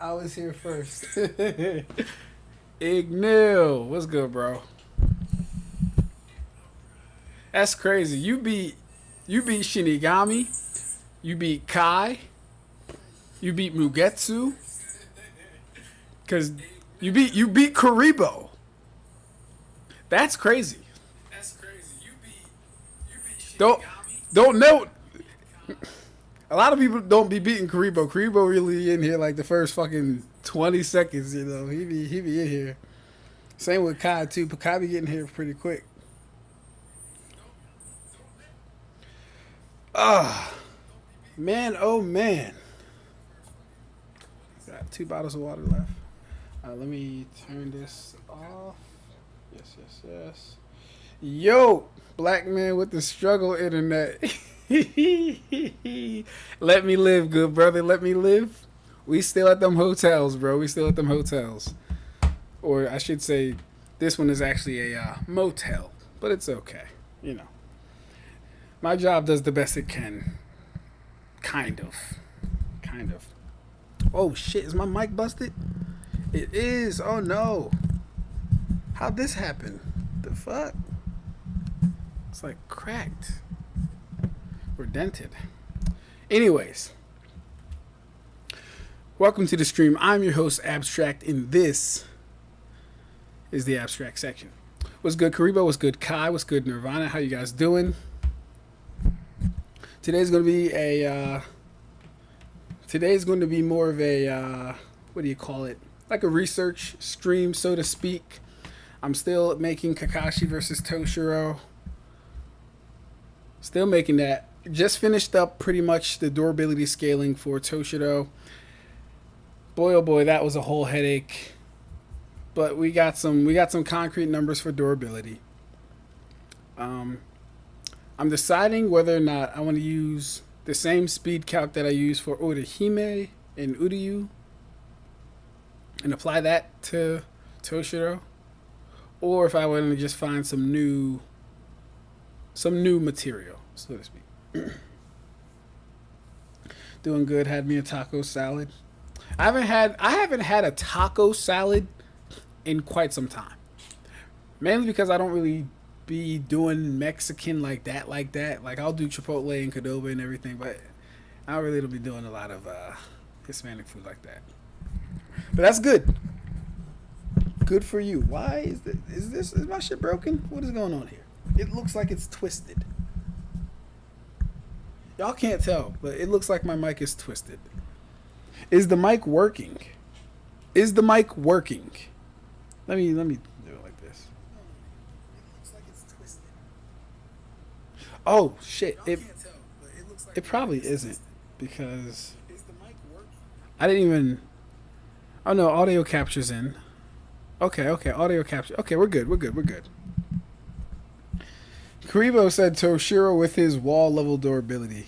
I was here first. Ignil, what's good, bro? That's crazy. You beat Shinigami. You beat Kai. You beat Mugetsu. Cause you beat Karibo. That's crazy. Don't don't know. A lot of people don't be beating Karibo. Karibo really in here like the first fucking 20 seconds. You know he be in here. Same with Kai too. But Kai be getting here pretty quick. Ah, man, oh man. Got 2 bottles of water left. Let me turn this off. Yes, yes, yes. Yo, black man with the struggle internet. Let me live, good brother. Let me live. We still at them hotels, bro. We still at them hotels. Or I should say, this one is actually a motel, but it's okay. You know, my job does the best it can. Kind of. Kind of. Oh shit, is my mic busted? It is. Oh no. How'd this happen? The fuck? It's like cracked. Or dented. Anyways. Welcome to the stream. I'm your host, Ab-Stract, and this is the Ab-Stract section. What's good, Karibo? What's good, Kai? What's good, Nirvana? How you guys doing? Today's going to be a... Today's going to be more of a... what do you call it? Like a research stream, so to speak. I'm still making Kakashi versus Toshiro. Still making that. Just finished up pretty much the durability scaling for Toshiro. Boy, oh boy, that was a whole headache. But we got some concrete numbers for durability. I'm deciding whether or not I want to use the same speed calc that I use for Orihime and Uryu and apply that to Toshiro, or if I want to just find some new material, so to speak. Doing good. Had me a taco salad. I haven't had a taco salad in quite some time. Mainly because I don't really be doing Mexican like that. Like I'll do Chipotle and Qdoba and everything, but I really don't be doing a lot of Hispanic food like that. But that's good. Good for you. Why is my shit broken? What is going on here? It looks like it's twisted. Y'all can't tell, but it looks like my mic is twisted. Is the mic working? Is the mic working? Let me do it like this. It looks like it's twisted. Oh shit! It probably isn't because I didn't even. Oh no, audio capture's in. Okay, audio capture. Okay, we're good. Karibo said Toshiro with his wall level durability.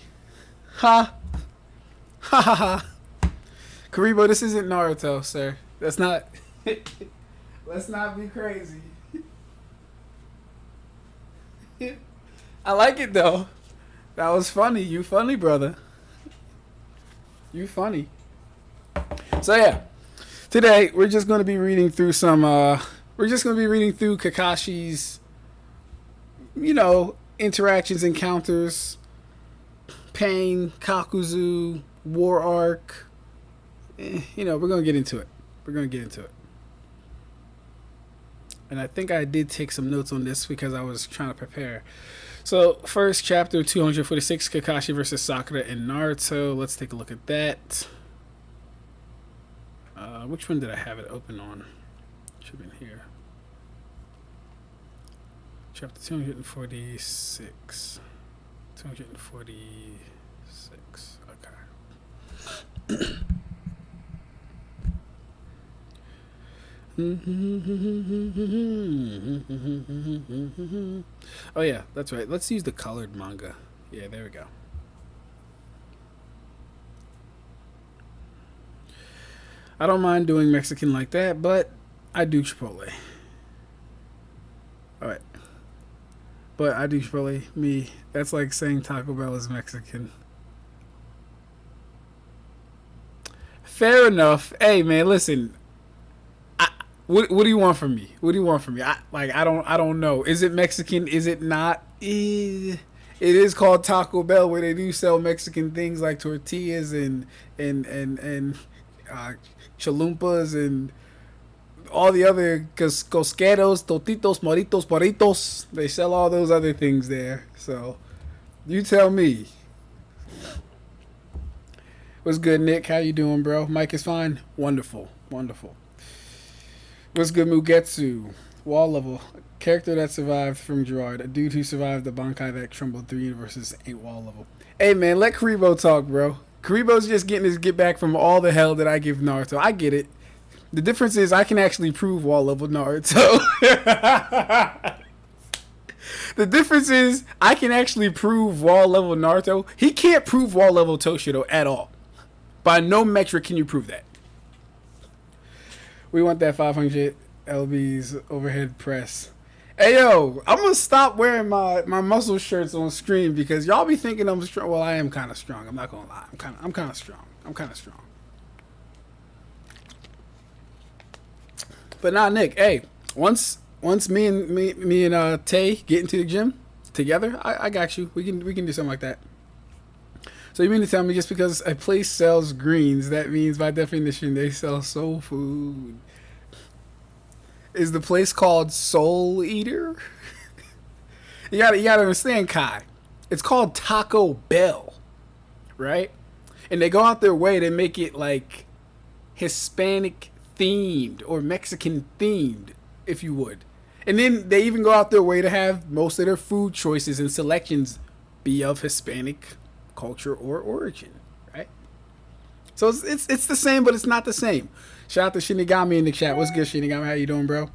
Ha! Ha ha ha! Karibo, this isn't Naruto, sir. That's not... Let's not be crazy. I like it, though. That was funny. You funny, brother. You funny. So, yeah. Today, we're just going to be reading through some... we're just going to be reading through Kakashi's... interactions, encounters, Pain, Kakuzu, War Arc. We're going to get into it. And I think I did take some notes on this because I was trying to prepare. So, first chapter 246, Kakashi versus Sakura and Naruto. Let's take a look at that. Which one did I have it open on? Should have been here. Chapter 246. 246. Okay. Oh yeah, that's right. Let's use the colored manga. Yeah, there we go. I don't mind doing Mexican like that, but I do Chipotle. Alright. But I do Chipotle. Me. That's like saying Taco Bell is Mexican. Fair enough. Hey man, listen. What do you want from me? What do you want from me? I don't know. Is it Mexican? Is it not? It is called Taco Bell, where they do sell Mexican things like tortillas and uh, chalumpas and all the other cosqueros, totitos, moritos, burritos. They sell all those other things there. So you tell me. What's good, Nick? How you doing, bro? Mike is fine. Wonderful, wonderful. What's good, Mugetsu? Wall level. Character that survived from Gerard. A dude who survived the Bankai that trembled through universes ain't wall level. Hey, man, let Karibo talk, bro. Karibo's just getting his get back from all the hell that I give Naruto. I get it. The difference is I can actually prove wall level Naruto. The difference is I can actually prove wall level Naruto. He can't prove wall level Toshido at all. By no metric can you prove that. We want that 500 lbs overhead press. Hey yo, I'm gonna stop wearing my muscle shirts on screen because y'all be thinking I'm strong. Well, I am kind of strong. I'm not gonna lie. I'm kind of strong. I'm kind of strong. But nah, Nick. Hey, once me and Tay get into the gym together, I got you. We can do something like that. So you mean to tell me just because a place sells greens, that means by definition they sell soul food? Is the place called Soul Eater? you gotta understand, Kai. It's called Taco Bell, right? And they go out their way to make it like Hispanic themed or Mexican themed, if you would. And then they even go out their way to have most of their food choices and selections be of Hispanic culture or origin, right? So it's the same, but it's not the same. Shout out to Shinigami in the chat. What's good, Shinigami? How you doing, bro?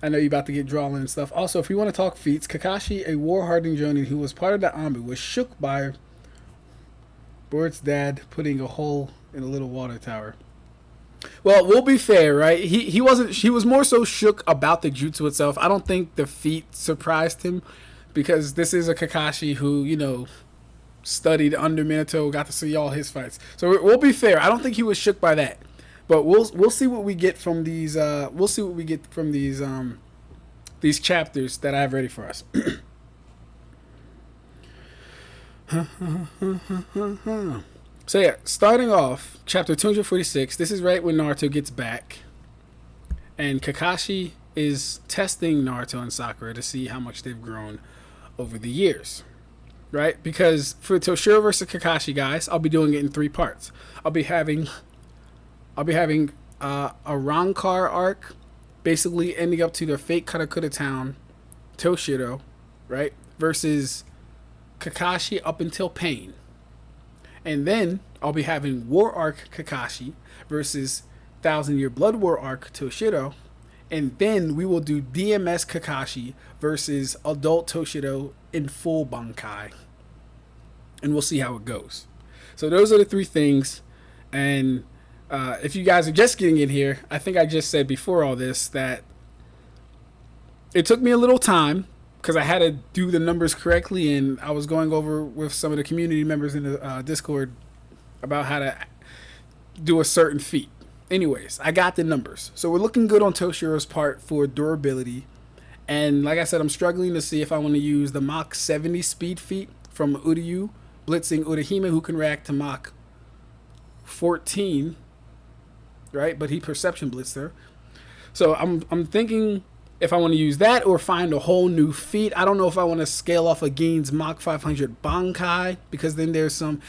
I know you about to get drawing and stuff. Also, if you want to talk feats, Kakashi, a war-hardened Jonin who was part of the army, was shook by Bort's dad putting a hole in a little water tower. Well, we'll be fair, right? He wasn't. He was more so shook about the jutsu itself. I don't think the feat surprised him because this is a Kakashi who, you know, studied under Minato, got to see all his fights. So we'll be fair. I don't think he was shook by that. But we'll see what we get from these. We'll see what we get from these chapters that I have ready for us. So yeah, starting off chapter 246. This is right when Naruto gets back, and Kakashi is testing Naruto and Sakura to see how much they've grown over the years. Right? Because for Toshiro versus Kakashi, guys, I'll be doing it in 3 parts. I'll be having a Rankar arc, basically ending up to the fake Karakura town, Toshiro, right? Versus Kakashi up until Pain. And then I'll be having War Arc Kakashi versus 1,000-Year Blood War Arc Toshiro. And then we will do DMS Kakashi versus Adult Toshiro in full Bankai. And we'll see how it goes. So those are the 3 things. And if you guys are just getting in here, I think I just said before all this that it took me a little time because I had to do the numbers correctly, and I was going over with some of the community members in the Discord about how to do a certain feat. Anyways, I got the numbers. So we're looking good on Toshiro's part for durability. And like I said, I'm struggling to see if I want to use the Mach 70 speed feat from Uryu, blitzing Urahime, who can react to Mach 14, right? But he perception blitzed her. So I'm thinking if I want to use that or find a whole new feat. I don't know if I want to scale off Gain's Mach 500 Bankai, because then there's some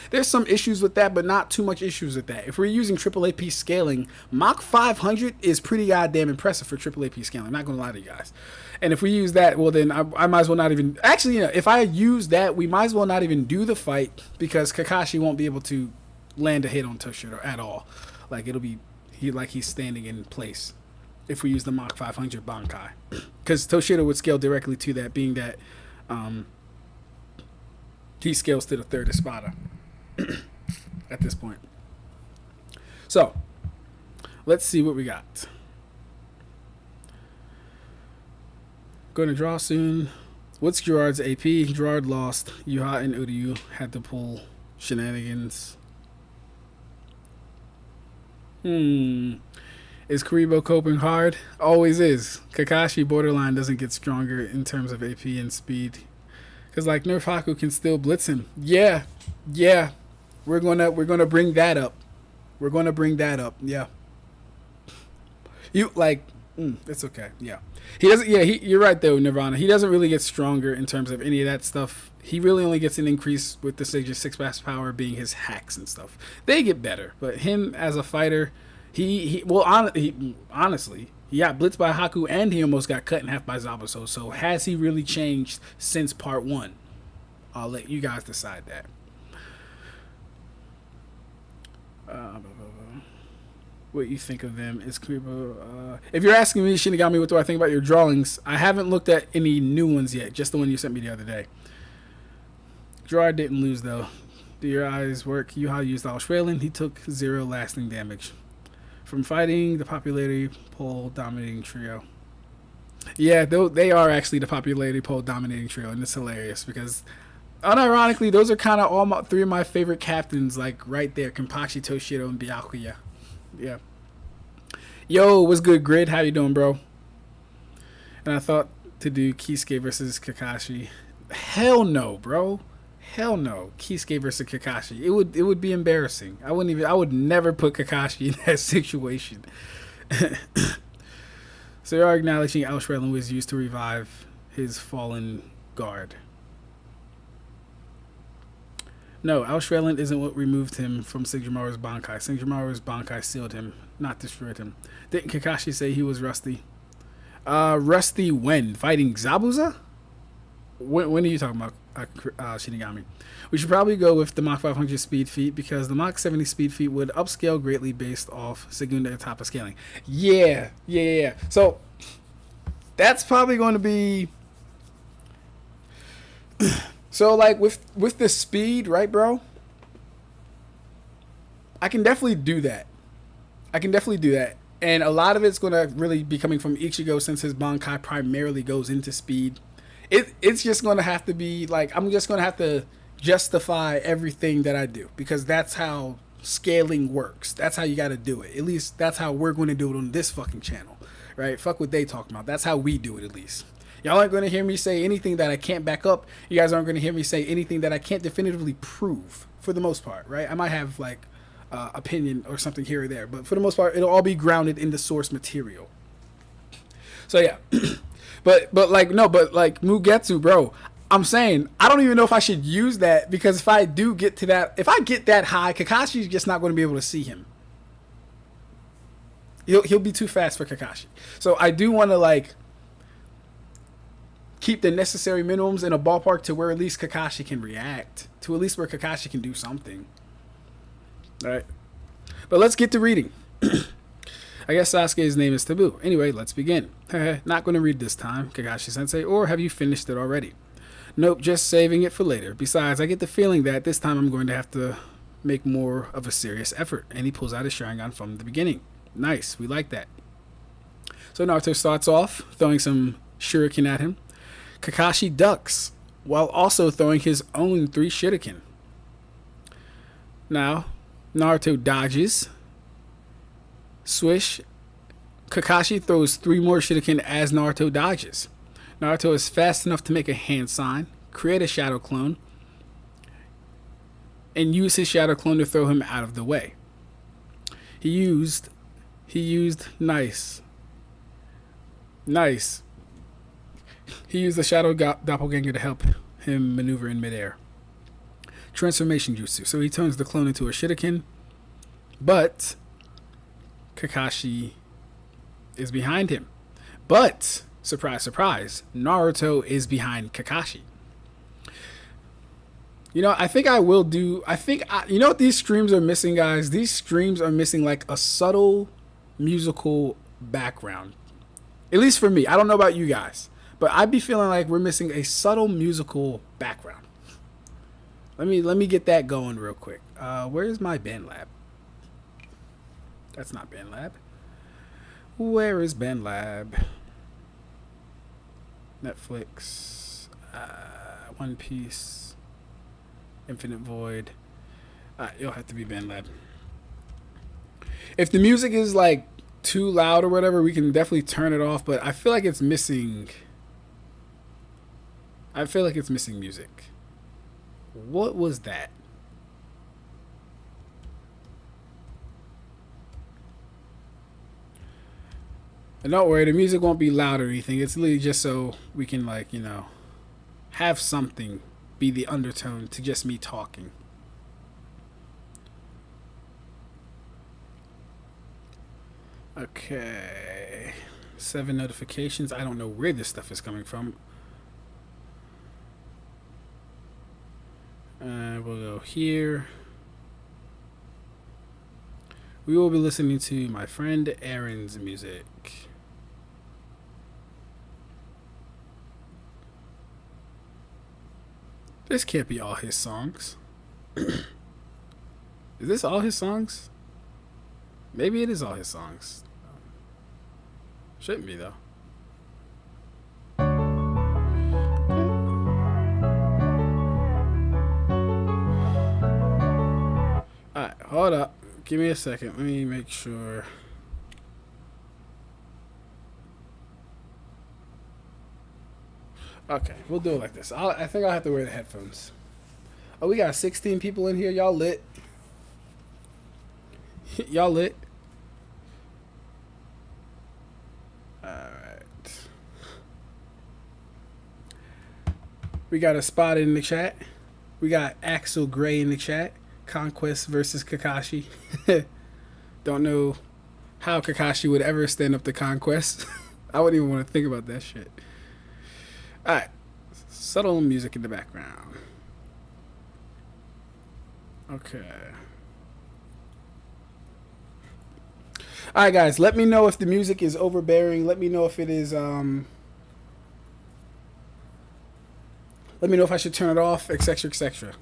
issues with that, but not too much issues with that. If we're using triple AP scaling, Mach 500 is pretty goddamn impressive for triple AP scaling. I'm not going to lie to you guys. And if we use that, well then I might as well not even... Actually, if I use that, we might as well not even do the fight, because Kakashi won't be able to land a hit on Toshiro at all. Like, it'll be he's standing in place if we use the Mach 500 Bankai. Because Toshiro would scale directly to that, being that he scales to the 3rd Espada at this point. So, let's see what we got. Going to draw soon. What's Gerard's AP? Gerard lost. Yuha and Uryu had to pull shenanigans. Hmm. Is Karibo coping hard? Always is. Kakashi borderline doesn't get stronger in terms of AP and speed. Cause like Nerf Haku can still blitz him. Yeah, yeah. We're gonna bring that up. We're gonna bring that up. Yeah. You like. It's okay. Yeah. He doesn't. Yeah. You're right though, Nirvana. He doesn't really get stronger in terms of any of that stuff. He really only gets an increase with the Sage's six pass power being his hacks and stuff. They get better, but him as a fighter, honestly, he got blitzed by Haku and he almost got cut in half by Zabuso. So has he really changed since part one? I'll let you guys decide that. Uh, what you think of them is Kuribo. If you're asking me, Shinigami, what do I think about your drawings? I haven't looked at any new ones yet, just the one you sent me the other day. Gerard didn't lose though. Do your eyes work? Yuha used Al-Shrailen. He took 0 lasting damage. From fighting the popularity poll dominating trio. Yeah, they are actually the popularity poll dominating trio, and it's hilarious because unironically, those are kind of all three of my favorite captains, like right there, Kenpachi, Toshiro, and Byakuya. Yeah. Yo, what's good, Grid? How you doing, bro? And I thought to do Kisuke versus Kakashi. Hell no, bro. Hell no. Kisuke versus Kakashi. It would be embarrassing. I would never put Kakashi in that situation. So you are acknowledging Al-Shrailen was used to revive his fallen guard. No, Al-Shrailen isn't what removed him from Sejimura's Bankai. Sejimura's Bankai sealed him, not destroyed him. Didn't Kakashi say he was rusty? Rusty when? Fighting Zabuza? When are you talking about, Shinigami? We should probably go with the Mach 500 speed feat because the Mach 70 speed feat would upscale greatly based off Segunda Etapa scaling. Yeah. So that's probably going to be... So like with the speed, right, bro? I can definitely do that. And a lot of it's going to really be coming from Ichigo since his Bankai primarily goes into speed. It's just going to have to be like, I'm just going to have to justify everything that I do because that's how scaling works. That's how you got to do it. At least that's how we're going to do it on this fucking channel, right? Fuck what they talking about. That's how we do it, at least. Y'all aren't going to hear me say anything that I can't back up. You guys aren't going to hear me say anything that I can't definitively prove for the most part, right? I might have like opinion or something here or there, but for the most part, it'll all be grounded in the source material. So yeah. But like Mugetsu, bro, I'm saying I don't even know if I should use that because if I do get to that, if I get that high, Kakashi's just not going to be able to see him. He'll be too fast for Kakashi. So I do want to like keep the necessary minimums in a ballpark to where at least Kakashi can react, to at least where Kakashi can do something. All right, but let's get to reading. I guess Sasuke's name is Taboo. Anyway, let's begin. Not going to read this time, Kakashi-sensei, or have you finished it already? Nope, just saving it for later. Besides, I get the feeling that this time I'm going to have to make more of a serious effort. And he pulls out his Sharingan from the beginning. Nice, we like that. So Naruto starts off throwing some shuriken at him. Kakashi ducks, while also throwing his own 3 shuriken. Now, Naruto dodges. Swish. Kakashi throws 3 more shuriken as Naruto dodges. Naruto is fast enough to make a hand sign, create a shadow clone, and use his shadow clone to throw him out of the way. He used nice. He used the shadow doppelganger to help him maneuver in midair. Transformation jutsu. So he turns the clone into a shuriken, but Kakashi is behind him. But, surprise, surprise, Naruto is behind Kakashi. You know, I think you know what these streams are missing, guys? These streams are missing like a subtle musical background. At least for me. I don't know about you guys, but I'd be feeling like we're missing a subtle musical background. Let me get that going real quick. Where's my BandLab? That's not BandLab. Where is BandLab? Netflix, One Piece, Infinite Void. It'll have to be BandLab. If the music is like too loud or whatever, we can definitely turn it off. But I feel like it's missing. I feel like it's missing music. What was that? And don't worry, the music won't be loud or anything. It's literally just so we can, like, you know, have something be the undertone to just me talking. Okay. 7 notifications. I don't know where this stuff is coming from. We'll go here. We will be listening to my friend Aaron's music. This can't be all his songs. Is this all his songs? Maybe it is all his songs. Shouldn't be, though. Alright, hold up. Give me a second. Let me make sure. Okay, we'll do it like this. I think I'll have to wear the headphones. Oh, we got 16 people in here. Y'all lit. Y'all lit. Alright. We got a spot in the chat. We got Axel Gray in the chat. Conquest versus Kakashi. Don't know how Kakashi would ever stand up to Conquest. I wouldn't even want to think about that shit. Alright. Subtle music in the background. Okay. Alright, guys. Let me know if the music is overbearing. Let me know if it is, let me know if I should turn it off, etc., etc.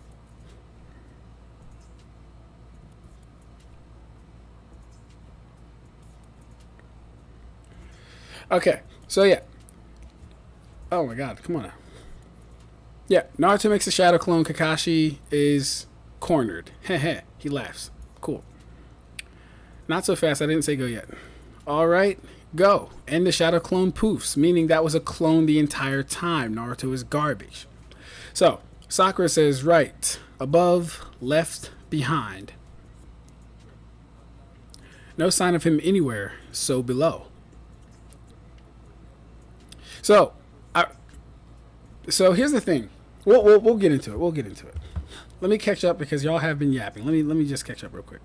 Okay. So, yeah. Oh my god, come on now. Yeah, Naruto makes a shadow clone. Kakashi is cornered. Heh. He laughs. Cool. Not so fast. I didn't say go yet. Alright, go. And the shadow clone poofs, meaning that was a clone the entire time. Naruto is garbage. So, Sakura says right, above, left, behind. No sign of him anywhere, so below. So here's the thing. We'll get into it. We'll get into it. Let me catch up because y'all have been yapping. Let me just catch up real quick.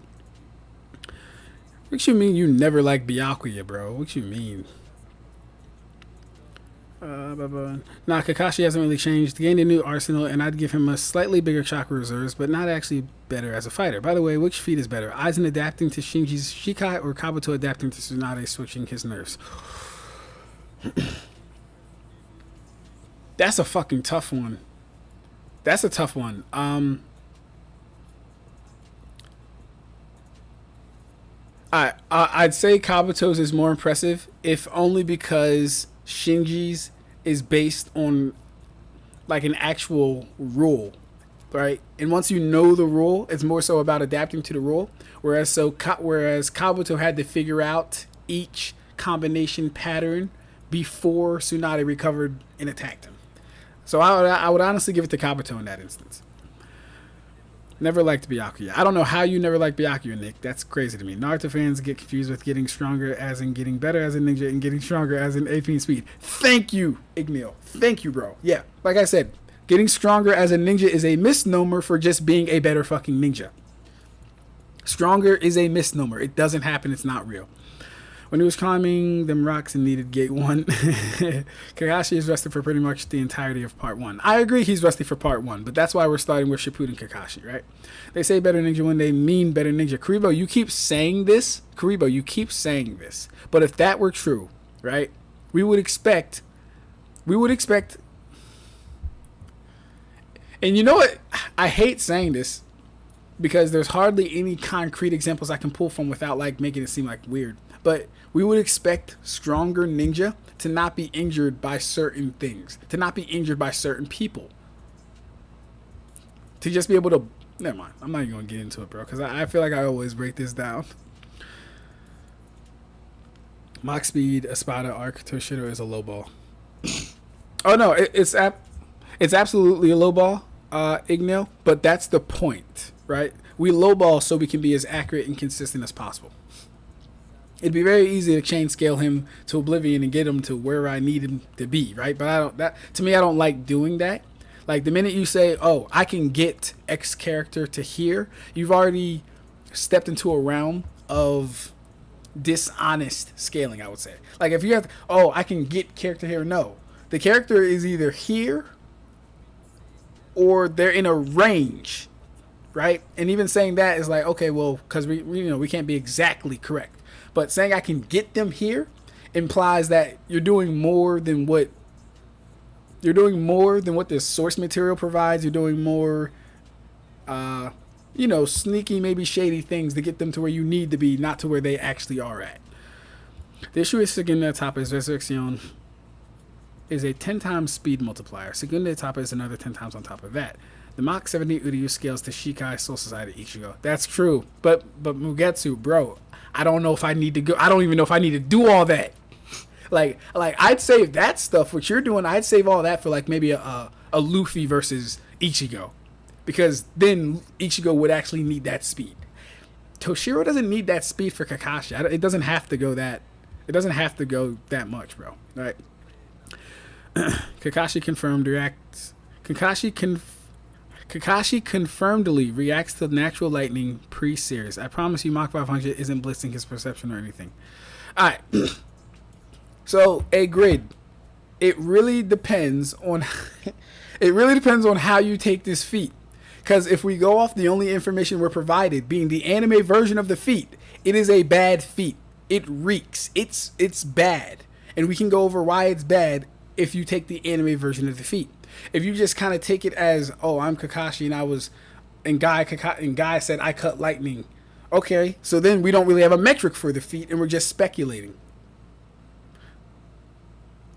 What you mean you never liked Byakuya, bro? What you mean? Nah, Kakashi hasn't really changed. Gained a new arsenal, and I'd give him a slightly bigger chakra reserves, but not actually better as a fighter. By the way, which feat is better? Aizen adapting to Shinji's Shikai or Kabuto adapting to Tsunade switching his nerfs? That's a fucking tough one. That's a tough one. I'd say Kabuto's is more impressive, if only because Shinji's is based on like an actual rule, right? And once you know the rule, it's more so about adapting to the rule. Whereas Kabuto had to figure out each combination pattern before Tsunade recovered and attacked him. So I would honestly give it to Kabuto in that instance. Never liked Byakuya. I don't know how you never liked Byakuya, Nick. That's crazy to me. Naruto fans get confused with getting stronger as in getting better as a ninja and getting stronger as in AP and speed. Thank you, Ignil. Thank you, bro. Yeah, like I said, getting stronger as a ninja is a misnomer for just being a better fucking ninja. Stronger is a misnomer. It doesn't happen. It's not real. When he was climbing them rocks and needed gate 1, Kakashi is rusty for pretty much the entirety of part 1. I agree he's rusty for part 1, but that's why we're starting with Shippuden Kakashi, right? They say better ninja when they mean better ninja. Karibo, you keep saying this. But if that were true, right, we would expect, and you know what? I hate saying this because there's hardly any concrete examples I can pull from without like making it seem like weird. But we would expect stronger ninja to not be injured by certain things, to not be injured by certain people, to just be able to. Never mind. I'm not even gonna get into it, bro, because I feel like I always break this down. Mach speed, Espada, Arc, Toshido is a low ball. Oh no, it's absolutely a low ball, Ignil. But that's the point, right? We low ball so we can be as accurate and consistent as possible. It'd be very easy to chain scale him to oblivion and get him to where I need him to be, right? But I don't. That to me, I don't like doing that. Like the minute you say, "Oh, I can get X character to here," you've already stepped into a realm of dishonest scaling. I would say. Like if you have, "Oh, I can get character here," no, the character is either here or they're in a range, right? And even saying that is like, okay, well, because we can't be exactly correct. But saying I can get them here implies that you're doing more than what the source material provides. You're doing more, sneaky, maybe shady things to get them to where you need to be, not to where they actually are at. The issue is Segunda Etapa is Resurrection is a 10 times speed multiplier. Segunda Etapa is another 10 times on top of that. The Mach 70 Uryu scales to Shikai, Soul Society, Ichigo. That's true. But Mugetsu, bro, I don't know if I need to go. I don't even know if I need to do all that. like I'd save that stuff. What you're doing, I'd save all that for like maybe a Luffy versus Ichigo, because then Ichigo would actually need that speed. Toshiro doesn't need that speed for Kakashi. It doesn't have to go that. It doesn't have to go that much, bro. All right. Kakashi confirmed reacts. Kakashi confirmedly reacts to natural lightning pre-series. I promise you Mach 500 isn't blitzing his perception or anything. Alright. So, a grid. It really depends on how you take this feat. Because if we go off the only information we're provided, being the anime version of the feat, it is a bad feat. It reeks. It's bad. And we can go over why it's bad if you take the anime version of the feat. If you just kind of take it as, oh, I'm Kakashi and Guy said I cut lightning. Okay, so then we don't really have a metric for the feat and we're just speculating.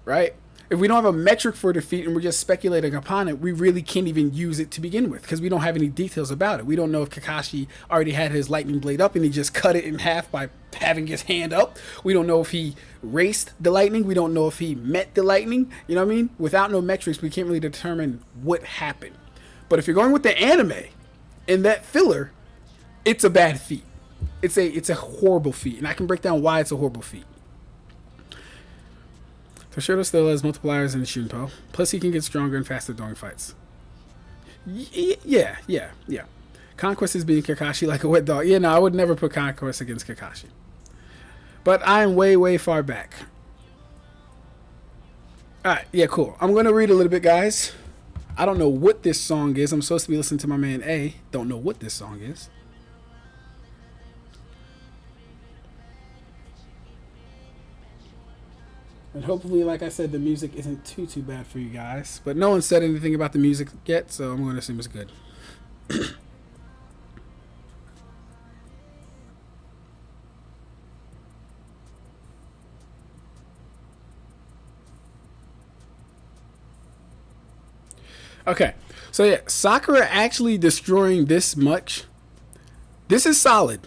Right? If we don't have a metric for the feat and we're just speculating upon it, we really can't even use it to begin with because we don't have any details about it. We don't know if Kakashi already had his lightning blade up and he just cut it in half by having his hand up. We don't know if he raced the lightning. We don't know if he met the lightning. You know what I mean? Without no metrics, we can't really determine what happened. But if you're going with the anime and that filler, it's a bad feat. It's a horrible feat. And I can break down why it's a horrible feat. Toshido still has multipliers in Shunpo. Plus, he can get stronger and faster during fights. Yeah. Conquest is being Kakashi like a wet dog. Yeah, no, I would never put Conquest against Kakashi. But I'm way, way far back. Alright, yeah, cool. I'm going to read a little bit, guys. I don't know what this song is. I'm supposed to be listening to my man A. Don't know what this song is. And hopefully, like I said, the music isn't too bad for you guys. But no one said anything about the music yet, so I'm going to assume it's good. Okay, so yeah, Sakura actually destroying this much. This is solid.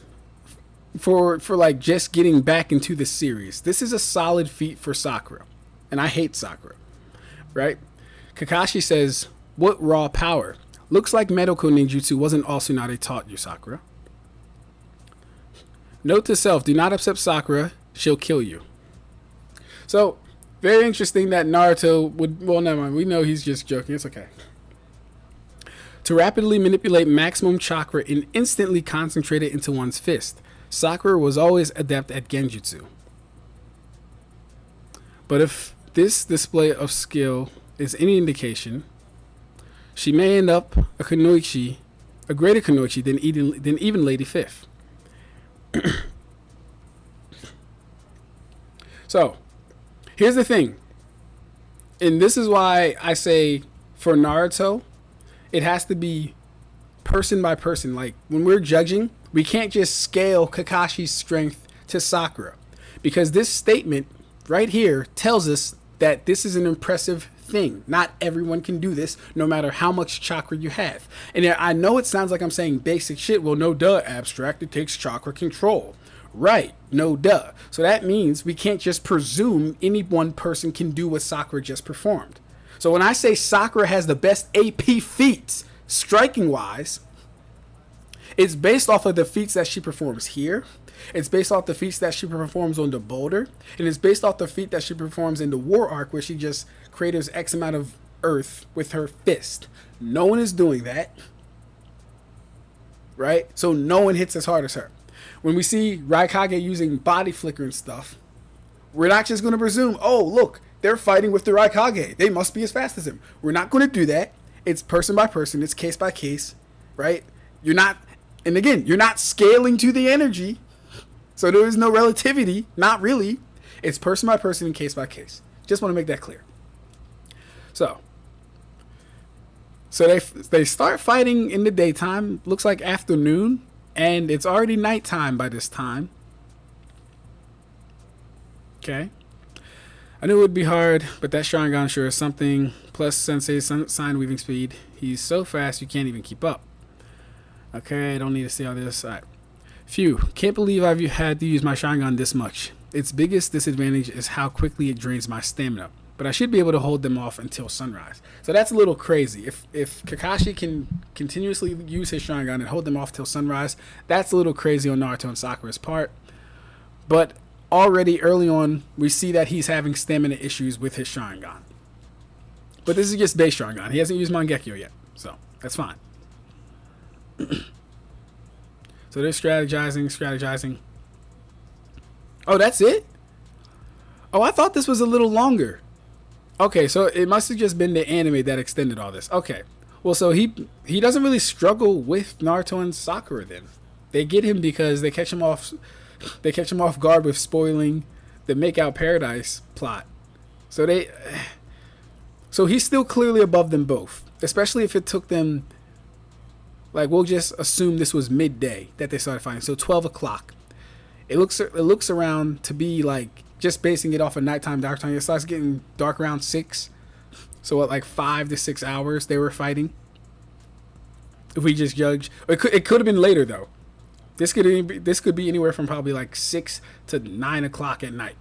For like just getting back into the series. This is a solid feat for Sakura. And I hate Sakura. Right? Kakashi says, what raw power? Looks like medical ninjutsu wasn't all Tsunade taught you, Sakura. Note to self, do not upset Sakura. She'll kill you. So, very interesting that Naruto would... Well, never mind. We know he's just joking. It's okay. To rapidly manipulate maximum chakra and instantly concentrate it into one's fist. Sakura was always adept at genjutsu. But if this display of skill is any indication, she may end up a kunoichi, a greater kunoichi than even Lady Fifth. So, here's the thing. And this is why I say for Naruto, it has to be person by person. Like, when we're judging, we can't just scale Kakashi's strength to Sakura. Because this statement right here tells us that this is an impressive thing. Not everyone can do this, no matter how much chakra you have. And I know it sounds like I'm saying basic shit. Well, no duh, Ab-Stract. It takes chakra control. Right. No duh. So that means we can't just presume any one person can do what Sakura just performed. So when I say Sakura has the best AP feats, striking wise, it's based off of the feats that she performs here. It's based off the feats that she performs on the boulder. And it's based off the feat that she performs in the war arc where she just creates X amount of earth with her fist. No one is doing that. Right? So no one hits as hard as her. When we see Raikage using body flicker and stuff, we're not just going to presume, oh, look, they're fighting with the Raikage. They must be as fast as him. We're not going to do that. It's person by person. It's case by case, right? You're not, and again, you're not scaling to the energy. So there is no relativity. Not really. It's person by person and case by case. Just want to make that clear. So they start fighting in the daytime. Looks like afternoon. And it's already nighttime by this time. Okay. I knew it would be hard, but that Sharingan sure is something. Plus Sensei's sign weaving speed. He's so fast you can't even keep up. Okay, I don't need to see all this. All right. Phew. Can't believe I've had to use my Sharingan this much. Its biggest disadvantage is how quickly it drains my stamina. But I should be able to hold them off until sunrise. So that's a little crazy. If Kakashi can continuously use his Sharingan and hold them off till sunrise, that's a little crazy on Naruto and Sakura's part. But already early on, we see that he's having stamina issues with his Sharingan. But this is just base Sharingan. He hasn't used Mangekyo yet. So that's fine. So they're strategizing. Oh, that's it? Oh, I thought this was a little longer. Okay, so it must have just been the anime that extended all this. Okay. Well, so he doesn't really struggle with Naruto and Sakura then. They get him because they catch him off guard with spoiling the Make Out Paradise plot. So he's still clearly above them both, especially if it took them, like, we'll just assume this was midday that they started fighting. So 12 o'clock. It looks around to be like, just basing it off of nighttime, dark time, it starts getting dark around 6. So what, like 5 to 6 hours they were fighting? If we just judge, it could have been later though. This could be anywhere from probably like 6 to 9 o'clock at night.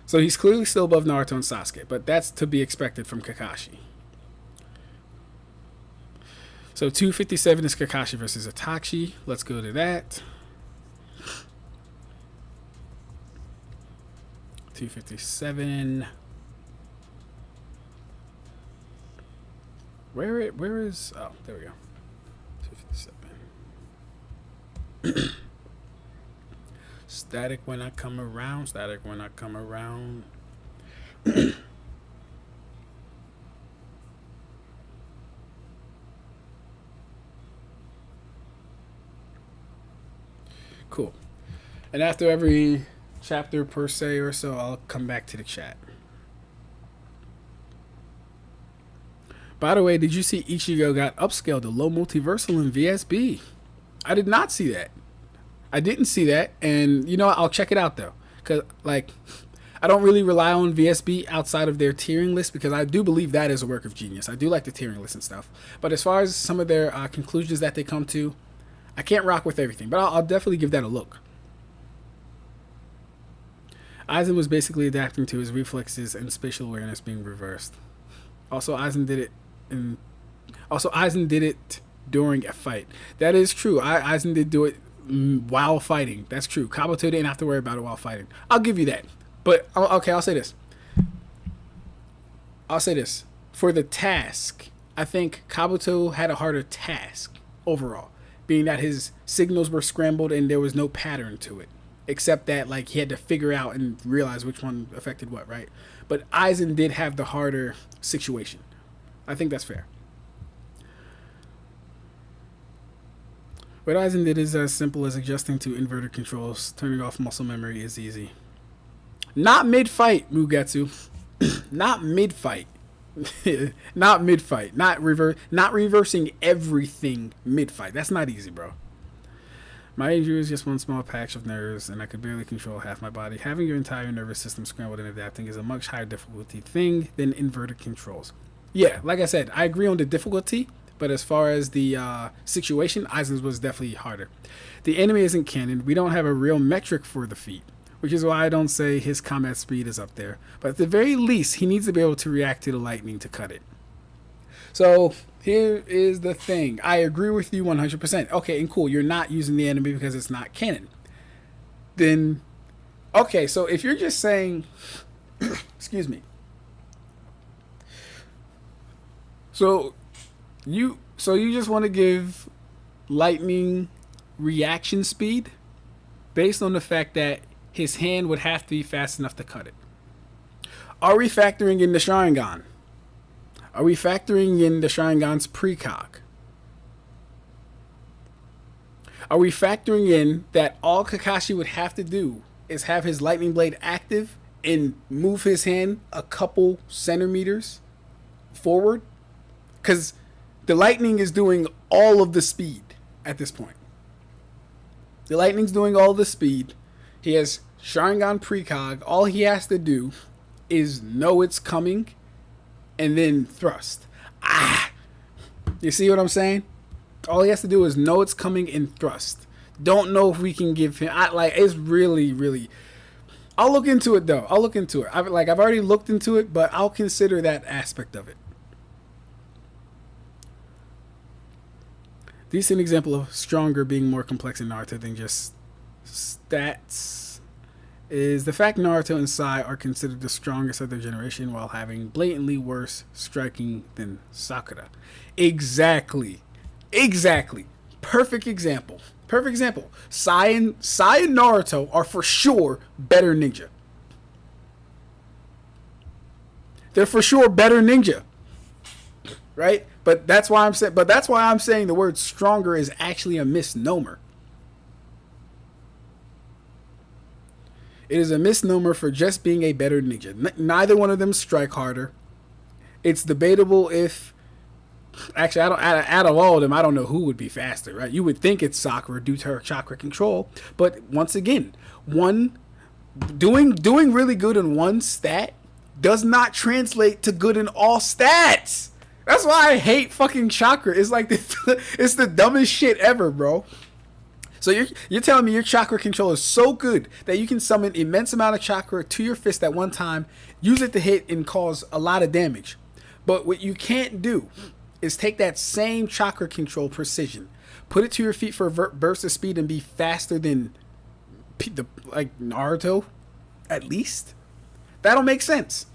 So he's clearly still above Naruto and Sasuke, but that's to be expected from Kakashi. So 257 is Kakashi versus Itachi. Let's go to that. 257. Where is? Oh, there we go. 257. Static when I come around. Static when I come around. Cool. And after every chapter per se or so, I'll come back to the chat. By the way, did you see Ichigo got upscaled to low multiversal in VSB? I did not see that. I didn't see that, and you know what? I'll check it out though, because like I don't really rely on VSB outside of their tiering list because I do believe that is a work of genius. I do like the tiering list and stuff, but as far as some of their conclusions that they come to, I can't rock with everything, but I'll definitely give that a look. Aizen was basically adapting to his reflexes and spatial awareness being reversed. Also, Aizen did it during a fight. That is true. Aizen did do it while fighting. That's true. Kabuto didn't have to worry about it while fighting. I'll give you that. But okay, I'll say this. For the task, I think Kabuto had a harder task overall, being that his signals were scrambled and there was no pattern to it. Except that, like, he had to figure out and realize which one affected what, right? But Aizen did have the harder situation. I think that's fair. What Aizen did is as simple as adjusting to inverted controls. Turning off muscle memory is easy. Not mid-fight, Mugetsu. Not mid-fight. Not mid-fight. Not reversing everything mid-fight. That's not easy, bro. My injury is just one small patch of nerves, and I could barely control half my body. Having your entire nervous system scrambled and adapting is a much higher difficulty thing than inverted controls. Yeah, like I said, I agree on the difficulty, But as far as the situation, Aizen's was definitely harder. The anime isn't canon. We don't have a real metric for the feat, which is why I don't say his combat speed is up there. But at the very least, he needs to be able to react to the lightning to cut it. So here is the thing. I agree with you 100%. Okay, and cool. You're not using the anime because it's not canon. Then, okay, so if you're just saying, excuse me. So you just want to give lightning reaction speed based on the fact that his hand would have to be fast enough to cut it. Are we factoring in the Sharingan? Are we factoring in the Sharingan's precog? Are we factoring in that all Kakashi would have to do is have his lightning blade active and move his hand a couple centimeters forward? Because the lightning is doing all of the speed at this point. The lightning's doing all the speed. He has Sharingan precog. All he has to do is know it's coming and then thrust. You see what I'm saying? All he has to do is know it's coming and thrust. Don't know if we can give him. It's really. I'll look into it though. I'll look into it. I've already looked into it, but I'll consider that aspect of it. Decent example of stronger being more complex in Naruto than just stats is the fact Naruto and Sai are considered the strongest of their generation while having blatantly worse striking than Sakura. Exactly. Perfect example. Sai and Naruto are for sure better ninja. They're for sure better ninja. Right? But that's why I'm saying the word stronger is actually a misnomer. It is a misnomer for just being a better ninja. Neither one of them strike harder. It's debatable if actually out of all of them, I don't know who would be faster, right? You would think it's Sakura due to her chakra control, but once again, one doing really good in one stat does not translate to good in all stats. That's why I hate fucking chakra. It's like it's the dumbest shit ever, bro. So you're telling me your chakra control is so good that you can summon immense amount of chakra to your fist at one time, use it to hit and cause a lot of damage. But what you can't do is take that same chakra control precision, put it to your feet for a burst of speed and be faster than Naruto, at least. That don't make sense.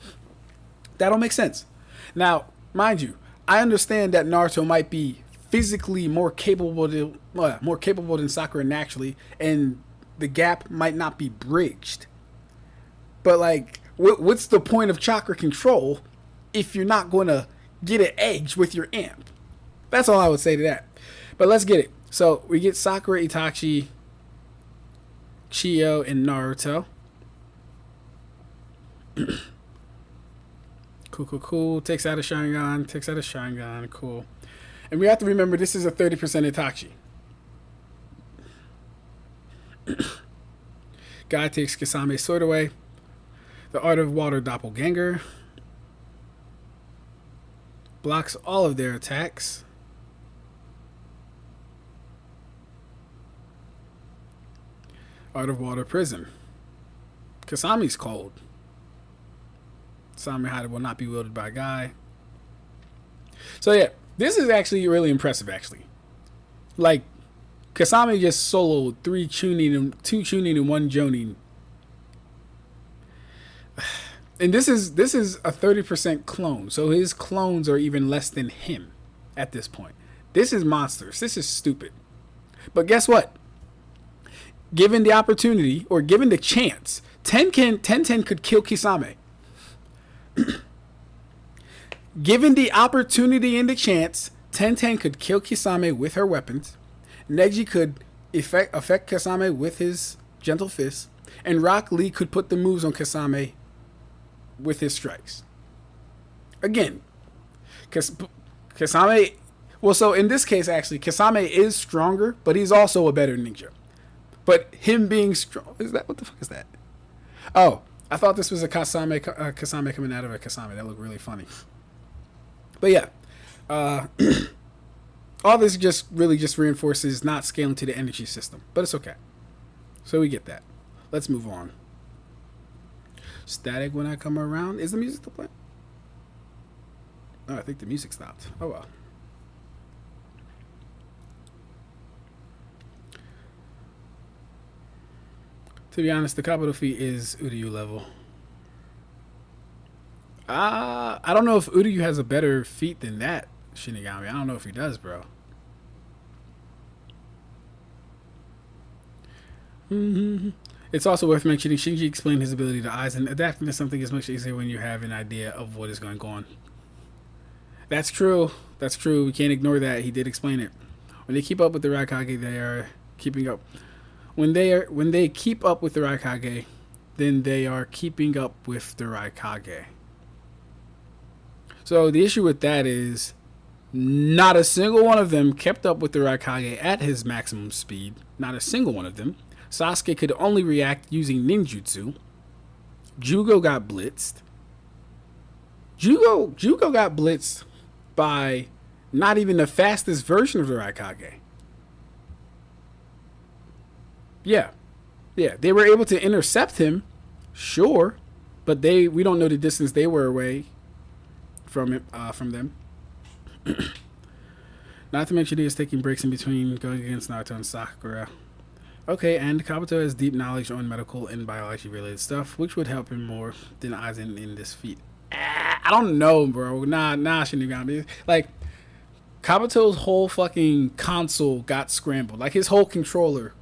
Now, mind you, I understand that Naruto might be physically more capable than Sakura naturally, and the gap might not be bridged. But what's the point of chakra control if you're not going to get an edge with your amp? That's all I would say to that. But let's get it. So we get Sakura, Itachi, Chiyo, and Naruto. Cool. Takes out a Sharingan. Cool. And we have to remember this is a 30% Itachi. Guy takes Kasame's sword away. The Art of Water Doppelganger. Blocks all of their attacks. Art of Water Prison. Kasame's cold. Samehada will not be wielded by Guy. So yeah, this is actually really impressive, actually. Kasame just soloed 3 Chunin, 2 Chunin, and 1 Jonin. And this is a 30% clone, so his clones are even less than him at this point. This is monstrous. This is stupid. But guess what? Given the opportunity, or given the chance, 1010 could kill Kisame. Given the opportunity and the chance, 1010 could kill Kisame with her weapons. Neji could affect Kasame with his gentle fist, and Rock Lee could put the moves on Kasame with his strikes. Again, Kasame. Well, so in this case, actually, Kasame is stronger, but he's also a better ninja. But him being strong, what the fuck is that? Oh, I thought this was a Kasame coming out of a Kasame. That looked really funny. But yeah, All this just really just reinforces not scaling to the energy system, but it's okay. So we get that. Let's move on. Static when I come around. Is the music still playing? Oh, I think the music stopped. Oh well. To be honest, the capital feat is Uryu level. I don't know if Uryu has a better feat than that Shinigami. I don't know if he does, bro. Mm-hmm. It's also worth mentioning Shinji explained his ability to eyes, and adapting to something is much easier when you have an idea of what is going on. That's true. That's true. We can't ignore that. He did explain it. When they keep up with the Raikage, they are keeping up. When they keep up with the Raikage, then they are keeping up with the Raikage. So the issue with that is not a single one of them kept up with the Raikage at his maximum speed. Not a single one of them. Sasuke could only react using ninjutsu. Jugo got blitzed. Jugo got blitzed by not even the fastest version of the Raikage. Yeah. Yeah. They were able to intercept him, sure, but we don't know the distance they were away from them. Not to mention he is taking breaks in between going against Naruto and Sakura. Okay, and Kabuto has deep knowledge on medical and biology related stuff, which would help him more than Aizen in this feat. I don't know, bro. Nah, Shinigami. Like, Kabuto's whole fucking console got scrambled. Like, his whole controller,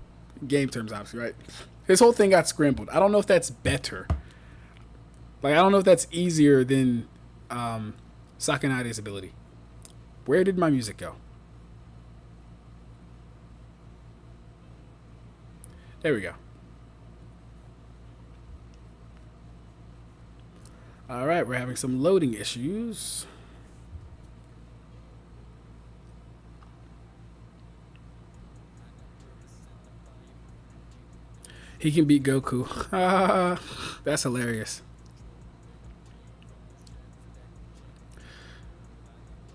game terms, obviously, right? His whole thing got scrambled. I don't know if that's better. Like, I don't know if that's easier than Sakanade's ability. Where did my music go? There we go. All right, we're having some loading issues. He can beat Goku. That's hilarious.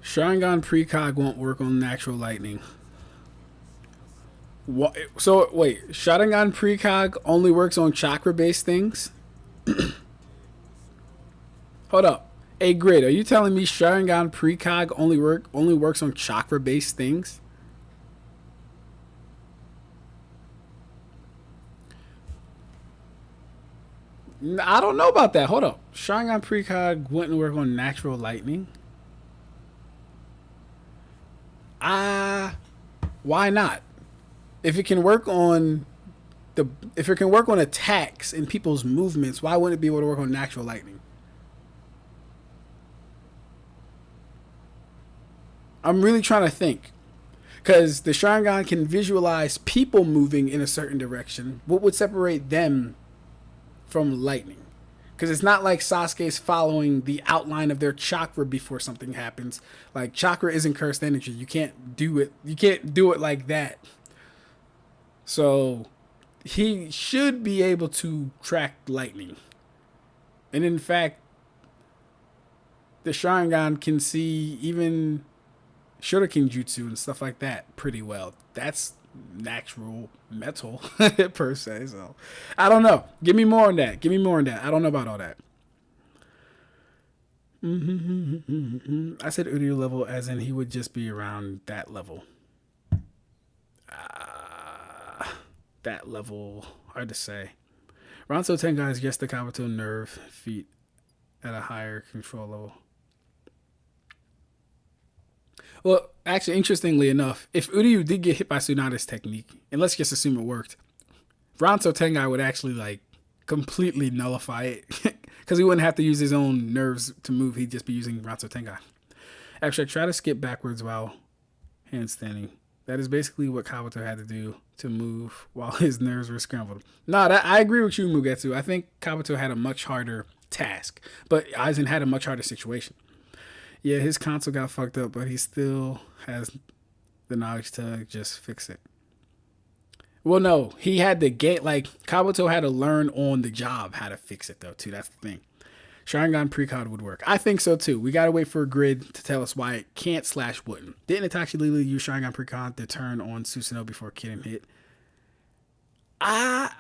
Sharingan Precog won't work on natural lightning. What? So wait, Sharingan Precog only works on chakra-based things? Hold up. Hey Grid, are you telling me Sharingan Precog only works on chakra-based things? I don't know about that. Hold up. Sharingan Precog wouldn't work on natural lightning. Why not? If it can work on attacks and people's movements, why wouldn't it be able to work on natural lightning? I'm really trying to think. Because the Sharingan can visualize people moving in a certain direction. What would separate them from lightning? Because it's not like Sasuke's following the outline of their chakra before something happens. Like, chakra isn't cursed energy. You can't do it. You can't do it like that. So he should be able to track lightning. And in fact, the Sharingan can see even Shuriken Jutsu and stuff like that pretty well. That's natural metal per se. So I don't know. Give me more on that. I don't know about all that. I said Uryu level as in he would just be around that level. That level, hard to say. Ranzo Tengai is just the Kabuto nerve feat at a higher control level. Well, actually, interestingly enough, if Uryu did get hit by Tsunada's technique, and let's just assume it worked, Ranzo Tengai would actually like completely nullify it because he wouldn't have to use his own nerves to move. He'd just be using Ranzo Tengai. Actually, try to skip backwards while handstanding. That is basically what Kabuto had to do to move while his nerves were scrambled. I agree with you, Mugetsu. I think Kabuto had a much harder task, but Aizen had a much harder situation. Yeah, his console got fucked up, but he still has the knowledge to just fix it. Well, no, he had to get, like, Kabuto had to learn on the job how to fix it, though, too. That's the thing. Sharingan Precog would work. I think so too. We gotta wait for a grid to tell us why it can't / wouldn't. Didn't Itachi literally use Sharingan Precog to turn on Susanoo before Kid hit? I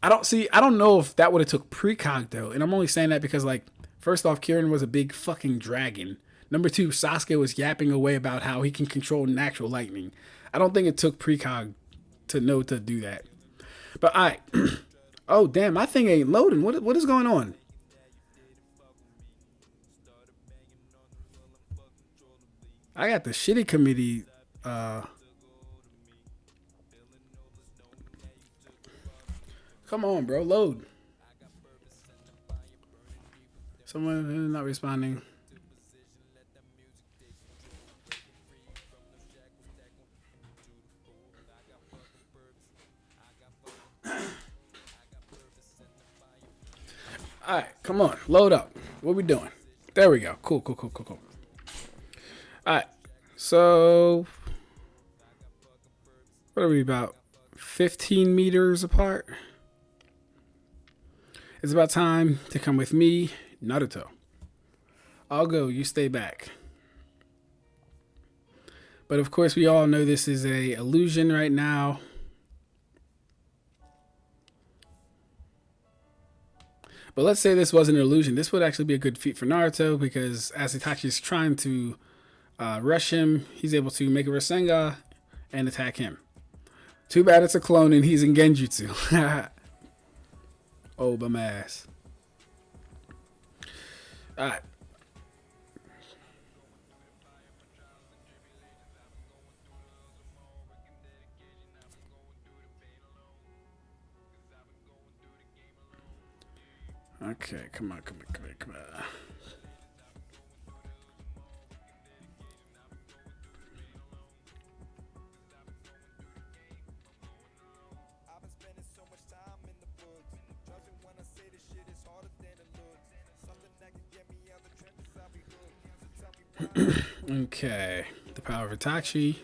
don't know if that would have took Precog though. And I'm only saying that because, like, first off, Kirin was a big fucking dragon. Number 2, Sasuke was yapping away about how he can control natural lightning. I don't think it took Precog to know to do that. But alright. Oh damn, my thing ain't loading. What is going on? I got the shitty committee. Come on, bro, load. Someone not responding. All right, come on, load up. What we doing? There we go. Cool. All right, so what are we, about 15 meters apart? It's about time to come with me, Naruto. I'll go, you stay back. But of course, we all know this is a illusion right now. But let's say this wasn't an illusion. This would actually be a good feat for Naruto, because as Itachi is trying to rush him, he's able to make a Rasengan and attack him. Too bad it's a clone and he's in Genjutsu. Oh, bum ass. Alright. Okay, come on. Okay, the power of Itachi.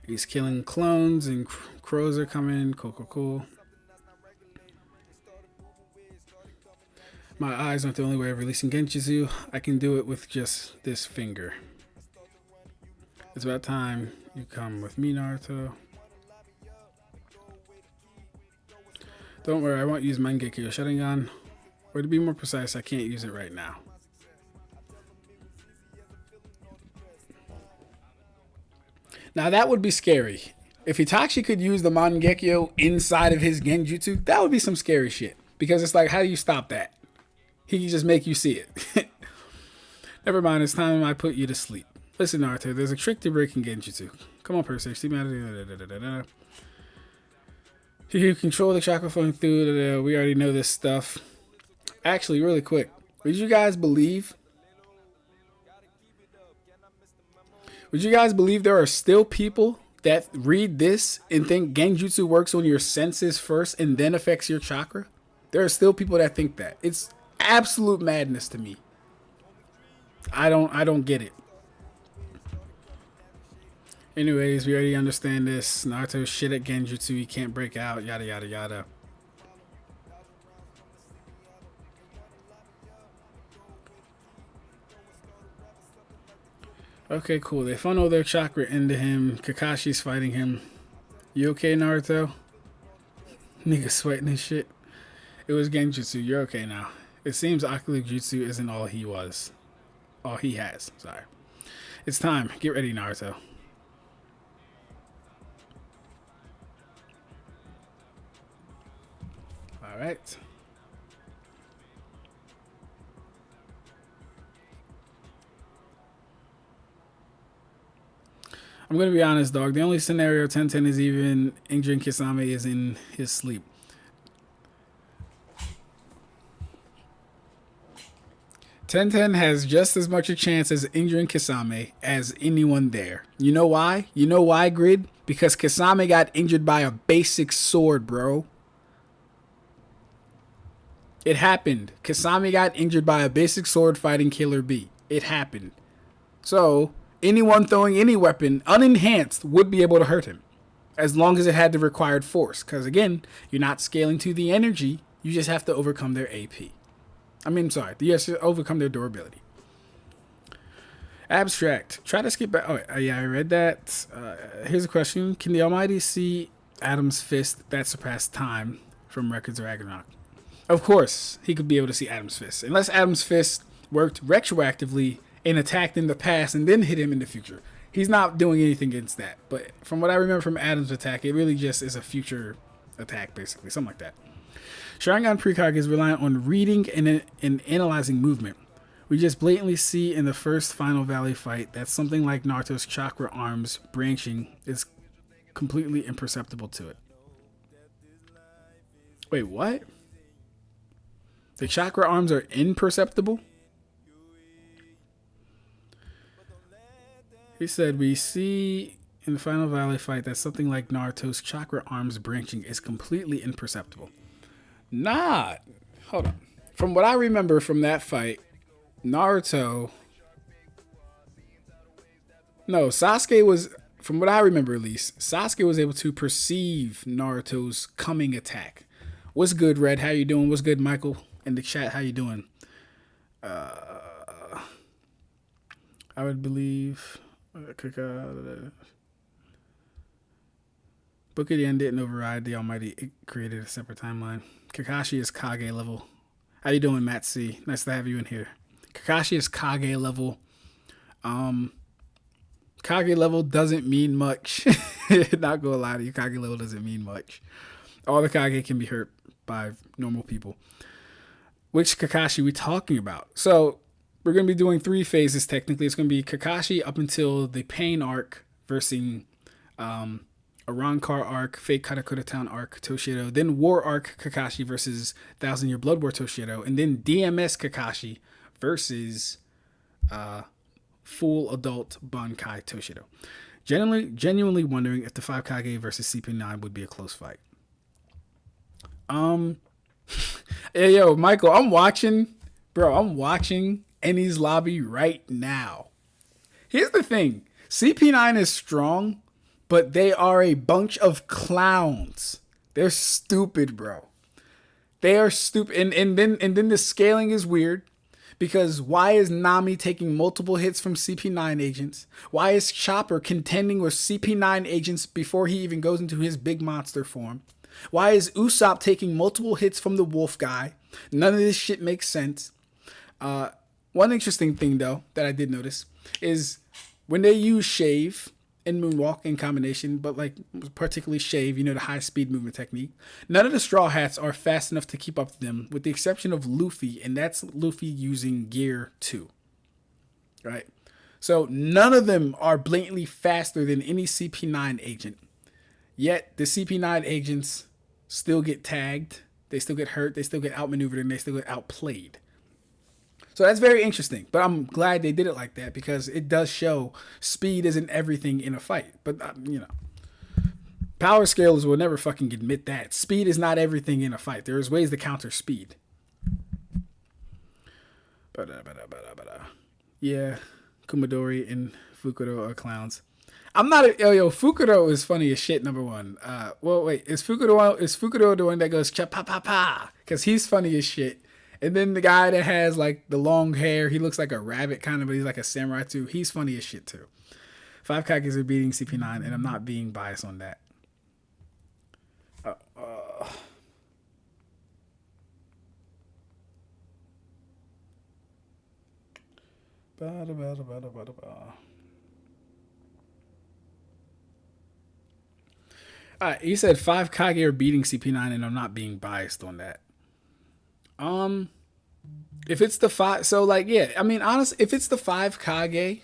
He's killing clones and crows are coming. Cool. My eyes aren't the only way of releasing Genjutsu. I can do it with just this finger. It's about time you come with me, Naruto. Don't worry, I won't use Mangekyo Sharingan. Or to be more precise, I can't use it right now. Now that would be scary. If Itachi could use the Mangekyo inside of his Genjutsu, that would be some scary shit. Because it's like, how do you stop that? He can just make you see it. Never mind, it's time I put you to sleep. Listen, Naruto, there's a trick to breaking Genjutsu. Come on, per se. You control the chakra flowing through. We already know this stuff. Actually, really quick, would you guys believe there are still people that read this and think Genjutsu works on your senses first and then affects your chakra? There are still people that think that. It's absolute madness to me. I don't get it. Anyways, we already understand this. Naruto's shit at Genjutsu. He can't break out. Yada yada yada. Okay, cool. They funnel their chakra into him. Kakashi's fighting him. You okay, Naruto? Nigga sweating his shit. It was Genjutsu. You're okay now. It seems Akili Jutsu isn't all he was. All he has. Sorry. It's time. Get ready, Naruto. Alright. I'm going to be honest, dog. The only scenario Tenten is even injuring Kisame is in his sleep. Tenten has just as much a chance as injuring Kisame as anyone there. You know why? You know why, Grid? Because Kisame got injured by a basic sword, bro. It happened. Kisame got injured by a basic sword fighting Killer Bee. It happened. So anyone throwing any weapon unenhanced would be able to hurt him. as long as it had the required force. Because again, you're not scaling to the energy. You just have to overcome their AP. I mean, I'm sorry. You have to overcome their durability. Ab-Stract. Try to skip back. Oh, yeah, I read that. Here's a question. Can the Almighty see Adam's fist that surpassed time from Records of Ragnarok? Of course, he could be able to see Adam's fist. Unless Adam's fist worked retroactively and attacked in the past and then hit him in the future. He's not doing anything against that. But from what I remember from Adam's attack, it really just is a future attack, basically. Something like that. Sharingan Precog is reliant on reading and analyzing movement. We just blatantly see in the first Final Valley fight that something like Naruto's chakra arms branching is completely imperceptible to it. Wait, what? The chakra arms are imperceptible? He said we see in the Final Valley fight that something like Naruto's chakra arms branching is completely imperceptible. Nah. Hold on. From what I remember from that fight, Naruto... No, Sasuke was... From what I remember at least, Sasuke was able to perceive Naruto's coming attack. What's good, Red? How you doing? What's good, Michael? In the chat, how you doing? I would believe... Book of the End didn't override the Almighty. It created a separate timeline. Kakashi is Kage level. How you doing, Matt C? Nice to have you in here. Kakashi is Kage level. Kage level doesn't mean much. Not gonna lie to you, Kage level doesn't mean much. All the Kage can be hurt by normal people. Which Kakashi we talking about? So we're gonna be doing 3 phases technically. It's gonna be Kakashi up until the Pain arc versus a Rancor arc, Fake Karakura Town arc, Toshido, then War arc Kakashi versus 1000 Year Blood War Toshido, and then DMS Kakashi versus full adult Bankai Toshido. Genuinely wondering if the 5 Kage versus CP9 would be a close fight. Hey, yo, Michael, I'm watching Eni's lobby right now. Here's the thing. CP9 is strong, but they are a bunch of clowns. They're stupid, bro. They are stupid. And then the scaling is weird. Because why is Nami taking multiple hits from CP9 agents? Why is Chopper contending with CP9 agents before he even goes into his big monster form? Why is Usopp taking multiple hits from the wolf guy? None of this shit makes sense. One interesting thing, though, that I did notice is when they use Shave and Moonwalk in combination, but like particularly Shave, you know, the high speed movement technique, none of the Straw Hats are fast enough to keep up with them, with the exception of Luffy, and that's Luffy using Gear 2. Right? So none of them are blatantly faster than any CP9 agent. Yet the CP9 agents still get tagged, they still get hurt, they still get outmaneuvered, and they still get outplayed. So that's very interesting, but I'm glad they did it like that because it does show speed isn't everything in a fight. But, you know, power scalers will never fucking admit that. Speed is not everything in a fight. There's ways to counter speed. Yeah, Kumadori and Fukuro are clowns. I'm not Fukuro is funny as shit, number one. Well, wait, is Fukuro the one that goes cha-pa-pa-pa? Because he's funny as shit. And then the guy that has like the long hair, he looks like a rabbit kind of, but he's like a samurai too. He's funny as shit too. 5 Kages are beating CP9, and I'm not being biased on that. He said 5 Kage are beating CP9, and I'm not being biased on that. If it's the 5, so like, yeah, I mean, honestly, if it's the 5 Kage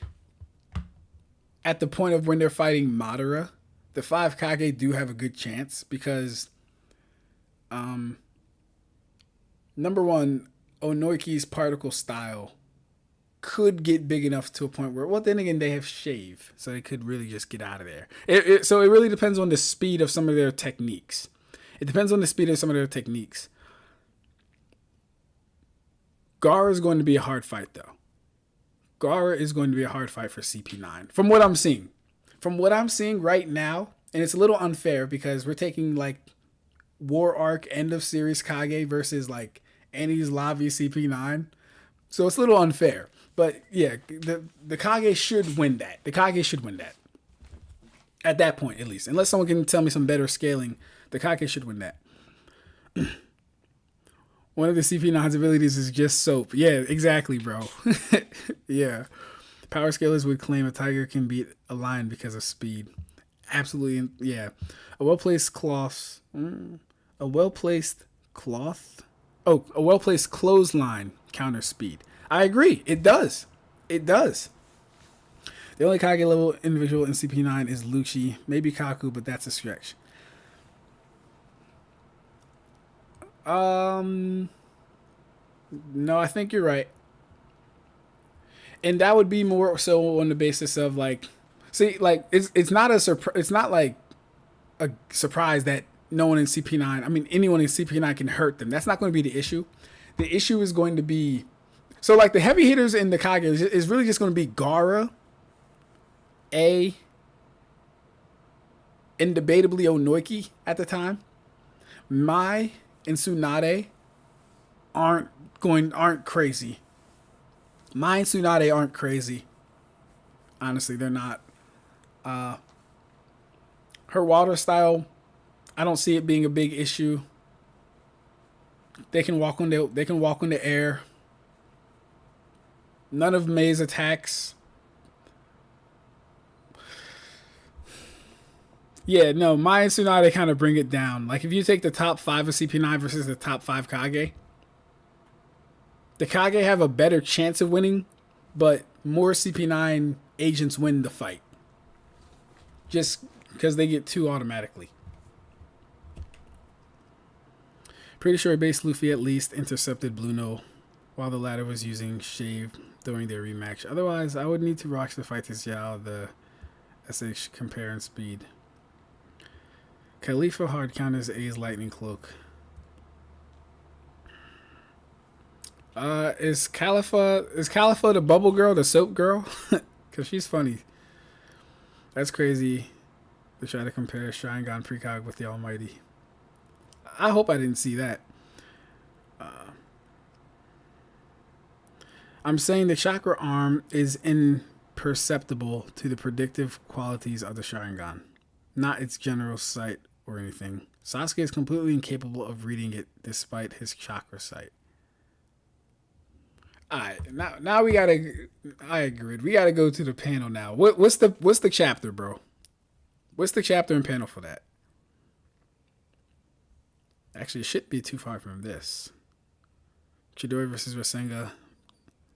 at the point of when they're fighting Madara, the 5 Kage do have a good chance because, number one, Onoiki's particle style could get big enough to a point where, well, then again, they have Shave, so they could really just get out of there. So it really depends on the speed of some of their techniques. Gaara is going to be a hard fight, though. Gaara is going to be a hard fight for CP9. From what I'm seeing right now, And it's a little unfair because we're taking like War Arc end of series Kage versus like Annie's Lavi CP9. So it's a little unfair. But yeah, the Kage should win that. The Kage should win that. At that point, at least. Unless someone can tell me some better scaling, the Kage should win that. One of the CP9's abilities is just soap. Yeah, exactly, bro. Yeah. Power scalers would claim a tiger can beat a lion because of speed. Absolutely, yeah. A well-placed cloth. A well-placed cloth? Oh, a well-placed clothesline counters speed. I agree. It does. It does. The only Kage level individual in CP9 is Lucci. Maybe Kaku, but that's a stretch. No, I think you're right. And that would be more so on the basis of like, see, like it's not a it's not like a surprise that no one in CP9, I mean anyone in CP9 can hurt them. That's not going to be the issue. The issue is going to be, so like the heavy hitters in the Kage is really just going to be Gaara, A, and debatably Onoiki at the time. Mai and Tsunade aren't crazy. Mai and Tsunade aren't crazy. Honestly, they're not. Her water style, I don't see it being a big issue. They can walk on the air. None of Mei's attacks. Yeah, no, Mai and Tsunade kind of bring it down. Like if you take the top 5 of CP9 versus the top 5 Kage, the Kage have a better chance of winning, but more CP9 agents win the fight. Just because they get 2 automatically. Pretty sure base Luffy at least intercepted Blue No while the latter was using Shave during their rematch. Otherwise, I would need to watch the fight to see how the SH compare in speed. Khalifa hard counters A's lightning cloak. Is Khalifa the bubble girl, the soap girl? Cause she's funny. That's crazy to try to compare Sharingan Precog with the Almighty. I hope I didn't see that. I'm saying the chakra arm is imperceptible to the predictive qualities of the Sharingan, not its general sight or anything. Sasuke is completely incapable of reading it despite his chakra sight. Alright, now we gotta. I agree. We gotta go to the panel now. What's the chapter, bro? What's the chapter and panel for that? Actually, it shouldn't be too far from this. Chidori versus Rasenga.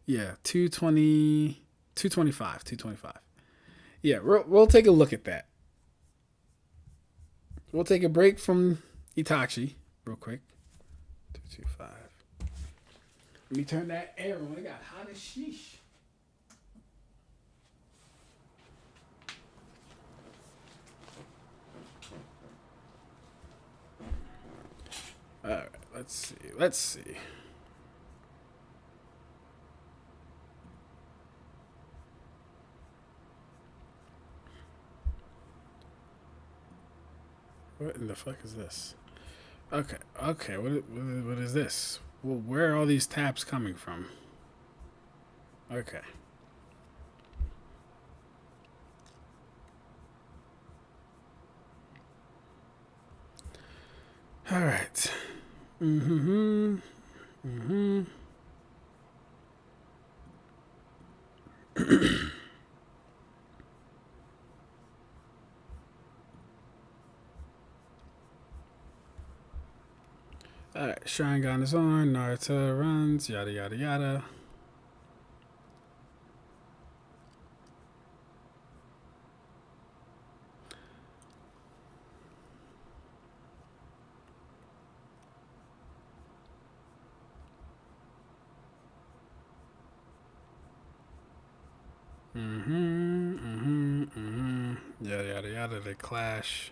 Yeah, 225. Yeah, we'll take a look at that. We'll take a break from Itachi real quick. 225. Let me turn that air on. It got hot as sheesh. All right, let's see. What in the fuck is this? Okay. What is this? Well, where are all these tabs coming from? Okay. All right. Alright, Sharingan is on, Naruto runs, yada yada yada. Yada yada yada, they clash.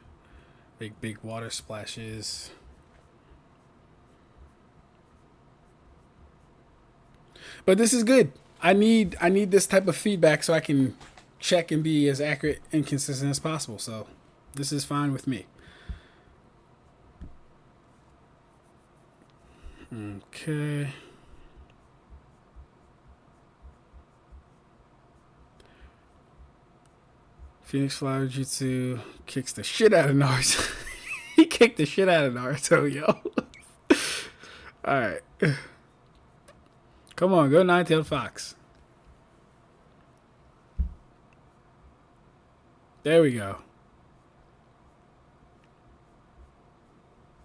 Make big water splashes. But this is good. I need this type of feedback so I can check and be as accurate and consistent as possible. So This is fine with me. Okay. Phoenix Flower Jutsu kicks the shit out of Naruto. He kicked the shit out of Naruto, yo. Alright. Come on, go Nine-Tailed Fox. There we go.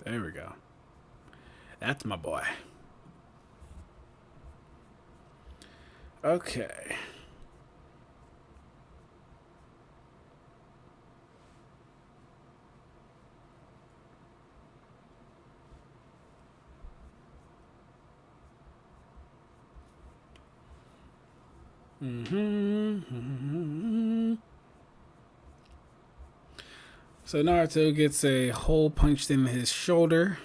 There we go. That's my boy. Okay. So Naruto gets a hole punched in his shoulder.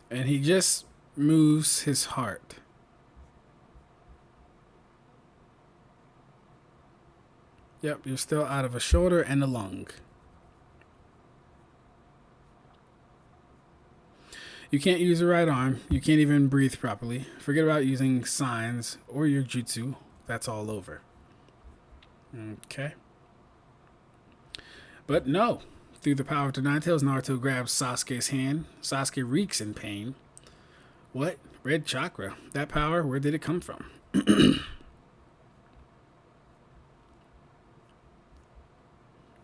And he just moves his heart. Yep, you're still out of a shoulder and a lung. You can't use your right arm. You can't even breathe properly. Forget about using signs or your jutsu. That's all over. Okay. But no. Through the power of the Nine Tails, Naruto grabs Sasuke's hand. Sasuke reeks in pain. What? Red chakra. That power, where did it come from?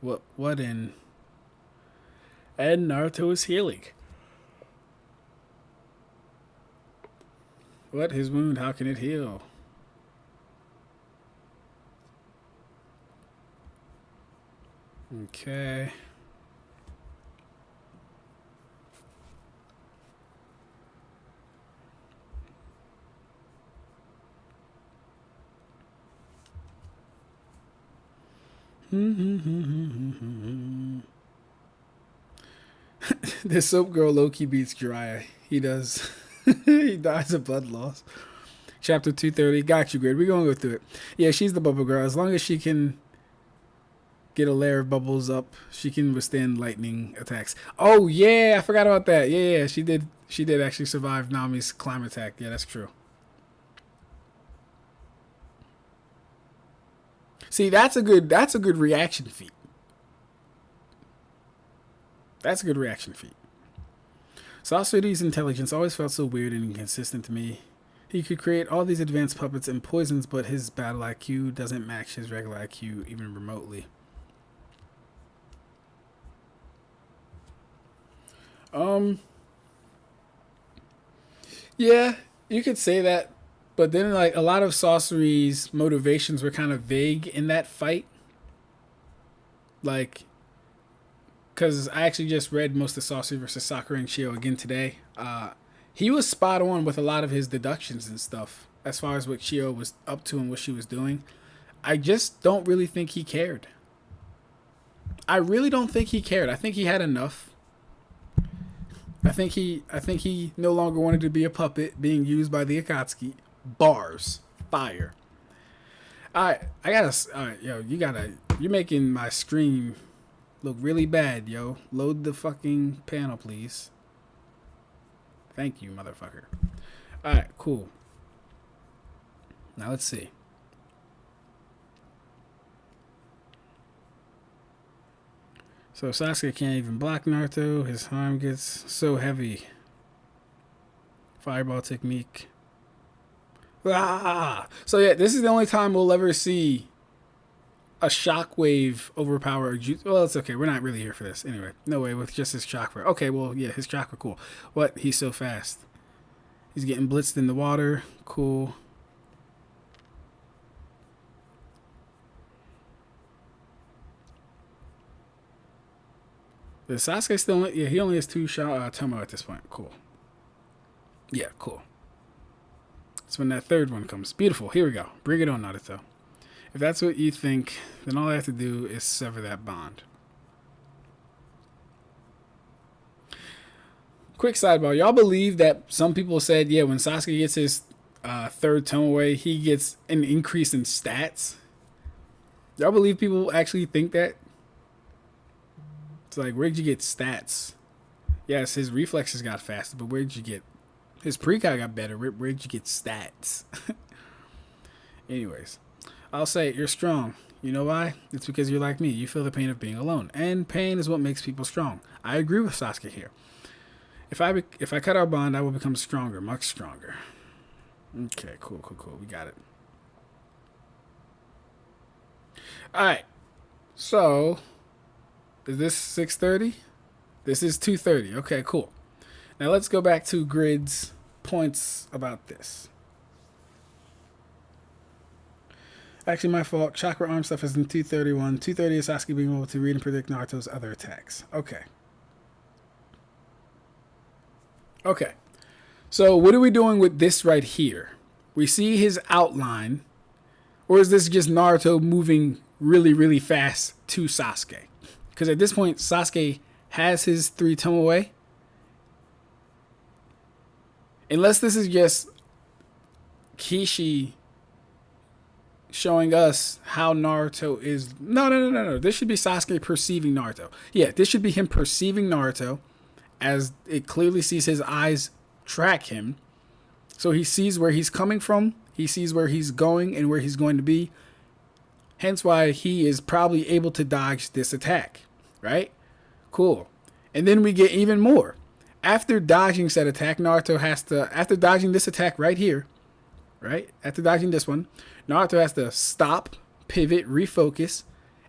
What in? And Naruto is healing. What? His wound, how can it heal? Okay. This soap girl low-key beats Jiraiya. He does. He dies of blood loss. Chapter 230. Got you, Grid. We're going to go through it. Yeah, she's the bubble girl. As long as she can get a layer of bubbles up, she can withstand lightning attacks. Oh, yeah. I forgot about that. Yeah. She did actually survive Nami's climb attack. Yeah, that's true. See, that's a good reaction feat. That's a good reaction feat. Sasuke's intelligence always felt so weird and inconsistent to me. He could create all these advanced puppets and poisons, but his battle IQ doesn't match his regular IQ even remotely. Yeah, you could say that, but then like a lot of Sasori's motivations were kind of vague in that fight. Like, because I actually just read most of Sasori versus Sakura and Shio again today. He was spot on with a lot of his deductions and stuff as far as what Shio was up to and what she was doing. I just don't really think he cared. I really don't think he cared. I think he had enough. I think he no longer wanted to be a puppet being used by the Akatsuki. Bars. Fire. Alright, you're making my screen look really bad, yo. Load the fucking panel, please. Thank you, motherfucker. Alright, cool. Now let's see. So Sasuke can't even block Naruto. His arm gets so heavy. Fireball technique. Ah! So yeah, this is the only time we'll ever see a shockwave overpower a jutsu. Well, it's okay. We're not really here for this. Anyway, no way with just his chakra. Okay, well, yeah, his chakra, cool. What? He's so fast. He's getting blitzed in the water. Cool. The Sasuke still, yeah, he only has 2 Tomo at this point. Cool. Yeah, cool. That's when that third one comes. Beautiful. Here we go. Bring it on, Naruto. If that's what you think, then all I have to do is sever that bond. Quick sidebar. Y'all believe that some people said, yeah, when Sasuke gets his third Tomoe, he gets an increase in stats? Y'all believe people actually think that? It's like, where'd you get stats? Yes, his reflexes got faster, but where'd you get... His Precog got better. Where'd you get stats? Anyways, I'll say you're strong. You know why? It's because you're like me. You feel the pain of being alone. And pain is what makes people strong. I agree with Sasuke here. If I cut our bond, I will become stronger, much stronger. Okay, cool. We got it. Alright. So, is this 6:30? This is 2:30. Okay, cool. Now let's go back to Grid's points about this. Actually, my fault. Chakra arm stuff is in 231. 230 is Sasuke being able to read and predict Naruto's other attacks. Okay. So what are we doing with this right here? We see his outline. Or is this just Naruto moving really, really fast to Sasuke? Because at this point, Sasuke has his 3 Tomoe. Unless this is just Kishi showing us how Naruto is... No. This should be Sasuke perceiving Naruto. Yeah, this should be him perceiving Naruto, as it clearly sees his eyes track him. So he sees where he's coming from, he sees where he's going and where he's going to be. Hence why he is probably able to dodge this attack, right? Cool. And then we get even more. After dodging said attack, Naruto has to, after dodging this attack right here, right? After dodging this one, Naruto has to stop, pivot, refocus,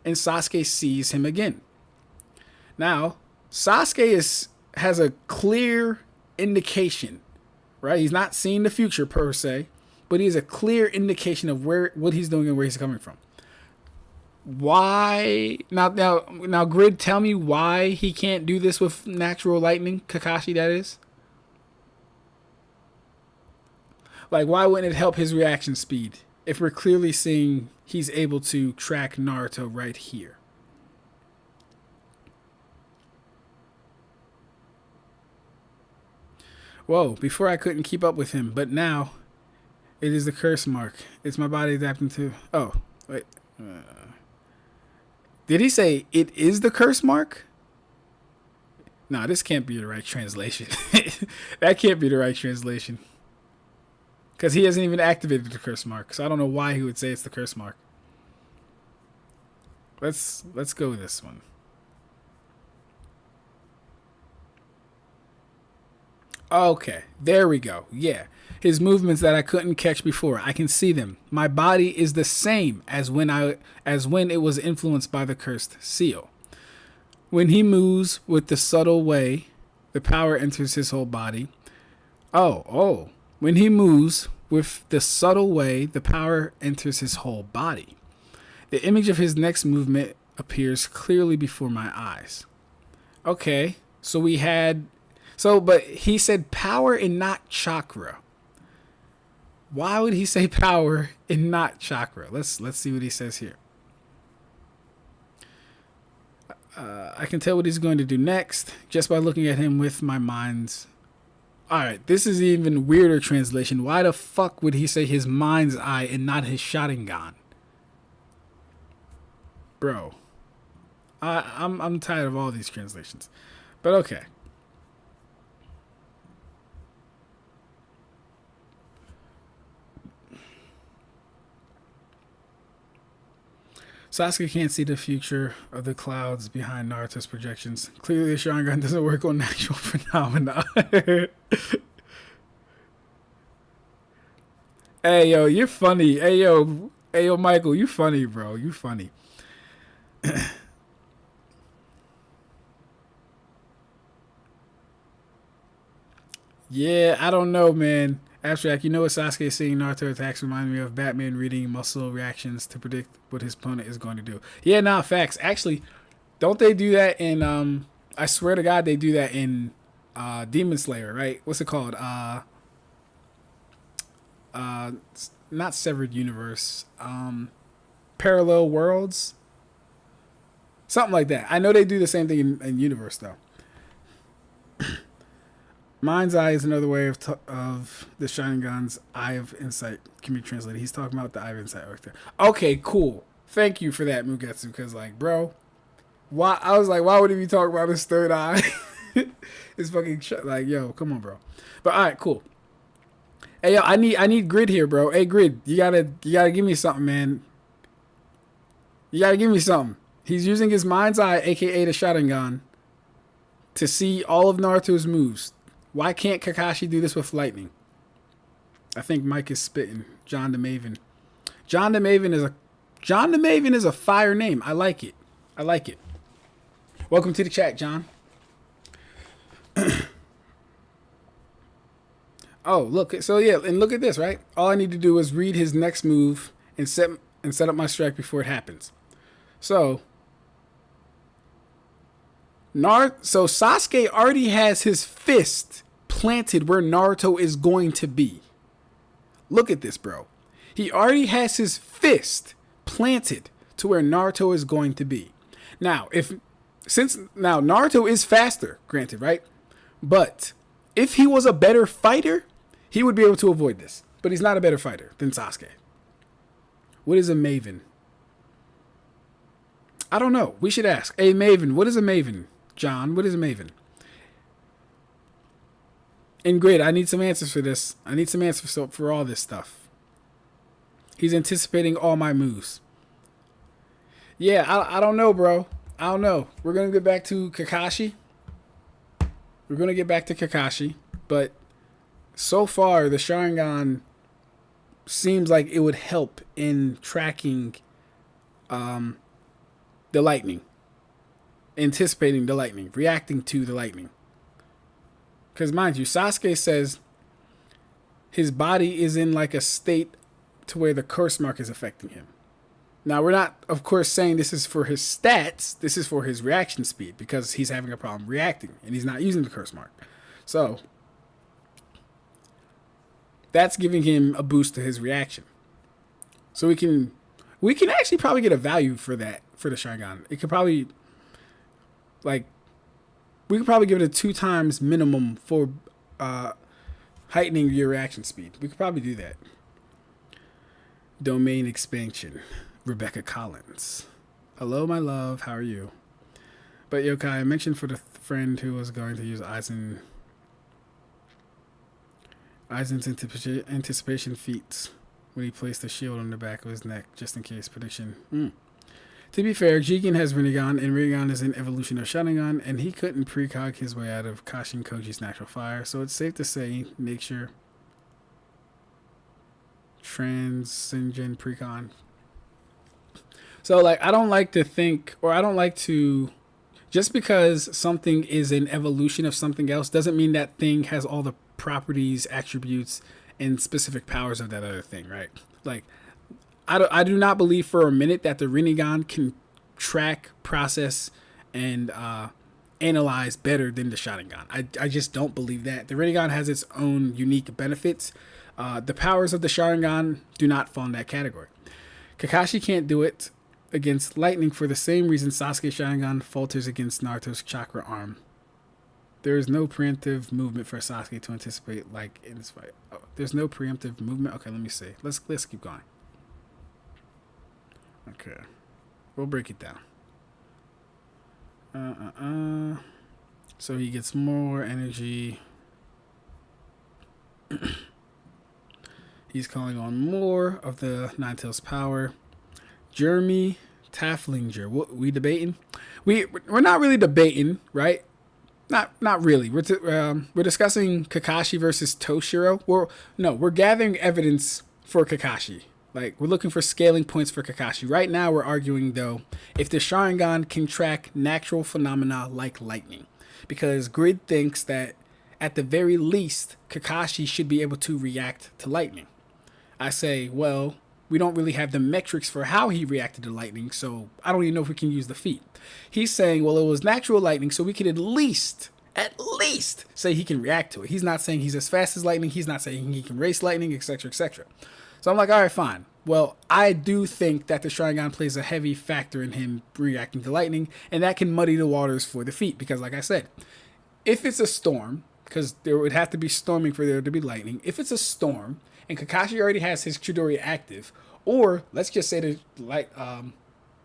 and Sasuke sees him again. Now, Sasuke has a clear indication, right? He's not seeing the future per se, but he has a clear indication of what he's doing and where he's coming from. Why now Grid, tell me why he can't do this with natural lightning, Kakashi, that is. Like, why wouldn't it help his reaction speed if we're clearly seeing he's able to track Naruto right here? Whoa, before I couldn't keep up with him, but now it is the curse mark. It's my body adapting to... Oh, wait. Did he say it is the curse mark? Nah, this can't be the right translation. That can't be the right translation. Because he hasn't even activated the curse mark. So I don't know why he would say it's the curse mark. Let's go with this one. Okay, there we go. Yeah. His movements that I couldn't catch before, I can see them. My body is the same as when it was influenced by the cursed seal. When he moves with the subtle way, the power enters his whole body. Oh. When he moves with the subtle way, the power enters his whole body. The image of his next movement appears clearly before my eyes. Okay, but he said power and not chakra. Why would he say power and not chakra? Let's see what he says here. I can tell what he's going to do next just by looking at him with my mind's... Alright, this is even weirder translation. Why the fuck would he say his mind's eye and not his Sharingan? Bro. I'm tired of all these translations. But okay. Sasuke can't see the future of the clouds behind Naruto's projections. Clearly, the Sharingan doesn't work on natural phenomena. Hey, yo, you're funny. Hey, yo, Michael, you funny, bro. You funny. Yeah, I don't know, man. Ab-Stract, you know what Sasuke seeing Naruto attacks remind me of Batman reading muscle reactions to predict what his opponent is going to do. Yeah, nah, facts. Actually, don't they do that in, I swear to God, they do that in Demon Slayer, right? What's it called? Not Severed Universe. Parallel Worlds? Something like that. I know they do the same thing in Universe, though. Mind's eye is another way of the Sharingan's eye of insight can be translated. He's talking about the eye of insight right there. Okay, cool. Thank you for that, Mugetsu. Because like, bro, why? I was like, why would he be talking about his third eye? It's fucking like, yo, come on, bro. But all right, cool. Hey, yo, I need Grid here, bro. Hey, Grid, you gotta give me something, man. You gotta give me something. He's using his mind's eye, aka the Sharingan, to see all of Naruto's moves. Why can't Kakashi do this with lightning? I think Mike is spitting. John the Maven. John the Maven is a fire name. I like it. I like it. Welcome to the chat, John. Oh, look. So yeah, and look at this, right? All I need to do is read his next move and set up my strike before it happens. So Sasuke already has his fist planted where Naruto is going to be. Look at this, bro. He already has his fist planted to where Naruto is going to be. Now, since Naruto is faster, granted, right? But if he was a better fighter, he would be able to avoid this. But he's not a better fighter than Sasuke. What is a Maven? I don't know. We should ask. Hey, Maven, what is a Maven? John, what is a Maven? And Grid, I need some answers for this. I need some answers for all this stuff. He's anticipating all my moves. Yeah, I don't know, bro. I don't know. We're going to get back to Kakashi. But so far, the Sharingan seems like it would help in tracking the lightning. Anticipating the lightning. Reacting to the lightning. Because mind you, Sasuke says his body is in like a state to where the curse mark is affecting him. Now, we're not, of course, saying this is for his stats. This is for his reaction speed because he's having a problem reacting and he's not using the curse mark. So, that's giving him a boost to his reaction. So we can actually probably get a value for that, for the Sharingan. It could probably, like, we could probably give it a 2 times minimum for heightening your reaction speed. We could probably do that. Domain expansion. Rebecca Collins. Hello, my love. How are you? But Yokai, I mentioned for the friend who was going to use Aizen's anticipation feats when he placed a shield on the back of his neck, just in case prediction. To be fair, Jigen has Rinnegan, and Rinnegan is an evolution of Sharingan, and he couldn't precog his way out of Kashin Koji's natural fire, so it's safe to say nature transcendent precon. So, like, I don't like to think, or I don't like to, just because something is an evolution of something else doesn't mean that thing has all the properties, attributes, and specific powers of that other thing, right? Like, I do not believe for a minute that the Rinnegan can track, process, and analyze better than the Sharingan. I just don't believe that. The Rinnegan has its own unique benefits. The powers of the Sharingan do not fall in that category. Kakashi can't do it against lightning for the same reason Sasuke Sharingan falters against Naruto's chakra arm. There is no preemptive movement for Sasuke to anticipate like in this fight. Oh, there's no preemptive movement? Okay, let me see. Let's keep going. Okay. We'll break it down. So he gets more energy. He's calling on more of the Nine-Tails power. Jeremy Tafflinger. What we debating? We're not really debating, right? Not really. We're discussing Kakashi versus Toshiro. We're gathering evidence for Kakashi. Like, we're looking for scaling points for Kakashi. Right now, we're arguing, though, if the Sharingan can track natural phenomena like lightning. Because Grid thinks that, at the very least, Kakashi should be able to react to lightning. I say, well, we don't really have the metrics for how he reacted to lightning, so I don't even know if we can use the feat. He's saying, well, it was natural lightning, so we could at least say he can react to it. He's not saying he's as fast as lightning. He's not saying he can race lightning, etc., etc. So I'm like, all right, fine. Well, I do think that the Sharingan plays a heavy factor in him reacting to lightning, and that can muddy the waters for the feat. Because, like I said, if it's a storm, because there would have to be storming for there to be lightning. If it's a storm and Kakashi already has his Chidori active, or let's just say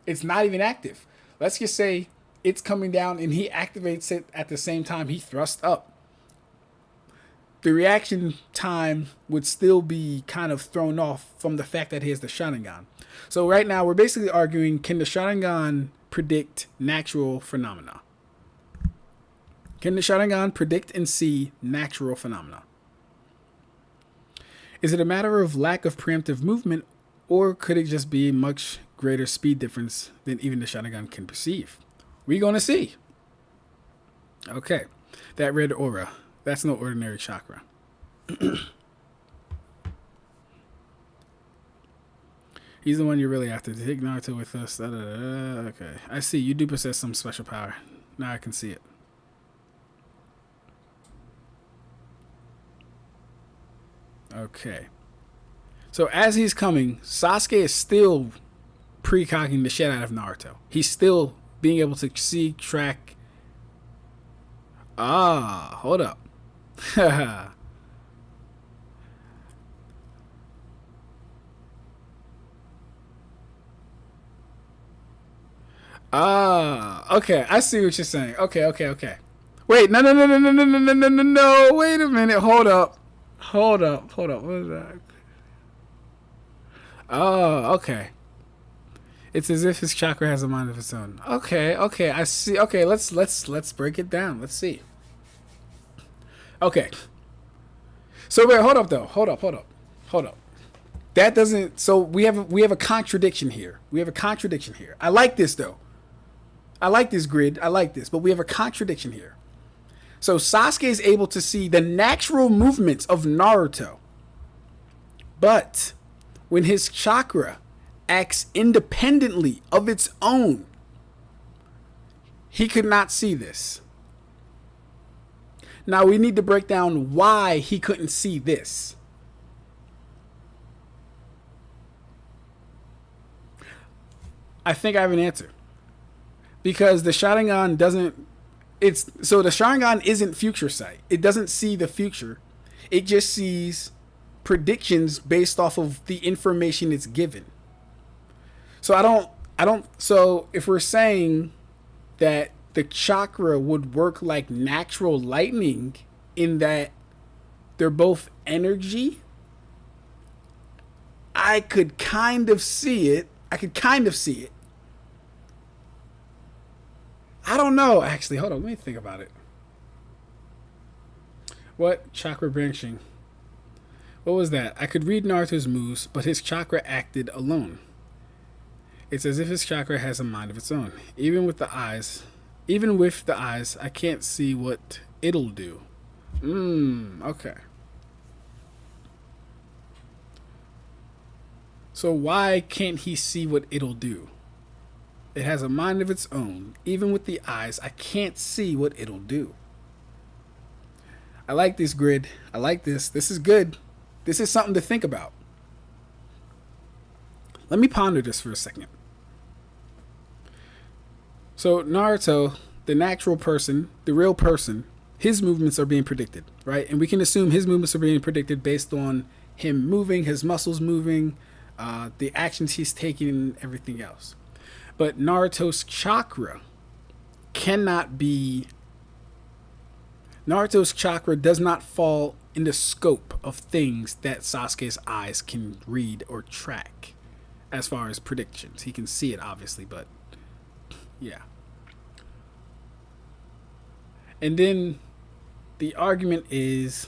it's not even active. Let's just say it's coming down and he activates it at the same time he thrusts up. The reaction time would still be kind of thrown off from the fact that he has the Sharingan. So right now we're basically arguing, can the Sharingan predict natural phenomena? Can the Sharingan predict and see natural phenomena? Is it a matter of lack of preemptive movement, or could it just be a much greater speed difference than even the Sharingan can perceive? We're going to see. Okay, that red aura. That's no ordinary chakra. He's the one you really have to take Naruto with us. Okay, I see. You do possess some special power. Now I can see it. Okay. So as he's coming, Sasuke is still precogging the shit out of Naruto. He's still being able to see, track. Hold up. Okay. I see what you're saying. Okay. Wait, no. Wait a minute. Hold up. What is that? Okay. It's as if his chakra has a mind of its own. Okay. I see. Okay, let's break it down. Let's see. Okay. So wait, hold up though. Hold up. That doesn't. So we have a contradiction here. I like this though. I like this grid. But we have a contradiction here. So Sasuke is able to see the natural movements of Naruto. But when his chakra acts independently of its own, he could not see this. Now we need to break down why he couldn't see this. I think I have an answer. Because the Sharingan doesn't... the Sharingan isn't future sight. It doesn't see the future. It just sees predictions based off of the information it's given. So so if we're saying that the chakra would work like natural lightning in that they're both energy, I could kind of see it. I don't know, actually. Hold on, let me think about it. What? Chakra branching. What was that? I could read Naruto's moves, but his chakra acted alone. It's as if his chakra has a mind of its own. Even with the eyes, I can't see what it'll do. Okay. So why can't he see what it'll do? It has a mind of its own. Even with the eyes, I can't see what it'll do. I like this grid. I like this. This is good. This is something to think about. Let me ponder this for a second. So Naruto, the natural person, the real person, his movements are being predicted, right? And we can assume his movements are being predicted based on him moving, his muscles moving, the actions he's taking, and everything else. But Naruto's chakra does not fall in the scope of things that Sasuke's eyes can read or track as far as predictions. He can see it, obviously, but yeah. And then the argument is,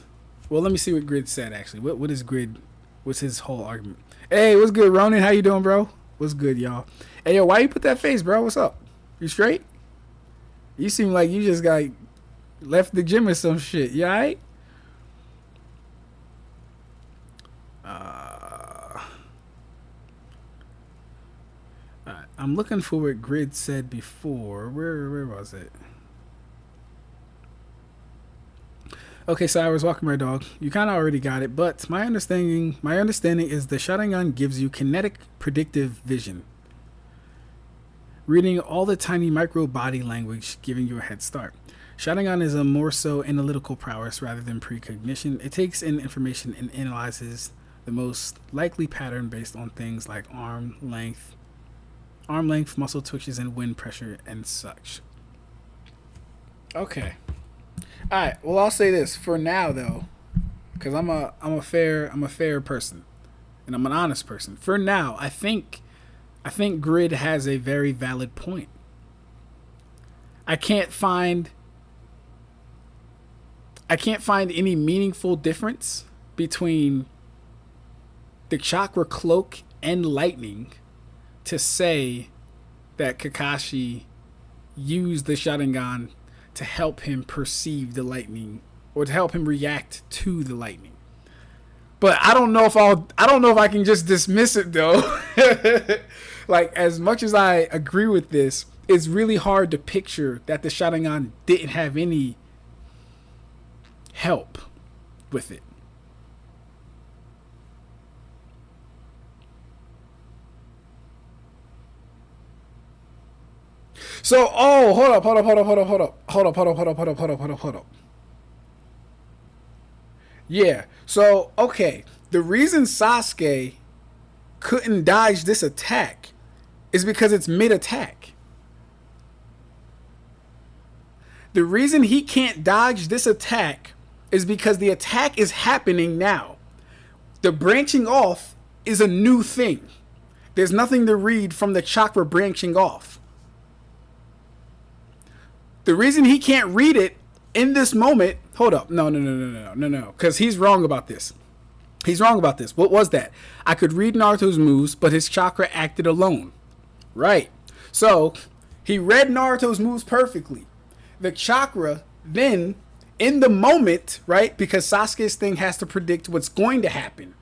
well, let me see what Grid said, actually. What is Grid? What's his whole argument? Hey, what's good, Ronan? How you doing, bro? What's good, y'all? Hey, yo, why you put that face, bro? What's up? You straight? You seem like you just got left the gym or some shit. You alright? Alright. I'm looking for what Grid said before. Where was it? Okay, so I was walking my dog. You kind of already got it, but my understanding is the Sharingan gives you kinetic predictive vision, reading all the tiny micro body language, giving you a head start. Sharingan is a more so analytical prowess rather than precognition. It takes in information and analyzes the most likely pattern based on things like arm length, muscle twitches, and wind pressure and such. Okay. All right. Well, I'll say this for now though, because I'm a fair person, and I'm an honest person. For now, I think Grid has a very valid point. I can't find any meaningful difference between the chakra cloak and lightning to say that Kakashi used the Sharingan to help him perceive the lightning or to help him react to the lightning. But I don't know if I can just dismiss it though. Like, as much as I agree with this, it's really hard to picture that the Sharingan didn't have any help with it. So, hold up. Yeah. So, okay. The reason Sasuke couldn't dodge this attack is because it's mid-attack. The reason he can't dodge this attack is because the attack is happening now. The branching off is a new thing. There's nothing to read from the chakra branching off. The reason he can't read it in this moment, hold up, no, because he's wrong about this. What was that? I could read Naruto's moves, but his chakra acted alone. Right. So, he read Naruto's moves perfectly. The chakra then, in the moment, right, because Sasuke's thing has to predict what's going to happen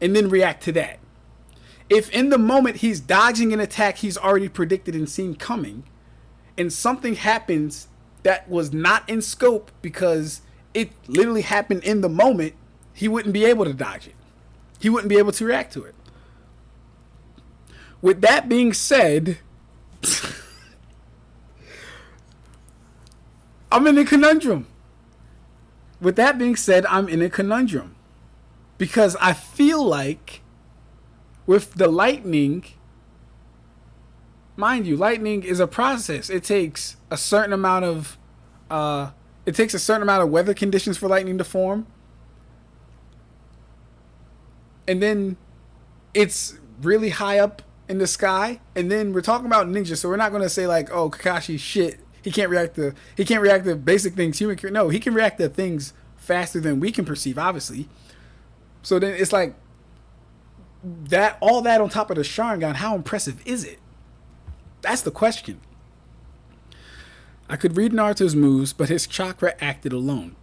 and then react to that. If in the moment he's dodging an attack he's already predicted and seen coming, and something happens that was not in scope because it literally happened in the moment, he wouldn't be able to dodge it. He wouldn't be able to react to it. With that being said, I'm in a conundrum. Because I feel like with the lightning, mind you, lightning is a process. It takes a certain amount of weather conditions for lightning to form. And then it's really high up in the sky. And then we're talking about ninja, so we're not going to say like, oh, Kakashi shit. He can't react to basic things human can. No, he can react to things faster than we can perceive, obviously. So then it's like that, all that on top of the Sharingan, how impressive is it? That's the question. I could read Naruto's moves, but his chakra acted alone.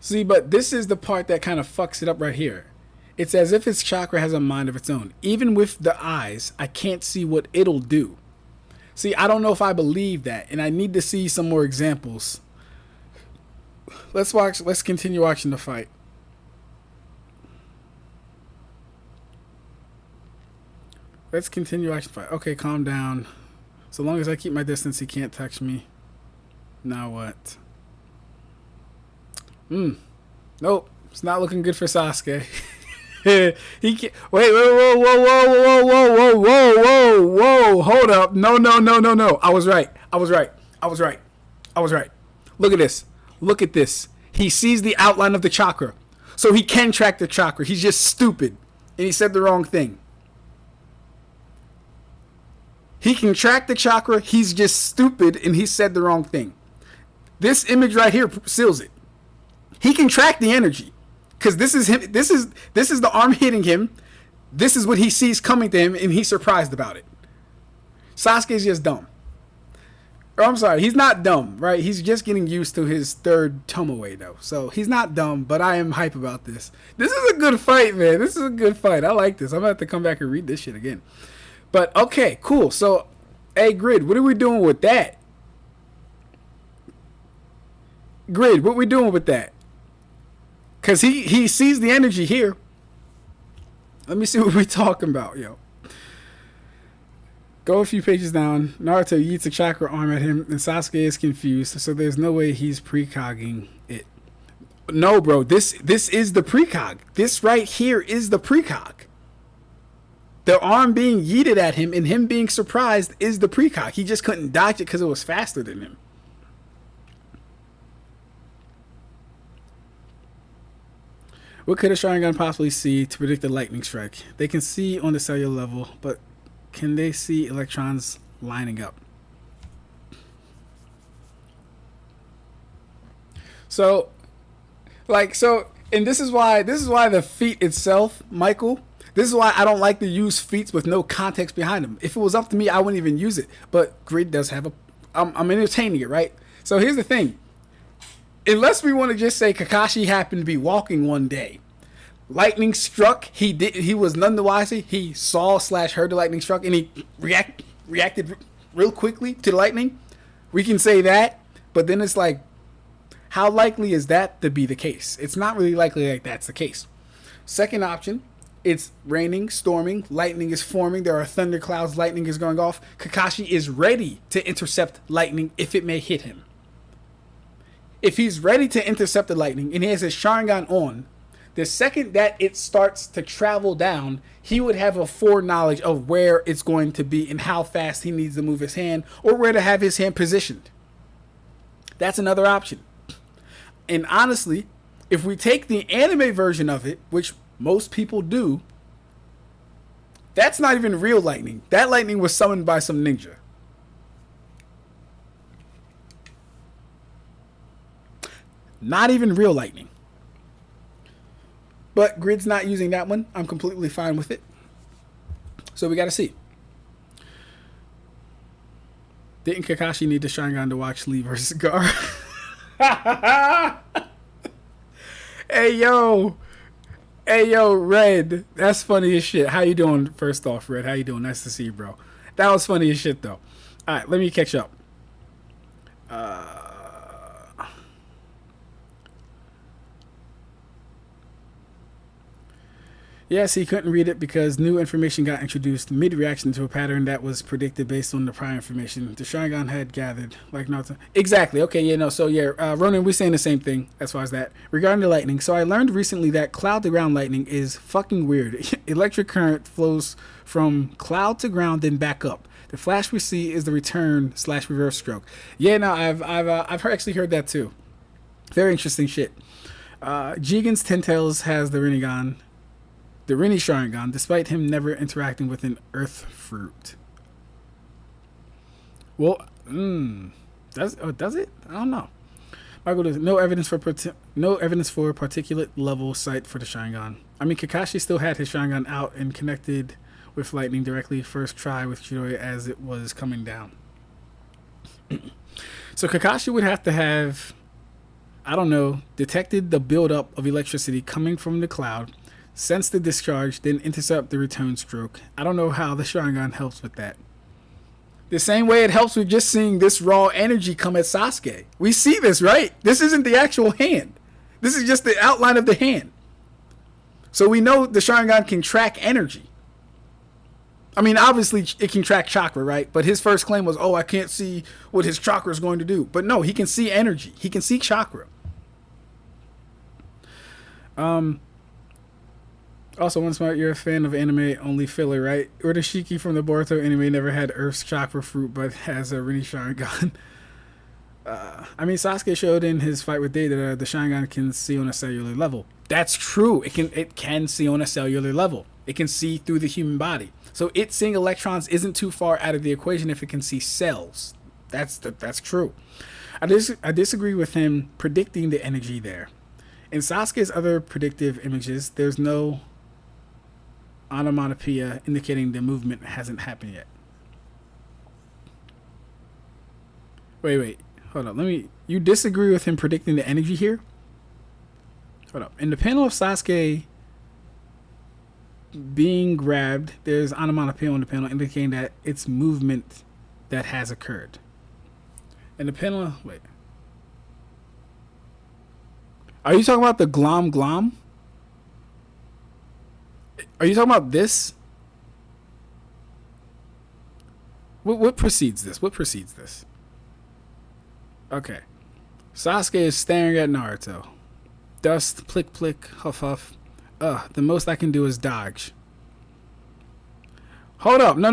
See, but this is the part that kind of fucks it up right here. It's as if his chakra has a mind of its own. Even with the eyes, I can't see what it'll do. See, I don't know if I believe that, and I need to see some more examples. Let's continue watching the fight. Okay, calm down. So long as I keep my distance, he can't touch me. Now what? Nope. It's not looking good for Sasuke. He can't. Wait, whoa. Hold up. No. I was right. Look at this. He sees the outline of the chakra. So he can track the chakra. He's just stupid. And he said the wrong thing. He can track the chakra. He's just stupid and he said the wrong thing. This image right here seals it. He can track the energy. Because this is him. This is the arm hitting him. This is what he sees coming to him, and he's surprised about it. Sasuke's just dumb. Or I'm sorry, he's not dumb, right? He's just getting used to his third Tomoe, though. So he's not dumb, but I am hype about this. This is a good fight, man. This is a good fight. I like this. I'm going to have to come back and read this shit again. But, okay, cool. So, hey, Grid, what are we doing with that? Grid, what we doing with that? Because he sees the energy here. Let me see what we're talking about, yo. Go a few pages down. Naruto yeets a chakra arm at him, and Sasuke is confused. So there's no way he's precogging it. No, bro. This is the precog. This right here is the precog. The arm being yeeted at him and him being surprised is the precog. He just couldn't dodge it because it was faster than him. What could a Sharingan possibly see to predict a lightning strike? They can see on the cellular level, but can they see electrons lining up? So, and this is why the feat itself, Michael, this is why I don't like to use feats with no context behind them. If it was up to me, I wouldn't even use it. But Grid does have I'm entertaining it, right? So here's the thing. Unless we want to just say Kakashi happened to be walking one day, lightning struck. He was none the wiser. He saw / heard the lightning struck, and he reacted real quickly to the lightning. We can say that, but then it's like, how likely is that to be the case? It's not really likely that that's the case. Second option, it's raining, storming, lightning is forming. There are thunderclouds. Lightning is going off. Kakashi is ready to intercept lightning if it may hit him. If he's ready to intercept the lightning and he has his Sharingan on, the second that it starts to travel down, he would have a foreknowledge of where it's going to be and how fast he needs to move his hand or where to have his hand positioned. That's another option. And honestly, if we take the anime version of it, which most people do, that's not even real lightning. That lightning was summoned by some ninja. Not even real lightning. But Grid's not using that one. I'm completely fine with it. So we got to see. Didn't Kakashi need the Sharingan to watch Lee versus Gar? Hey, yo, Red. That's funny as shit. How you doing, first off, Red? How you doing? Nice to see you, bro. That was funny as shit, though. All right, let me catch up. Yes, he couldn't read it because new information got introduced mid-reaction to a pattern that was predicted based on the prior information the Sharingan had gathered. Like Naruto. Exactly. Okay, yeah, no. So, yeah, Ronan, we're saying the same thing as far as that. Regarding the lightning, so I learned recently that cloud-to-ground lightning is fucking weird. Electric current flows from cloud to ground, then back up. The flash we see is the return / reverse stroke. Yeah, no, I've actually heard that too. Very interesting shit. Jigen's Ten Tails has the Rinnegan. The Rinne Sharingan, despite him never interacting with an earth fruit. Well, does it? I don't know. Michael, there's no evidence for particulate level sight for the Sharingan. I mean, Kakashi still had his Sharingan out and connected with lightning directly first try with Chidori as it was coming down. So Kakashi would have to have, I don't know, detected the buildup of electricity coming from the cloud, sense the discharge, then intercept the return stroke. I don't know how the Sharingan helps with that. The same way it helps with just seeing this raw energy come at Sasuke. We see this, right? This isn't the actual hand. This is just the outline of the hand. So we know the Sharingan can track energy. I mean, obviously it can track chakra, right? But his first claim was, I can't see what his chakra is going to do. But no, he can see energy. He can see chakra. Also, once more, you're a fan of anime only filler, right? Urashiki from the Boruto anime never had Earth's chakra fruit, but has a Rinne Sharingan. I mean, Sasuke showed in his fight with Data that the Sharingan can see on a cellular level. That's true. It can see on a cellular level. It can see through the human body. So it seeing electrons isn't too far out of the equation if it can see cells. That's true. I disagree with him predicting the energy there. In Sasuke's other predictive images, there's no onomatopoeia indicating the movement hasn't happened yet. Wait. Hold up. You disagree with him predicting the energy here? Hold up. In the panel of Sasuke being grabbed, there's onomatopoeia on the panel indicating that it's movement that has occurred. In the panel, wait. Are you talking about the glom glom? Are you talking about this? What precedes this? What precedes this? Okay. Sasuke is staring at Naruto. Dust, plick, plick, huff, huff. The most I can do is dodge. Hold up. No.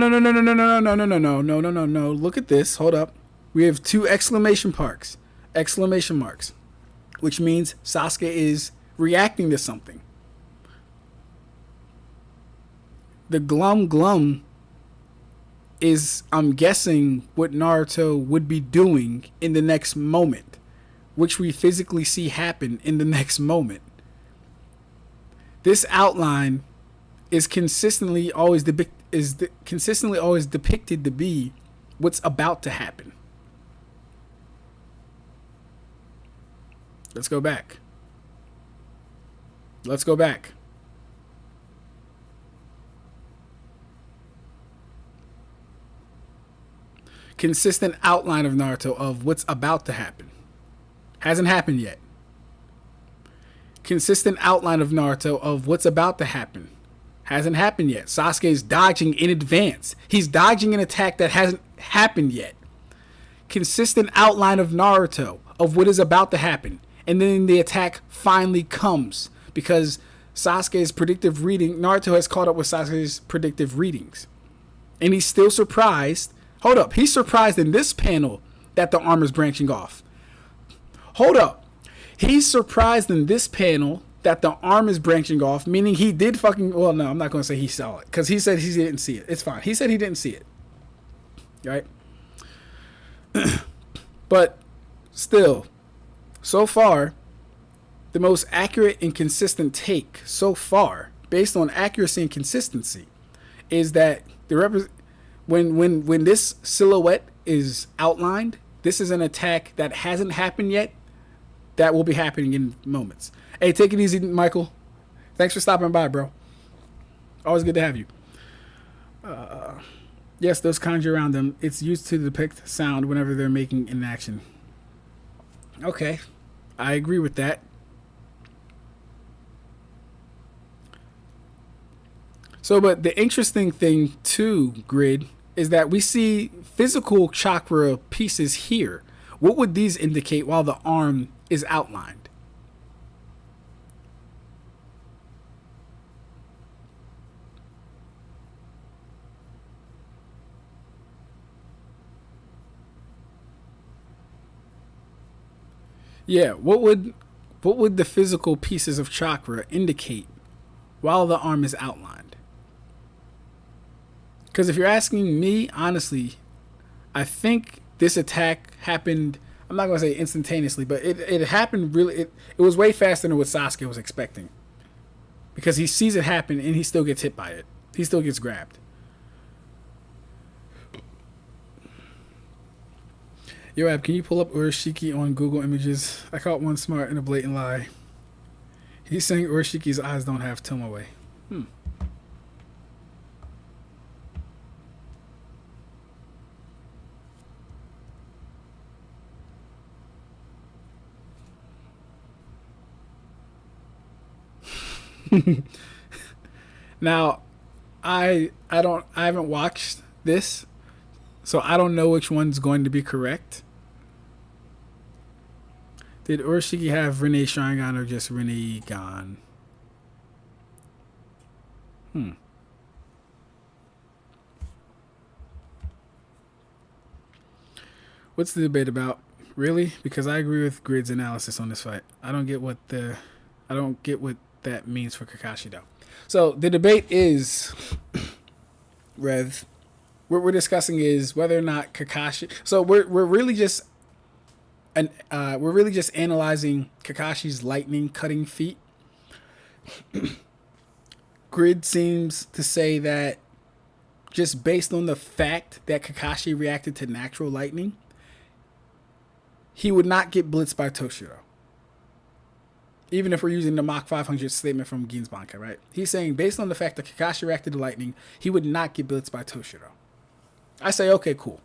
Look at this. Hold up. We have two exclamation marks. Exclamation marks. Which means Sasuke is reacting to something. The glum glum is, I'm guessing, what Naruto would be doing in the next moment, which we physically see happen in the next moment. This outline is consistently always depicted to be what's about to happen. Let's go back. Consistent outline of Naruto of what's about to happen. Hasn't happened yet. Consistent outline of Naruto of what's about to happen. Hasn't happened yet. Sasuke is dodging in advance. He's dodging an attack that hasn't happened yet. Consistent outline of Naruto of what is about to happen. And then the attack finally comes because Sasuke's predictive reading, Naruto has caught up with Sasuke's predictive readings. And he's still surprised. Hold up. He's surprised in this panel that the arm is branching off. Hold up. He's surprised in this panel that the arm is branching off, meaning he did well, no, I'm not going to say he saw it because he said he didn't see it. It's fine. He said he didn't see it. Right? But still, so far, the most accurate and consistent take so far, based on accuracy and consistency, is that when this silhouette is outlined, this is an attack that hasn't happened yet, that will be happening in moments. Hey, take it easy, Michael. Thanks for stopping by, bro. Always good to have you. Yes, those kanji around them, it's used to depict sound whenever they're making an action. Okay, I agree with that. So, but the interesting thing too, Grid, is that we see physical chakra pieces here. What would these indicate while the arm is outlined? Yeah, what would the physical pieces of chakra indicate while the arm is outlined? Because if you're asking me, honestly, I think this attack happened, I'm not going to say instantaneously, but it happened really, it was way faster than what Sasuke was expecting. Because he sees it happen and he still gets hit by it. He still gets grabbed. Yo, Ab, can you pull up Urashiki on Google Images? I caught one smart and a blatant lie. He's saying Urashiki's eyes don't have Tomoe. Now, I haven't watched this, so I don't know which one's going to be correct. Did Urashiki have Renee Sharingan or just Rinnegan? What's the debate about? Really? Because I agree with Grid's analysis on this fight. I don't get what that means for Kakashi though. So the debate is, Rev, what we're discussing is whether or not Kakashi. So we're really just analyzing Kakashi's lightning cutting feat. Grid seems to say that just based on the fact that Kakashi reacted to natural lightning, he would not get blitzed by Toshiro. Even if we're using the Mach 500 statement from Gin's Bankai, right? He's saying based on the fact that Kakashi reacted to lightning, he would not get blitzed by Toshiro. I say, okay, cool.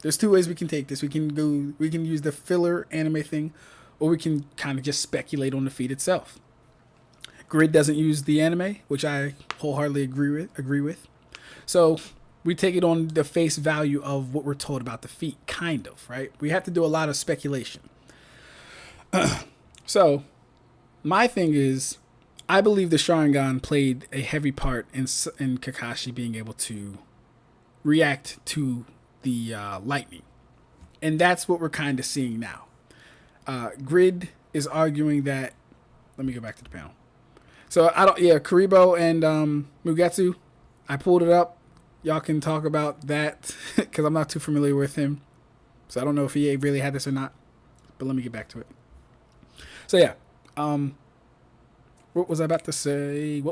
There's two ways we can take this. We can use the filler anime thing, or we can kind of just speculate on the feat itself. Grid doesn't use the anime, which I wholeheartedly agree with. So we take it on the face value of what we're told about the feat, kind of, right? We have to do a lot of speculation. So, my thing is, I believe the Sharingan played a heavy part in Kakashi being able to react to the lightning. And that's what we're kind of seeing now. Grid is arguing that... Let me go back to the panel. So, Karibo and Mugetsu, I pulled it up. Y'all can talk about that because I'm not too familiar with him. So I don't know if he really had this or not. But let me get back to it. So yeah. What was I about to say?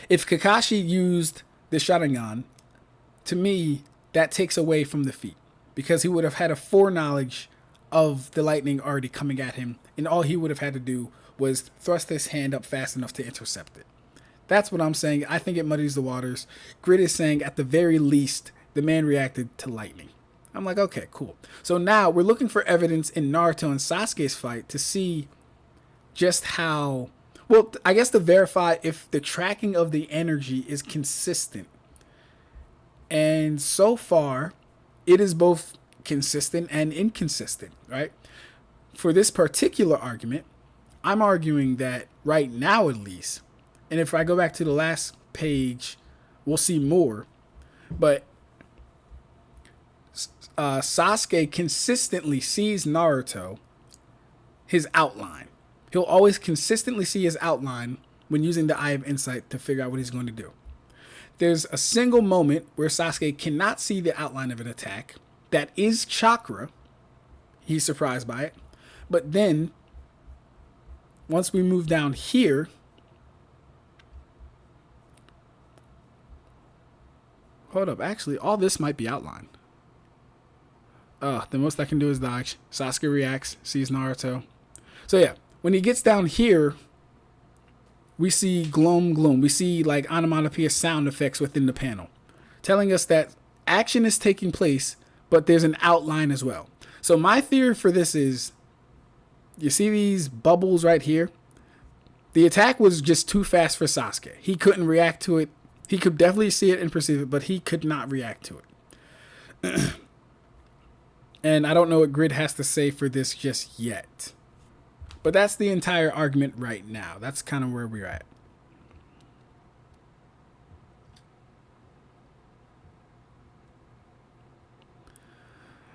If Kakashi used the Sharingan, to me, that takes away from the feat. Because he would have had a foreknowledge of the lightning already coming at him. And all he would have had to do was thrust his hand up fast enough to intercept it. That's what I'm saying. I think it muddies the waters. Grid is saying, at the very least, the man reacted to lightning. I'm like, okay, cool. So now we're looking for evidence in Naruto and Sasuke's fight to see just how... Well, I guess to verify if the tracking of the energy is consistent. And so far, it is both consistent and inconsistent, right? For this particular argument, I'm arguing that right now at least... And if I go back to the last page, we'll see more. But Sasuke consistently sees Naruto, his outline. He'll always consistently see his outline when using the Eye of Insight to figure out what he's going to do. There's a single moment where Sasuke cannot see the outline of an attack. That is chakra. He's surprised by it. But then, once we move down here... Hold up, actually, all this might be outlined. The most I can do is dodge. Sasuke reacts, sees Naruto. So yeah, when he gets down here, we see gloom. We see like onomatopoeia sound effects within the panel, telling us that action is taking place, but there's an outline as well. So my theory for this is, you see these bubbles right here? The attack was just too fast for Sasuke. He couldn't react to it. He could definitely see it and perceive it, but he could not react to it. And I don't know what Grid has to say for this just yet. But that's the entire argument right now. That's kind of where we're at.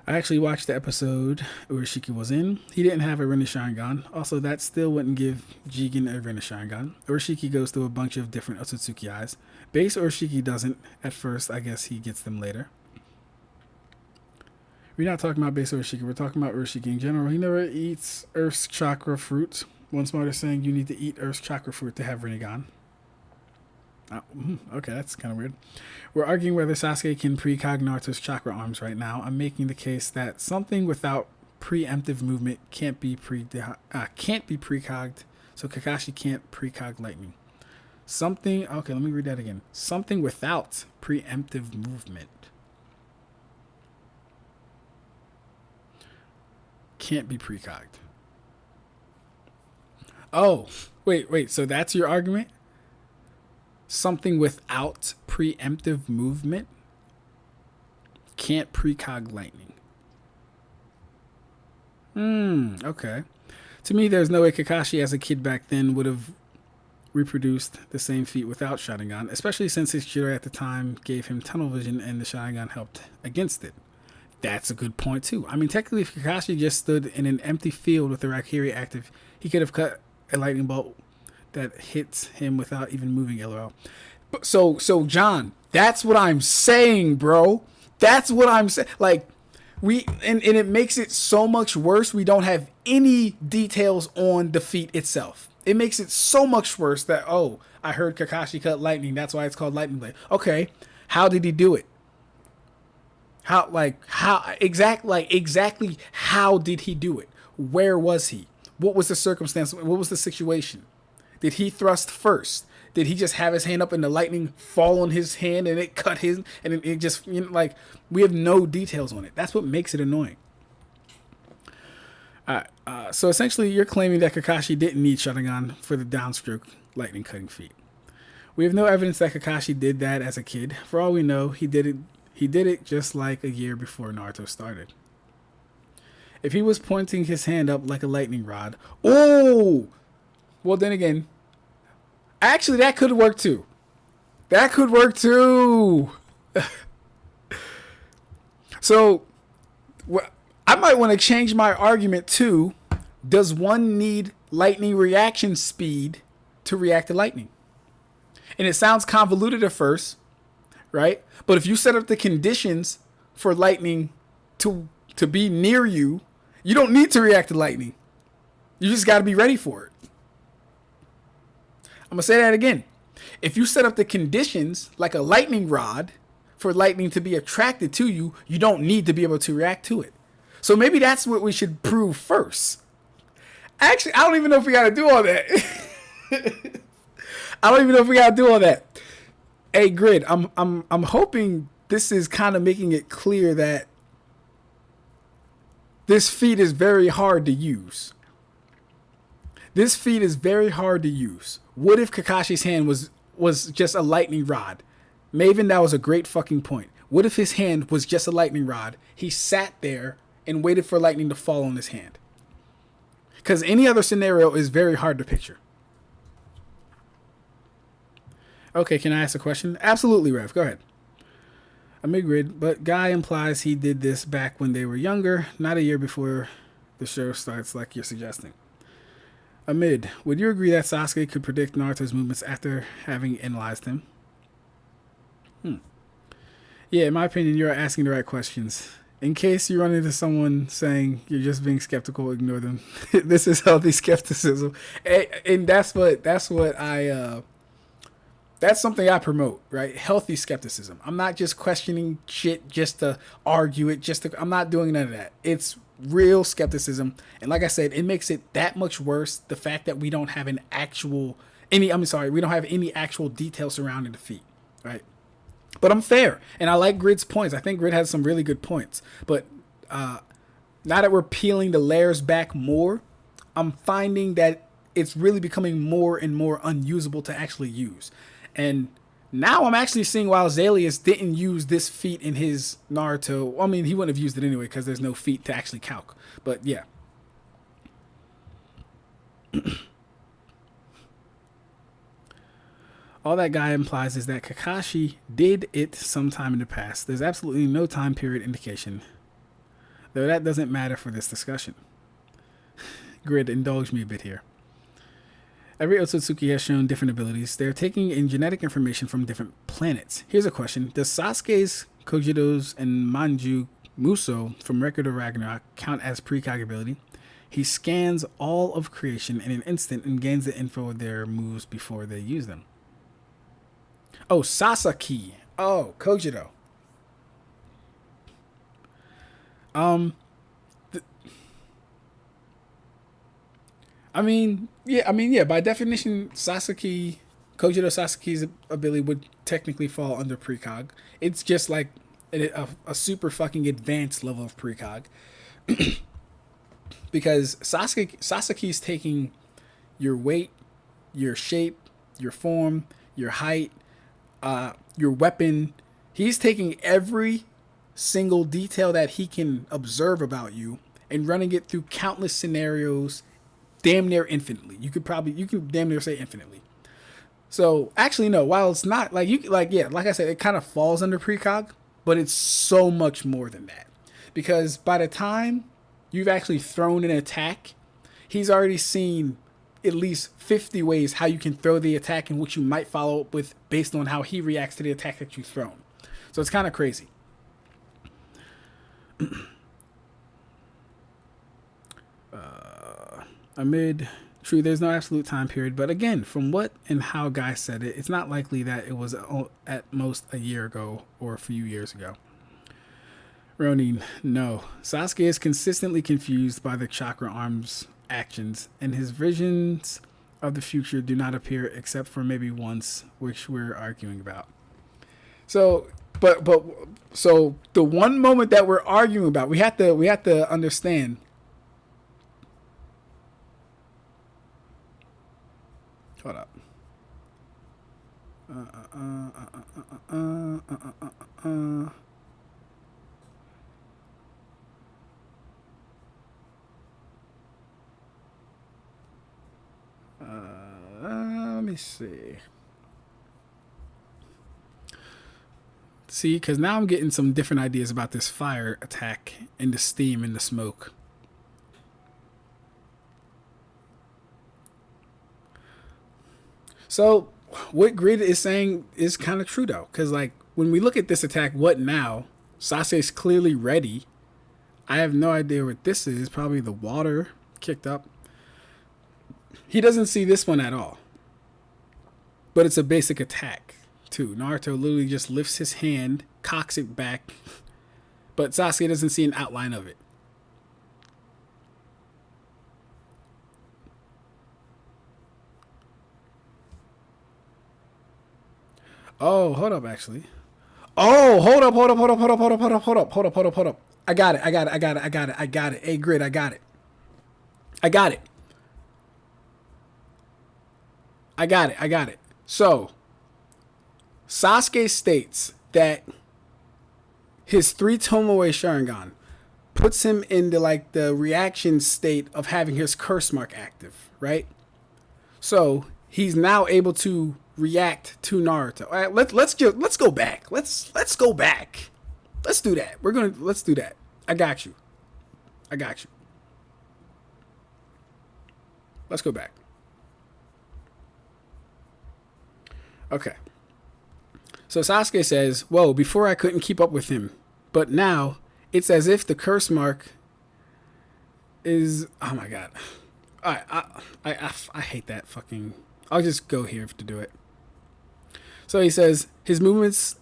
I actually watched the episode Urashiki was in. He didn't have a Rin Sharingan. Also, that still wouldn't give Jigen a Rin Sharingan. Urashiki goes through a bunch of different Otsutsuki eyes. Base Urashiki doesn't at first. I guess he gets them later. We're not talking about base Urashiki. We're talking about Urashiki in general. He never eats Earth's chakra fruit. One smart is saying you need to eat Earth's chakra fruit to have Rinnegan. Okay, that's kind of weird. We're arguing whether Sasuke can precog Naruto's chakra arms right now. I'm making the case that something without preemptive movement can't be precogged, so Kakashi can't precog lightning. Okay, let me read that again. Something without preemptive movement can't be precogged. Oh, wait, so that's your argument? Something without preemptive movement can't precog lightning. Okay. To me, there's no way Kakashi as a kid back then would have reproduced the same feat without Sharingan, especially since his Chidori at the time gave him tunnel vision and the Sharingan helped against it. That's a good point too. I mean, technically, if Kakashi just stood in an empty field with the Raikiri active, he could have cut a lightning bolt that hits him without even moving, LOL. So John, that's what I'm saying, bro. That's what I'm saying. Like, and it makes it so much worse. We don't have any details on the feat itself. It makes it so much worse that, oh, I heard Kakashi cut lightning. That's why it's called Lightning Blade. Okay, how did he do it? Exactly how did he do it? Where was he? What was the circumstance? What was the situation? Did he thrust first? Did he just have his hand up and the lightning fall on his hand and it cut his, and it just, we have no details on it. That's what makes it annoying. So essentially you're claiming that Kakashi didn't need Sharingan for the downstroke lightning cutting feat. We have no evidence that Kakashi did that as a kid. For all we know, he did it. He did it just like a year before Naruto started. If he was pointing his hand up like a lightning rod, oh, well then again, actually that could work too. That could work too. So, I might want to change my argument to: does one need lightning reaction speed to react to lightning? And it sounds convoluted at first, right? But if you set up the conditions for lightning to be near you, you don't need to react to lightning. You just got to be ready for it. I'm going to say that again. If you set up the conditions like a lightning rod for lightning to be attracted to you, you don't need to be able to react to it. So maybe that's what we should prove first. Actually, I don't even know if we got to do all that. I don't even know if we got to do all that. Hey, Grid, I'm hoping this is kind of making it clear that this feat is very hard to use. This feat is very hard to use. What if Kakashi's hand was just a lightning rod? Maven, that was a great fucking point. What if his hand was just a lightning rod? He sat there and waited for lightning to fall on his hand. Because any other scenario is very hard to picture. Okay, can I ask a question? Absolutely, Rev. Go ahead. Amigrid, but Guy implies he did this back when they were younger, not a year before the show starts like you're suggesting. Amid, would you agree that Sasuke could predict Naruto's movements after having analyzed him? Yeah, in my opinion, you're asking the right questions. In case you run into someone saying you're just being skeptical, ignore them. This is healthy skepticism. And that's something I promote, right? Healthy skepticism. I'm not just questioning shit just to argue it. I'm not doing none of that. It's real skepticism. And like I said, it makes it that much worse. The fact that we don't have we don't have any actual detail surrounding the feat, right? But I'm fair. And I like Grid's points. I think Grid has some really good points. But now that we're peeling the layers back more, I'm finding that it's really becoming more and more unusable to actually use. And now I'm actually seeing why Zalius didn't use this feat in his Naruto. I mean, he wouldn't have used it anyway because there's no feat to actually calc. But yeah. All that guy implies is that Kakashi did it sometime in the past. There's absolutely no time period indication, though that doesn't matter for this discussion. Grid, indulge me a bit here. Every Otsutsuki has shown different abilities. They're taking in genetic information from different planets. Here's a question. Does Sasuke's, Kogito's, and Manju Muso from Record of Ragnarok count as Precog ability? He scans all of creation in an instant and gains the info of their moves before they use them. Oh, Sasaki. Oh, Kogito. By definition, Kogito Sasaki's ability would technically fall under Precog. It's just like a super fucking advanced level of Precog. Because Sasaki's taking your weight, your shape, your form, your height, your weapon. He's taking every single detail that he can observe about you and running it through countless scenarios damn near infinitely. You can damn near say infinitely. So actually no, while it's not like I said, it kind of falls under Precog, but it's so much more than that. Because by the time you've actually thrown an attack, he's already seen at least 50 ways how you can throw the attack and what you might follow up with based on how he reacts to the attack that you've thrown. So it's kind of crazy. Amid, true, there's no absolute time period, but again, from what and how Guy said it, it's not likely that it was at most a year ago or a few years ago. Ronin, no. Sasuke is consistently confused by the chakra arm's actions, and his visions of the future do not appear except for maybe once, which we're arguing about. So, so the one moment that we're arguing about, we have to understand. Hold up. Let me see. See, because now I'm getting some different ideas about this fire attack and the steam and the smoke. So, what Grid is saying is kind of true, though. Because, like, when we look at this attack, what now? Sasuke's clearly ready. I have no idea what this is. Probably the water kicked up. He doesn't see this one at all. But it's a basic attack, too. Naruto literally just lifts his hand, cocks it back, but Sasuke doesn't see an outline of it. Oh, hold up, actually. Oh, hold up. I got it. Hey, Grid, I got it. So, Sasuke states that his 3 Tomoe Sharingan puts him into like the reaction state of having his curse mark active, right? So he's now able to react to Naruto. All right, let's go back. Let's go back. Let's do that. Let's do that. I got you. Let's go back. Okay. So Sasuke says, whoa, before I couldn't keep up with him, but now it's as if the curse mark is, oh my God. I hate that fucking, I'll just go here to do it. So he says, his movements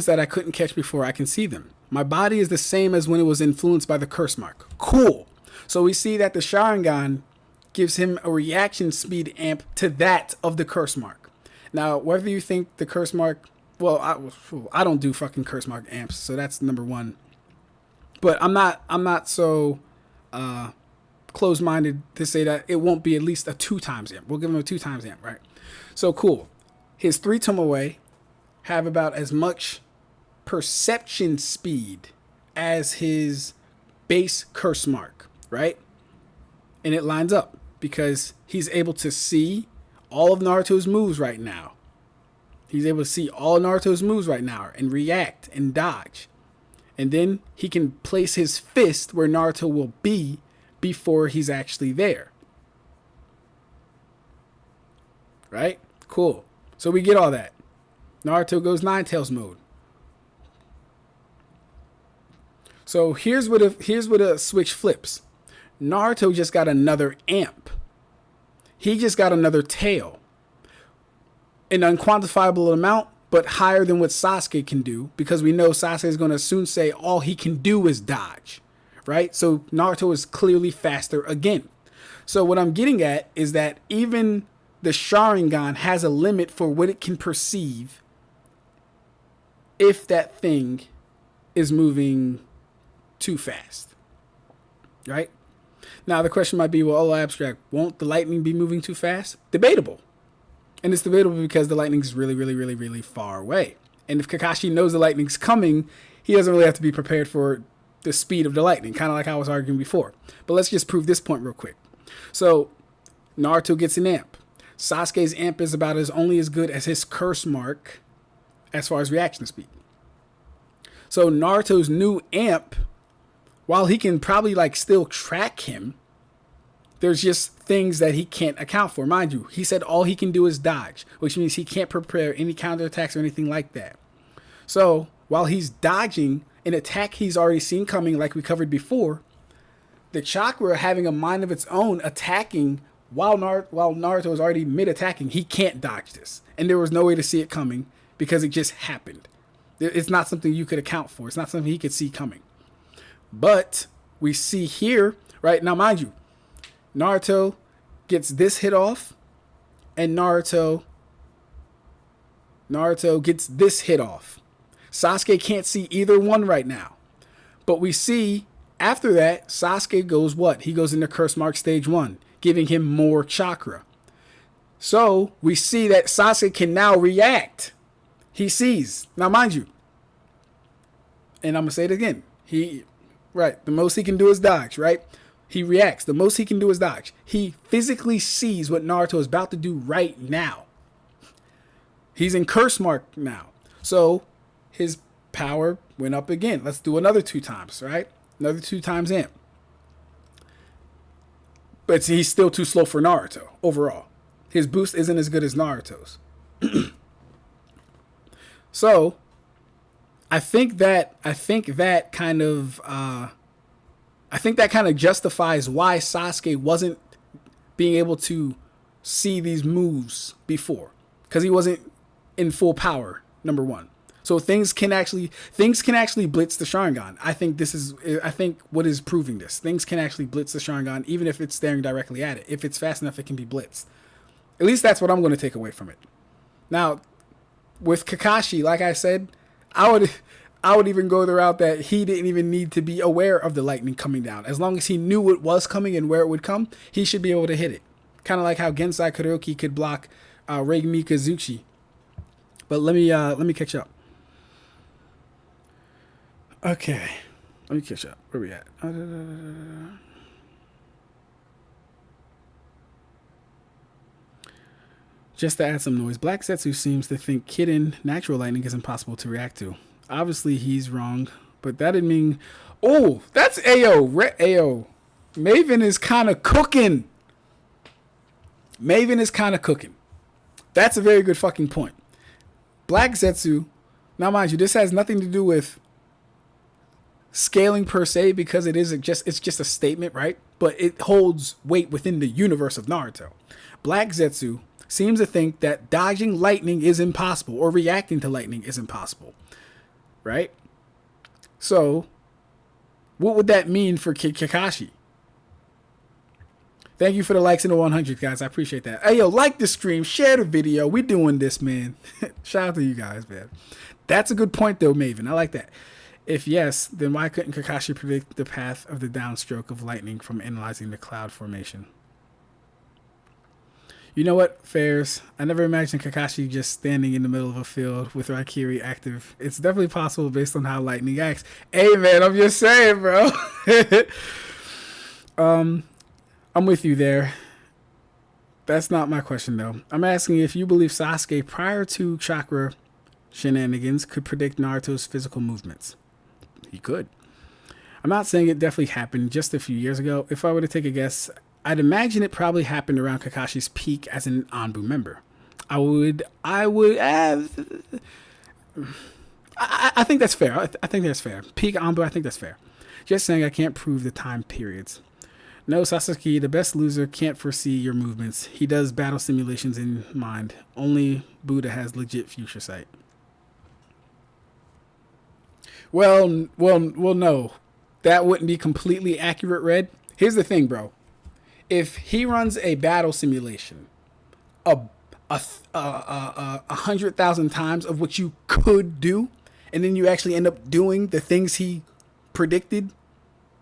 that I couldn't catch before, I can see them. My body is the same as when it was influenced by the curse mark. Cool. So we see that the Sharingan gives him a reaction speed amp to that of the curse mark. Now, whether you think the curse mark, well, I don't do fucking curse mark amps, so that's number one. But I'm not so closed-minded to say that it won't be at least a 2 times amp. We'll give him a 2 times amp, right? So cool. His 3 Tomoe have about as much perception speed as his base curse mark, right? And it lines up because he's able to see all of Naruto's moves right now. He's able to see all Naruto's moves right now and react and dodge. And then he can place his fist where Naruto will be before he's actually there. Right? Cool. So we get all that. Naruto goes Nine-Tails mode. So here's what a switch flips. Naruto just got another amp. He just got another tail. An unquantifiable amount, but higher than what Sasuke can do, because we know Sasuke is going to soon say all he can do is dodge, right? So Naruto is clearly faster again. So what I'm getting at is that even the Sharingan has a limit for what it can perceive if that thing is moving too fast, right? Now the question might be, well, oh, Ab-Stract, won't the lightning be moving too fast? Debatable. And it's debatable because the lightning's really, really, really, really far away. And if Kakashi knows the lightning's coming, he doesn't really have to be prepared for the speed of the lightning, kind of like I was arguing before. But let's just prove this point real quick. So Naruto gets an amp. Sasuke's amp is about only as good as his curse mark as far as reaction speed. So Naruto's new amp, while he can probably like still track him, there's just things that he can't account for. Mind you, he said all he can do is dodge, which means he can't prepare any counterattacks or anything like that. So while he's dodging an attack he's already seen coming, like we covered before, the chakra having a mind of its own attacking while Naruto is already mid-attacking, he can't dodge this. And there was no way to see it coming because it just happened. It's not something you could account for. It's not something he could see coming. But we see here, right now, mind you, Naruto gets this hit off, and Naruto gets this hit off. Sasuke can't see either one right now. But we see after that, Sasuke goes what? He goes into Curse Mark Stage 1, giving him more chakra. So we see that Sasuke can now react. He sees. Now, mind you, and I'm going to say it again. The most he can do is dodge, right? He reacts. The most he can do is dodge. He physically sees what Naruto is about to do right now. He's in curse mark now. So his power went up again. Let's do another 2 times, right? Another 2 times in. But he's still too slow for Naruto overall. His boost isn't as good as Naruto's. So I think that kind of justifies why Sasuke wasn't being able to see these moves before, because he wasn't in full power. Number one, so things can actually blitz the Sharingan. I think what is proving this, things can actually blitz the Sharingan even if it's staring directly at it. If it's fast enough, it can be blitzed. At least that's what I'm going to take away from it. Now, with Kakashi, like I said, I would even go the route that he didn't even need to be aware of the lightning coming down. As long as he knew it was coming and where it would come, he should be able to hit it. Kind of like how Gensai Kuroki could block Reigi Mikazuchi. But let me catch up. Okay, let me catch up. Where we at? Just to add some noise, Black Zetsu seems to think Hidan natural lightning is impossible to react to. Obviously, he's wrong, but that didn't mean... Oh, that's Ayo. Ayo. Maven is kind of cooking. That's a very good fucking point. Black Zetsu... Now, mind you, this has nothing to do with scaling per se, because it's just a statement, right? But it holds weight within the universe of Naruto. Black Zetsu seems to think that dodging lightning is impossible, or reacting to lightning is impossible, right? So what would that mean for Kakashi? Thank you for the likes in the 100, guys. I appreciate that. Hey, yo, like the stream, share the video. We doing this, man. Shout out to you guys, man. That's a good point, though, Maven. I like that. If yes, then why couldn't Kakashi predict the path of the downstroke of lightning from analyzing the cloud formation? You know what, Fairs? I never imagined Kakashi just standing in the middle of a field with Raikiri active. It's definitely possible based on how lightning acts. Hey, man, I'm just saying, bro. I'm with you there. That's not my question, though. I'm asking if you believe Sasuke, prior to chakra shenanigans, could predict Naruto's physical movements. He could. I'm not saying it definitely happened just a few years ago. If I were to take a guess, I'd imagine it probably happened around Kakashi's peak as an Anbu member. I think that's fair. I think that's fair. Peak Anbu, I think that's fair. Just saying I can't prove the time periods. No, Sasuke, the best loser, can't foresee your movements. He does battle simulations in mind. Only Buddha has legit future sight. Well, no. That wouldn't be completely accurate, Red. Here's the thing, bro. If he runs a battle simulation 100,000 times of what you could do, and then you actually end up doing the things he predicted,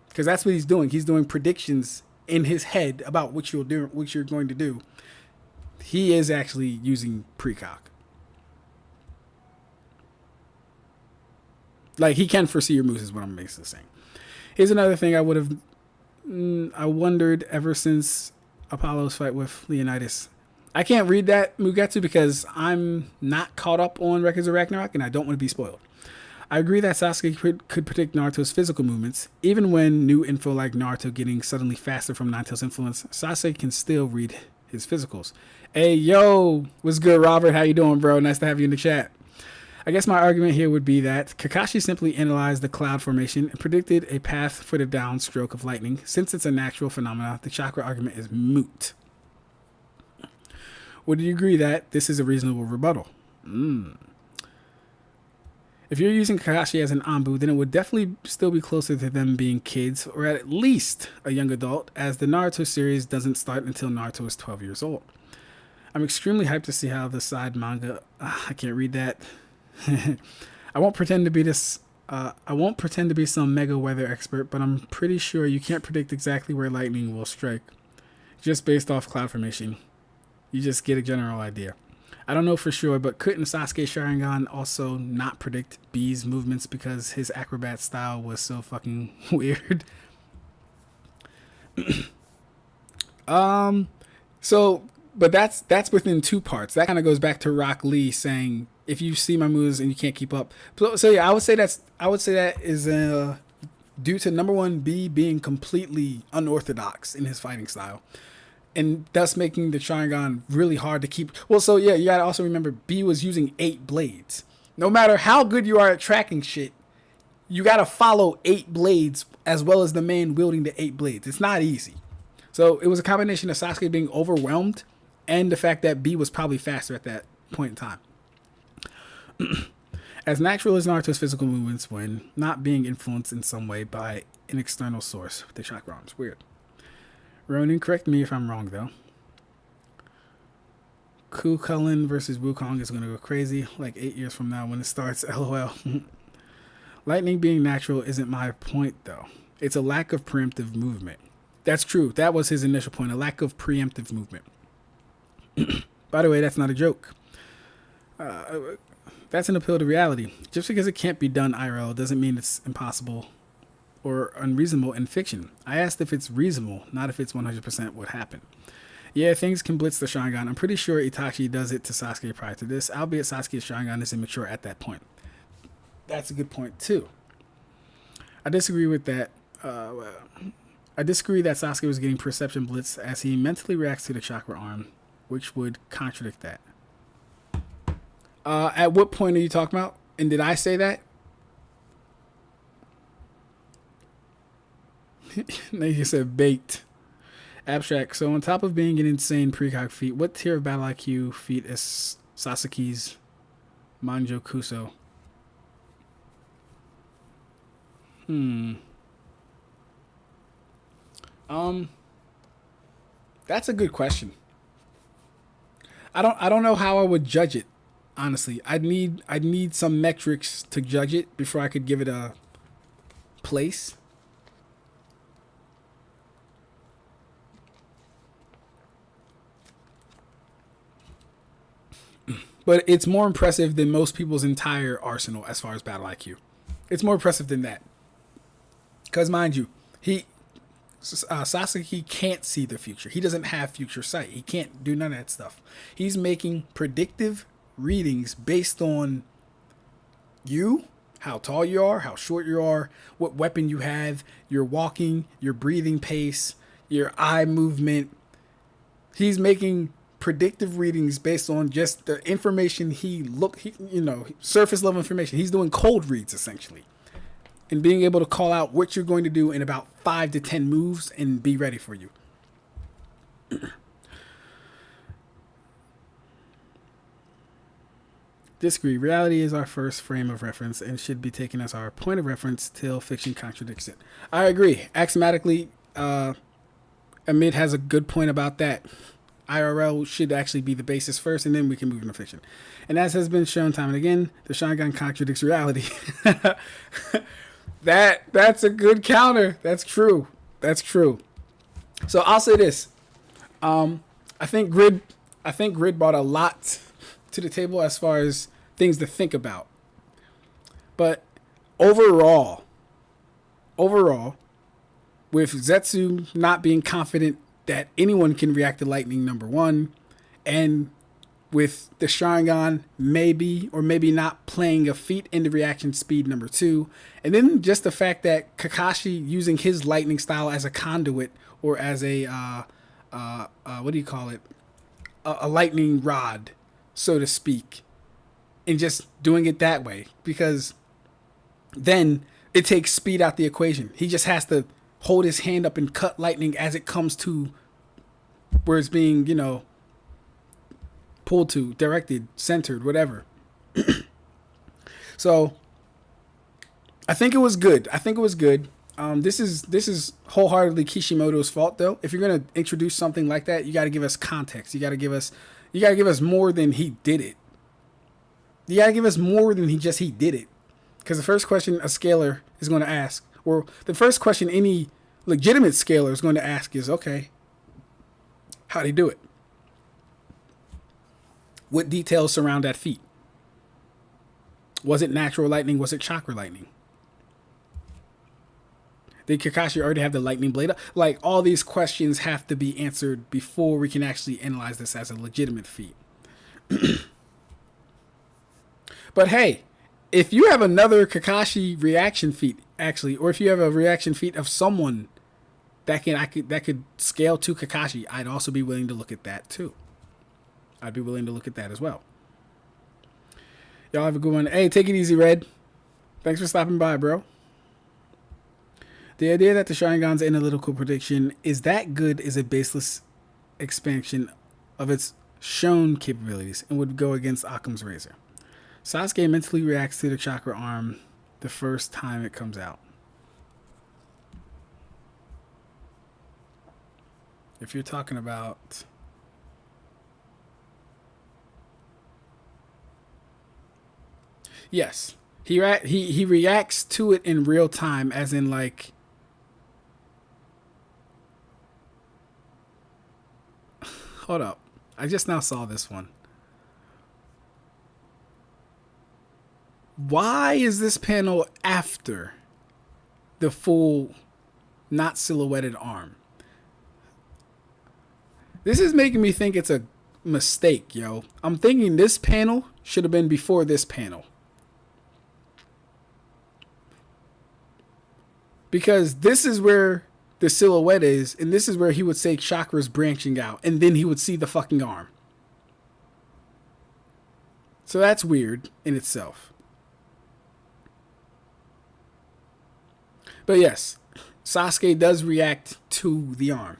because that's what he's doing. He's doing predictions in his head about what you're going to do. He is actually using Precog. Like, he can foresee your moves is what I'm basically saying. Here's another thing I wondered ever since Apollo's fight with Leonidas. I can't read that Mugetsu because I'm not caught up on Records of Ragnarok and I don't want to be spoiled. I agree that Sasuke could predict Naruto's physical movements. Even when new info like Naruto getting suddenly faster from Nine-Tails' influence, Sasuke can still read his physicals. Hey, yo, what's good, Robert? How you doing, bro? Nice to have you in the chat. I guess my argument here would be that Kakashi simply analyzed the cloud formation and predicted a path for the downstroke of lightning. Since it's a natural phenomenon, the chakra argument is moot. Would you agree that this is a reasonable rebuttal? If you're using Kakashi as an Anbu, then it would definitely still be closer to them being kids, or at least a young adult, as the Naruto series doesn't start until Naruto is 12 years old. I'm extremely hyped to see how the side manga... I can't read that. I won't pretend to be some mega weather expert, but I'm pretty sure you can't predict exactly where lightning will strike, just based off cloud formation. You just get a general idea. I don't know for sure, but couldn't Sasuke Sharingan also not predict B's movements because his acrobat style was so fucking weird? So, but that's within two parts. That kind of goes back to Rock Lee saying, if you see my moves and you can't keep up. So yeah, I would say that is due to number one, B being completely unorthodox in his fighting style, and thus making the Sharingan really hard to keep. Well, so yeah, you gotta also remember B was using 8 blades. No matter how good you are at tracking shit, you gotta follow 8 blades as well as the man wielding the 8 blades. It's not easy. So it was a combination of Sasuke being overwhelmed and the fact that B was probably faster at that point in time. As natural as Naruto's physical movements when not being influenced in some way by an external source, the chakra arms. Weird. Ronin, correct me if I'm wrong though. Kukulin versus Wukong is going to go crazy like 8 years from now when it starts, lol. Lightning being natural isn't my point though. It's a lack of preemptive movement. That's true. That was his initial point, a lack of preemptive movement. By the way, that's not a joke. That's an appeal to reality. Just because it can't be done IRL doesn't mean it's impossible or unreasonable in fiction. I asked if it's reasonable, not if it's 100% what happened. Yeah, things can blitz the Sharingan. I'm pretty sure Itachi does it to Sasuke prior to this, albeit Sasuke's Sharingan is immature at that point. That's a good point, too. I disagree with that. I disagree that Sasuke was getting perception blitz as he mentally reacts to the chakra arm, which would contradict that. At what point are you talking about? And did I say that? You said baked. Ab-Stract. So on top of being an insane precog feat, what tier of battle IQ feat is Sasuke's Manjo Kuso? That's a good question. I don't know how I would judge it. Honestly, I'd need some metrics to judge it before I could give it a place. But it's more impressive than most people's entire arsenal as far as battle IQ. It's more impressive than that. Because mind you, Sasuke can't see the future. He doesn't have future sight. He can't do none of that stuff. He's making predictive readings based on you, how tall you are, how short you are, what weapon you have, your walking, your breathing pace, your eye movement. He's making predictive readings based on just the information surface level information. He's doing cold reads essentially, and being able to call out what you're going to do in about 5 to 10 moves and be ready for you. Disagree. Reality is our first frame of reference and should be taken as our point of reference till fiction contradicts it. I agree. Axiomatically, Amit has a good point about that. IRL should actually be the basis first, and then we can move into fiction. And as has been shown time and again, the Sharingan contradicts reality. That's a good counter. That's true. So I'll say this. I think Grid brought a lot to the table as far as things to think about. But overall, with Zetsu not being confident that anyone can react to lightning, number one, and with the Sharingan maybe or maybe not playing a feat in the reaction speed, number two, and then just the fact that Kakashi using his lightning style as a conduit or as a what do you call it, a lightning rod, so to speak, and just doing it that way, because then it takes speed out the equation. He just has to hold his hand up and cut lightning as it comes to where it's being, pulled to, directed, centered, whatever. So I think it was good. This is wholeheartedly Kishimoto's fault, though. If you're gonna introduce something like that, you got to give us context. You got to give us more than he did it. You got to give us more than he did it. Because the first question a scaler is going to ask, or the first question any legitimate scaler is going to ask is, okay, how'd he do it? What details surround that feat? Was it natural lightning? Was it chakra lightning? Did Kakashi already have the lightning blade? Like, all these questions have to be answered before we can actually analyze this as a legitimate feat. But hey, if you have another Kakashi reaction feat, actually, or if you have a reaction feat of someone that could scale to Kakashi, I'd also be willing to look at that too. I'd be willing to look at that as well. Y'all have a good one. Hey, take it easy, Red. Thanks for stopping by, bro. The idea that the Sharingan's analytical prediction is that good is a baseless expansion of its shown capabilities and would go against Occam's razor. Sasuke mentally reacts to the chakra arm the first time it comes out. If you're talking about... Yes. He reacts to it in real time, as in, like... Hold up. I just now saw this one. Why is this panel after the full, not silhouetted arm? This is making me think it's a mistake, yo. I'm thinking this panel should have been before this panel. Because this is where the silhouette is, and this is where he would say chakra's branching out, and then he would see the fucking arm. So that's weird in itself. But yes, Sasuke does react to the arm.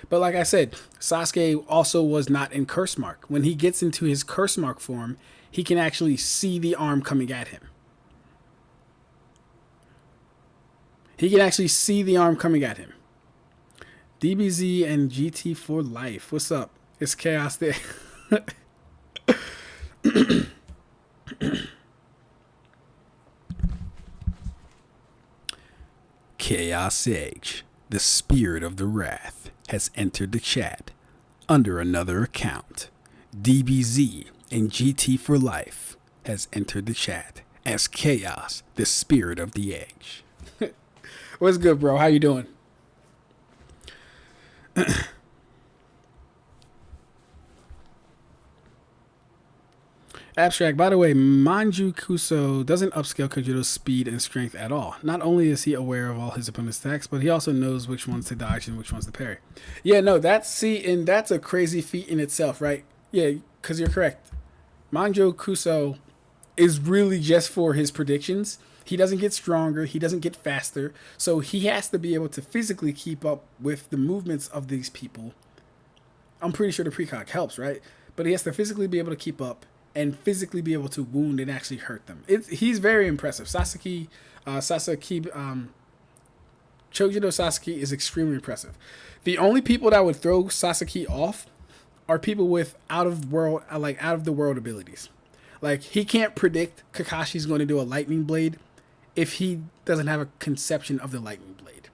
But like I said, Sasuke also was not in curse mark. When he gets into his curse mark form, he can actually see the arm coming at him. He can actually see the arm coming at him. DBZ and GT for life. What's up? It's chaos there. Chaos Age, the spirit of the wrath, has entered the chat under another account. DBZ and GT for life has entered the chat as Chaos, the spirit of the age. What's good, bro? How you doing? Ab-Stract, by the way, Manju Kuso doesn't upscale Kojuta's speed and strength at all. Not only is he aware of all his opponent's attacks, but he also knows which ones to dodge and which ones to parry. Yeah, no, that's a crazy feat in itself, right? Yeah, because you're correct. Manju Kuso is really just for his predictions. He doesn't get stronger, he doesn't get faster, so he has to be able to physically keep up with the movements of these people. I'm pretty sure the Precog helps, right? But he has to physically be able to keep up and physically be able to wound and actually hurt them. He's very impressive. Chojido Sasaki is extremely impressive. The only people that would throw Sasaki off are people with out of the world abilities. Like, he can't predict Kakashi's going to do a lightning blade if he doesn't have a conception of the lightning blade.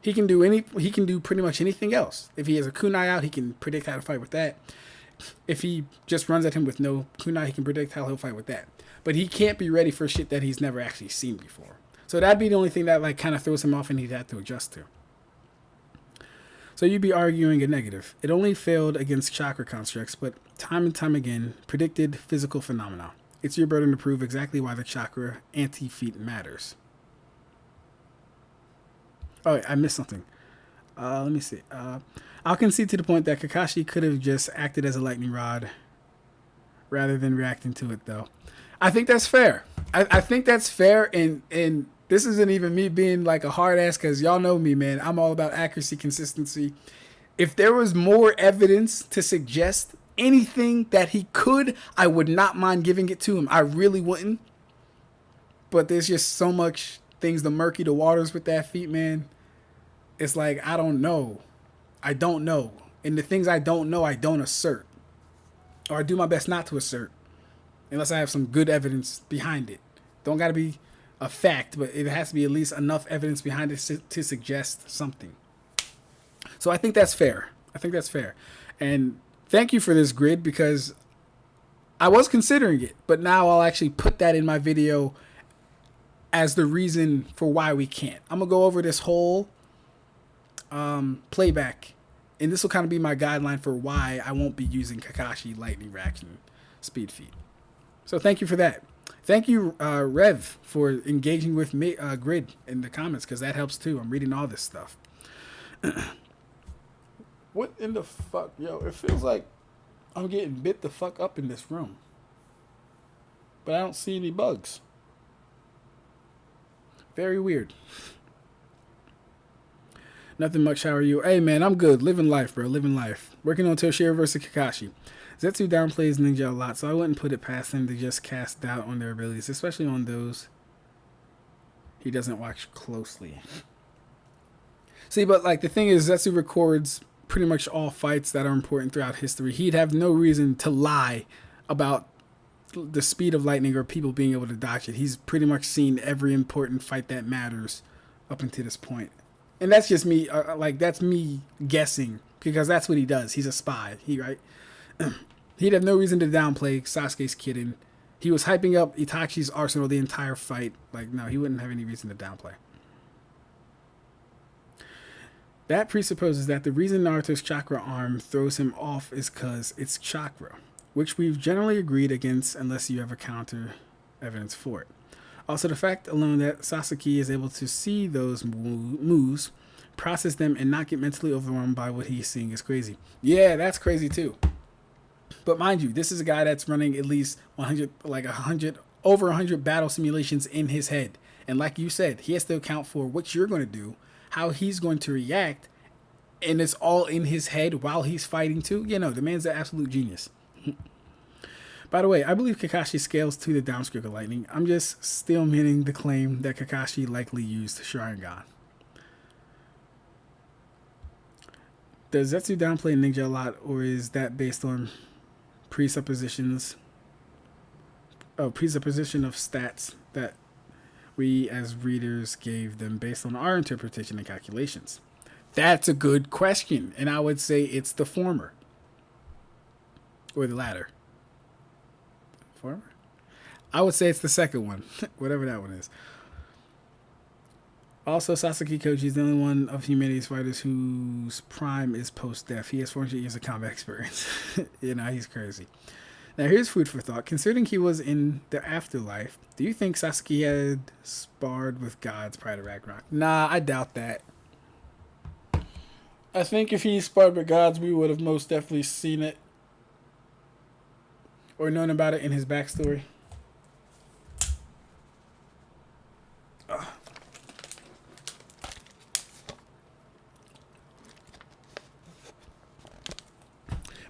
He can do pretty much anything else. If he has a kunai out, he can predict how to fight with that. If he just runs at him with no kunai, he can predict how he'll fight with that. But he can't be ready for shit that he's never actually seen before. So that'd be the only thing that like kind of throws him off and he'd have to adjust to. So you'd be arguing a negative. It only failed against chakra constructs, but time and time again predicted physical phenomena. It's your burden to prove exactly why the chakra anti-feat matters. Oh, I missed something. Let me see. I'll concede to the point that Kakashi could have just acted as a lightning rod rather than reacting to it, though. I think that's fair. I think that's fair, and this isn't even me being like a hard ass, because y'all know me, man. I'm all about accuracy, consistency. If there was more evidence to suggest anything that he could, I would not mind giving it to him. I really wouldn't. But there's just so much things to murky the waters with that feat, man. It's like, I don't know. I don't know. And the things I don't know, I don't assert. Or I do my best not to assert. Unless I have some good evidence behind it. Don't got to be a fact, but it has to be at least enough evidence behind it to suggest something. So I think that's fair. And thank you for this grid, because I was considering it, but now I'll actually put that in my video as the reason for why we can't. I'm gonna go over this whole playback, and this will kind of be my guideline for why I won't be using Kakashi lightning reaction speed feed. So thank you for that. Thank you, Rev, for engaging with me, Grid, in the comments, because that helps too. I'm reading all this stuff. What in the fuck? Yo, it feels like I'm getting bit the fuck up in this room. But I don't see any bugs. Very weird. Nothing much. How are you? Hey, man, I'm good. Living life, bro. Living life. Working on Toshiro versus Kakashi. Zetsu downplays Ninja a lot, so I wouldn't put it past him to just cast doubt on their abilities, especially on those he doesn't watch closely. See, but like the thing is, Zetsu records pretty much all fights that are important throughout history. He'd have no reason to lie about the speed of lightning or people being able to dodge it. He's pretty much seen every important fight that matters up until this point. And that's just me, that's me guessing, because that's what he does. He's a spy, right? He'd have no reason to downplay Sasuke's kidding. He was hyping up Itachi's arsenal the entire fight. Like, no, he wouldn't have any reason to downplay. That presupposes that the reason Naruto's chakra arm throws him off is because it's chakra, which we've generally agreed against unless you have a counter evidence for it. Also, the fact alone that Sasuke is able to see those moves, process them, and not get mentally overwhelmed by what he's seeing is crazy. Yeah, that's crazy too. But mind you, this is a guy that's running at least 100, over 100 battle simulations in his head. And like you said, he has to account for what you're going to do, how he's going to react, and it's all in his head while he's fighting too. You know, the man's an absolute genius. By the way, I believe Kakashi scales to the downstroke of lightning. I'm just still meaning the claim that Kakashi likely used Sharingan. Does Zetsu downplay Ninja a lot, or is that based on presupposition of stats that we as readers gave them based on our interpretation and calculations? That's a good question, and I would say it's the former. Or the latter. Former? I would say it's the second one, whatever that one is. Also, Sasuke Koji is the only one of humanity's fighters whose prime is post-death. He has 400 years of combat experience. You know, he's crazy. Now, here's food for thought. Considering he was in the afterlife, do you think Sasuke had sparred with gods prior to Ragnarok? Nah, I doubt that. I think if he sparred with gods, we would have most definitely seen it or known about it in his backstory.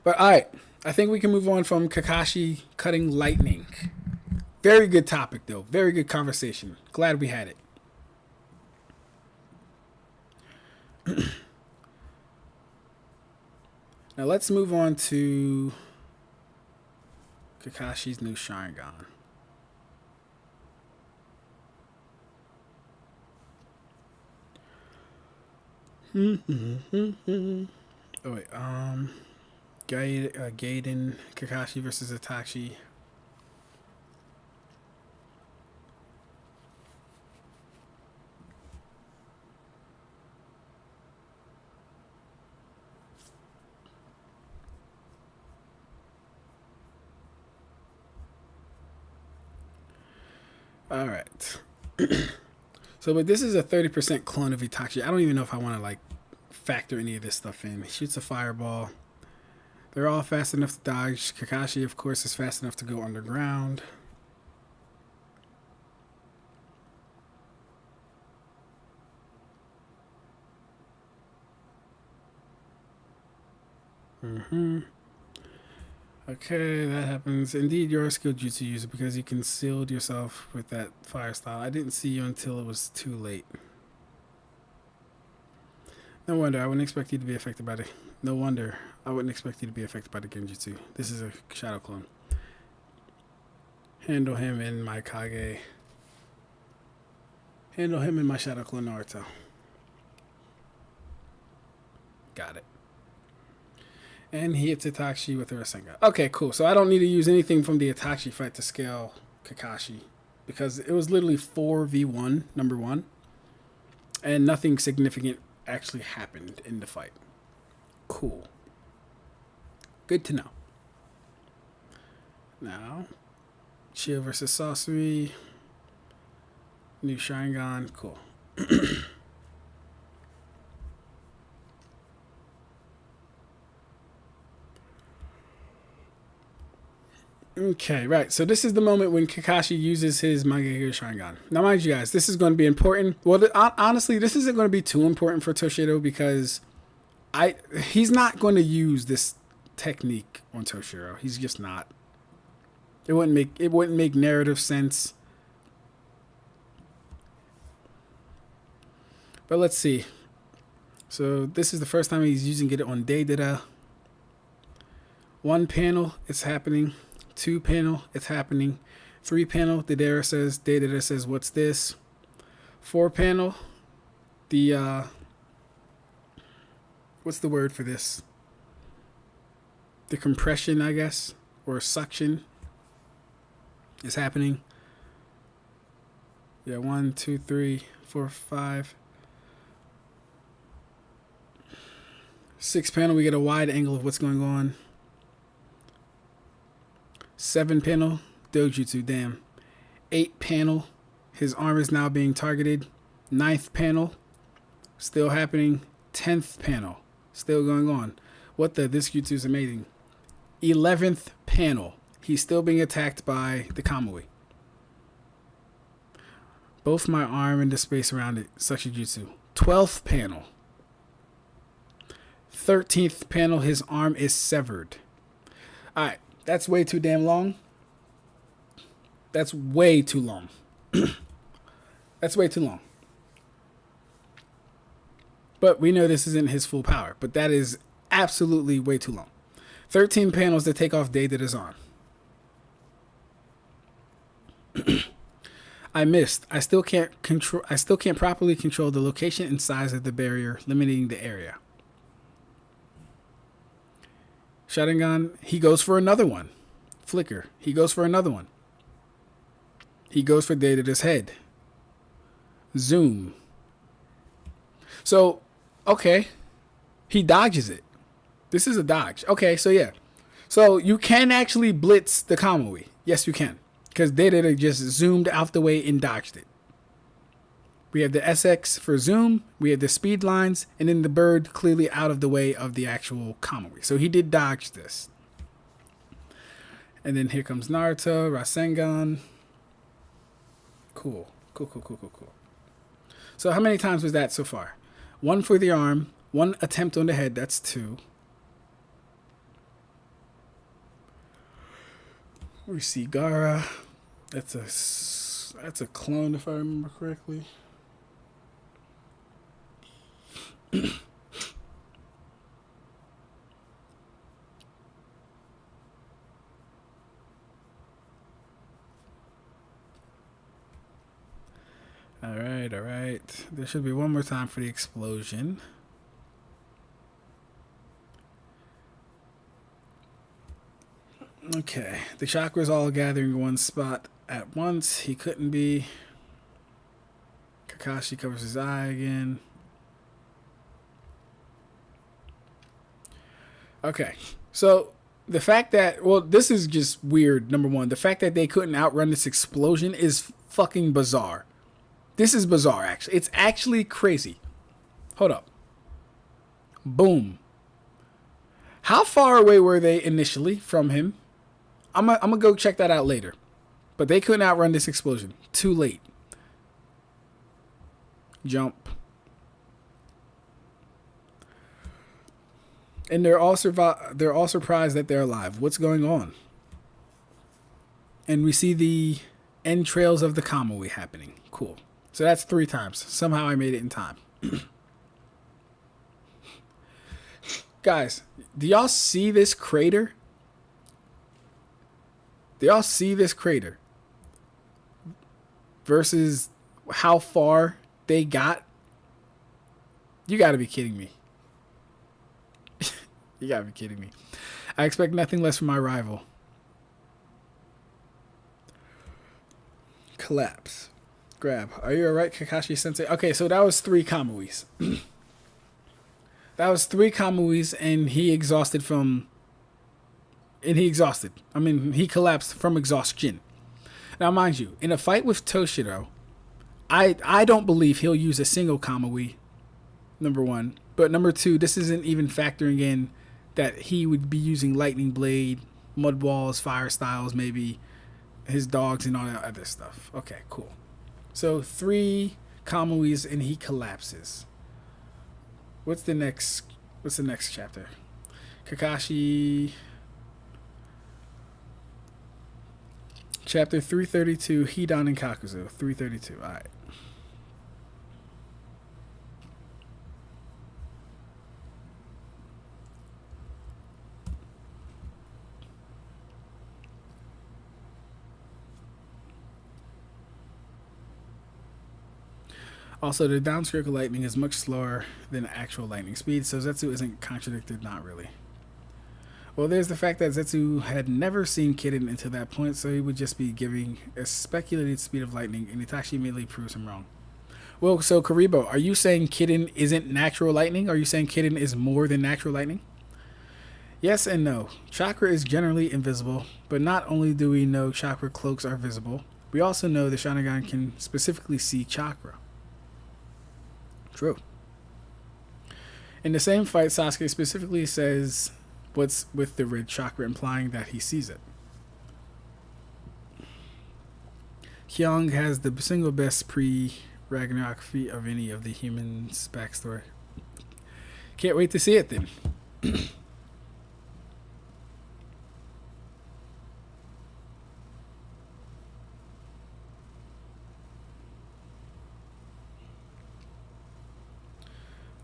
But alright, I think we can move on from Kakashi cutting lightning. Very good topic though. Very good conversation. Glad we had it. Now let's move on to Kakashi's new Sharingan. Oh wait, Gaiden, Kakashi versus Itachi. All right. So, but this is a 30% clone of Itachi. I don't even know if I want to like factor any of this stuff in. He shoots a fireball. They're all fast enough to dodge. Kakashi, of course, is fast enough to go underground. Okay, that happens. Indeed, you're a skilled jutsu user because you concealed yourself with that fire style. I didn't see you until it was too late. No wonder I wouldn't expect you to be affected by the... No wonder I wouldn't expect you to be affected by the genjutsu. This is a shadow clone. Handle him in my Kage. Handle him in my shadow clone Naruto. Got it. And he hits Itachi with a Rasengan. Okay, cool. So I don't need to use anything from the Itachi fight to scale Kakashi, because it was literally 4v1, number one, and nothing significant actually happened in the fight. Cool. Good to know. Now, Shield versus Sorcery. New Sharingan. Cool. Okay, right. So this is the moment when Kakashi uses his Manga Sharingan. Now, mind you guys, this is going to be important. Well, honestly, this isn't going to be too important for Toshiro, because he's not going to use this technique on Toshiro. He's just not. It wouldn't make narrative sense. But let's see. So this is the first time he's using it on Deidara. One panel, it's happening. 2 panel, it's happening. 3 panel, Deidara says, what's this? 4 panel, the what's the word for this? The compression, I guess, or suction is happening. Yeah, 1, 2, 3, 4, 5. 6 panel, we get a wide angle of what's going on. 7 panel, Dojutsu, damn. 8 panel, his arm is now being targeted. 9th panel, still happening. 10th panel, still going on. This jutsu is amazing. 11th panel, he's still being attacked by the Kamui. Both my arm and the space around it, suction jutsu. 12th panel. 13th panel, his arm is severed. Alright, that's way too damn long. That's way too long. That's way too long. But we know this isn't his full power. But that is absolutely way too long. 13 panels to take off Deidara's arm. I missed. I still can't properly control the location and size of the barrier, limiting the area. Sharingan, he goes for another one. Flicker, he goes for another one. He goes for Deidara's head. Zoom. So, okay. He dodges it. This is a dodge. Okay, so yeah. So you can actually blitz the Kamui. Yes, you can. Because Deidara just zoomed out the way and dodged it. We have the SX for zoom. We have the speed lines. And then the bird clearly out of the way of the actual Kamui. So he did dodge this. And then here comes Naruto, Rasengan. Cool. Cool. So how many times was that so far? 1 for the arm. 1 attempt on the head. That's 2. We see Gara. That's a clone, if I remember correctly. All right. There should be one more time for the explosion. Okay, the chakras all gathering in one spot at once. He couldn't be. Kakashi covers his eye again. Okay, so the fact that, well, this is just weird, number one. The fact that they couldn't outrun this explosion is fucking bizarre. This is bizarre, actually. It's actually crazy. Hold up. Boom. How far away were they initially from him? I'm gonna go check that out later. But they couldn't outrun this explosion. Too late. Jump. And they're all surprised that they're alive. What's going on? And we see the entrails of the Kamui happening. Cool. So that's 3 times. Somehow I made it in time. Guys, do y'all see this crater? Do y'all see this crater? Versus how far they got? You gotta be kidding me. You gotta be kidding me. I expect nothing less from my rival. Collapse. Grab. Are you alright, Kakashi Sensei? Okay, so that was 3 Kamuis. That was 3 Kamuis, and he exhausted from. And he exhausted. I mean, he collapsed from exhaustion. Now, mind you, in a fight with Toshiro, I don't believe he'll use a single Kamui, number 1. But number 2, this isn't even factoring in that he would be using Lightning Blade, Mud Walls, Fire Styles, maybe his dogs and all that other stuff. Okay, cool. So 3 Kamuis and he collapses. What's the next chapter? Kakashi... Chapter 332, Hidan and Kakuzu. 332, alright. Also, the downstroke of lightning is much slower than actual lightning speed, so Zetsu isn't contradicted, not really. Well, there's the fact that Zetsu had never seen Kiden until that point, so he would just be giving a speculated speed of lightning, and Itachi immediately proves him wrong. Well, so Karibo, are you saying Kiden isn't natural lightning? Are you saying Kiden is more than natural lightning? Yes and no. Chakra is generally invisible, but not only do we know chakra cloaks are visible, we also know the Sharingan can specifically see chakra. True. In the same fight, Sasuke specifically says what's with the red chakra, implying that he sees it. Hyung has the single best pre-Ragnarok feat of any of the humans' backstory. Can't wait to see it then.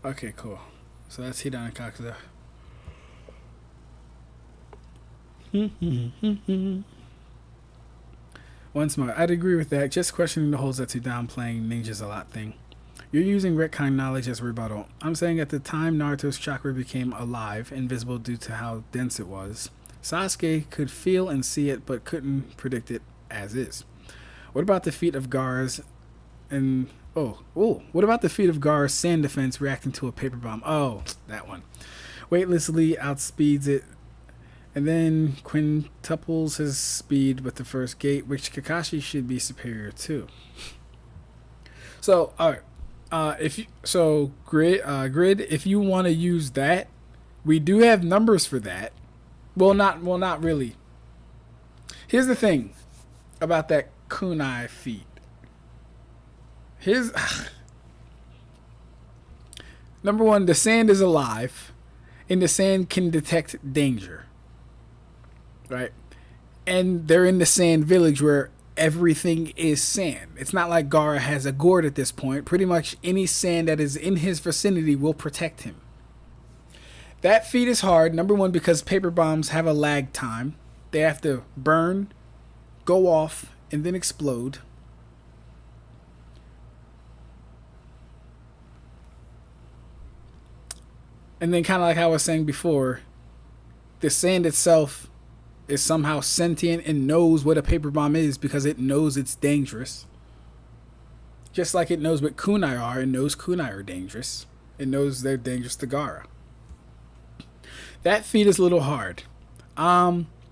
Okay, cool. So that's Hidan and Kakuzu. Once more, I'd agree with that. Just questioning the whole Zetsu downplaying ninjas a lot thing. You're using retcon knowledge as rebuttal. I'm saying at the time Naruto's chakra became alive, invisible due to how dense it was, Sasuke could feel and see it, but couldn't predict it as is. What about the feat of Gaara's and what about the feat of Gaara's sand defense reacting to a paper bomb? Oh, that one. Weightlessly outspeeds it, and then quintuples his speed with the first gate, which Kakashi should be superior to. So, all right. Grid, if you want to use that, we do have numbers for that. Well, not really. Here's the thing about that kunai feat. Number 1, the sand is alive, and the sand can detect danger. Right? And they're in the sand village where everything is sand. It's not like Gaara has a gourd at this point. Pretty much any sand that is in his vicinity will protect him. That feat is hard, number 1, because paper bombs have a lag time. They have to burn, go off, and then explode. And then kind of like how I was saying before, the sand itself is somehow sentient and knows what a paper bomb is because it knows it's dangerous. Just like it knows what kunai are, it knows kunai are dangerous. It knows they're dangerous to Gaara. That feat is a little hard.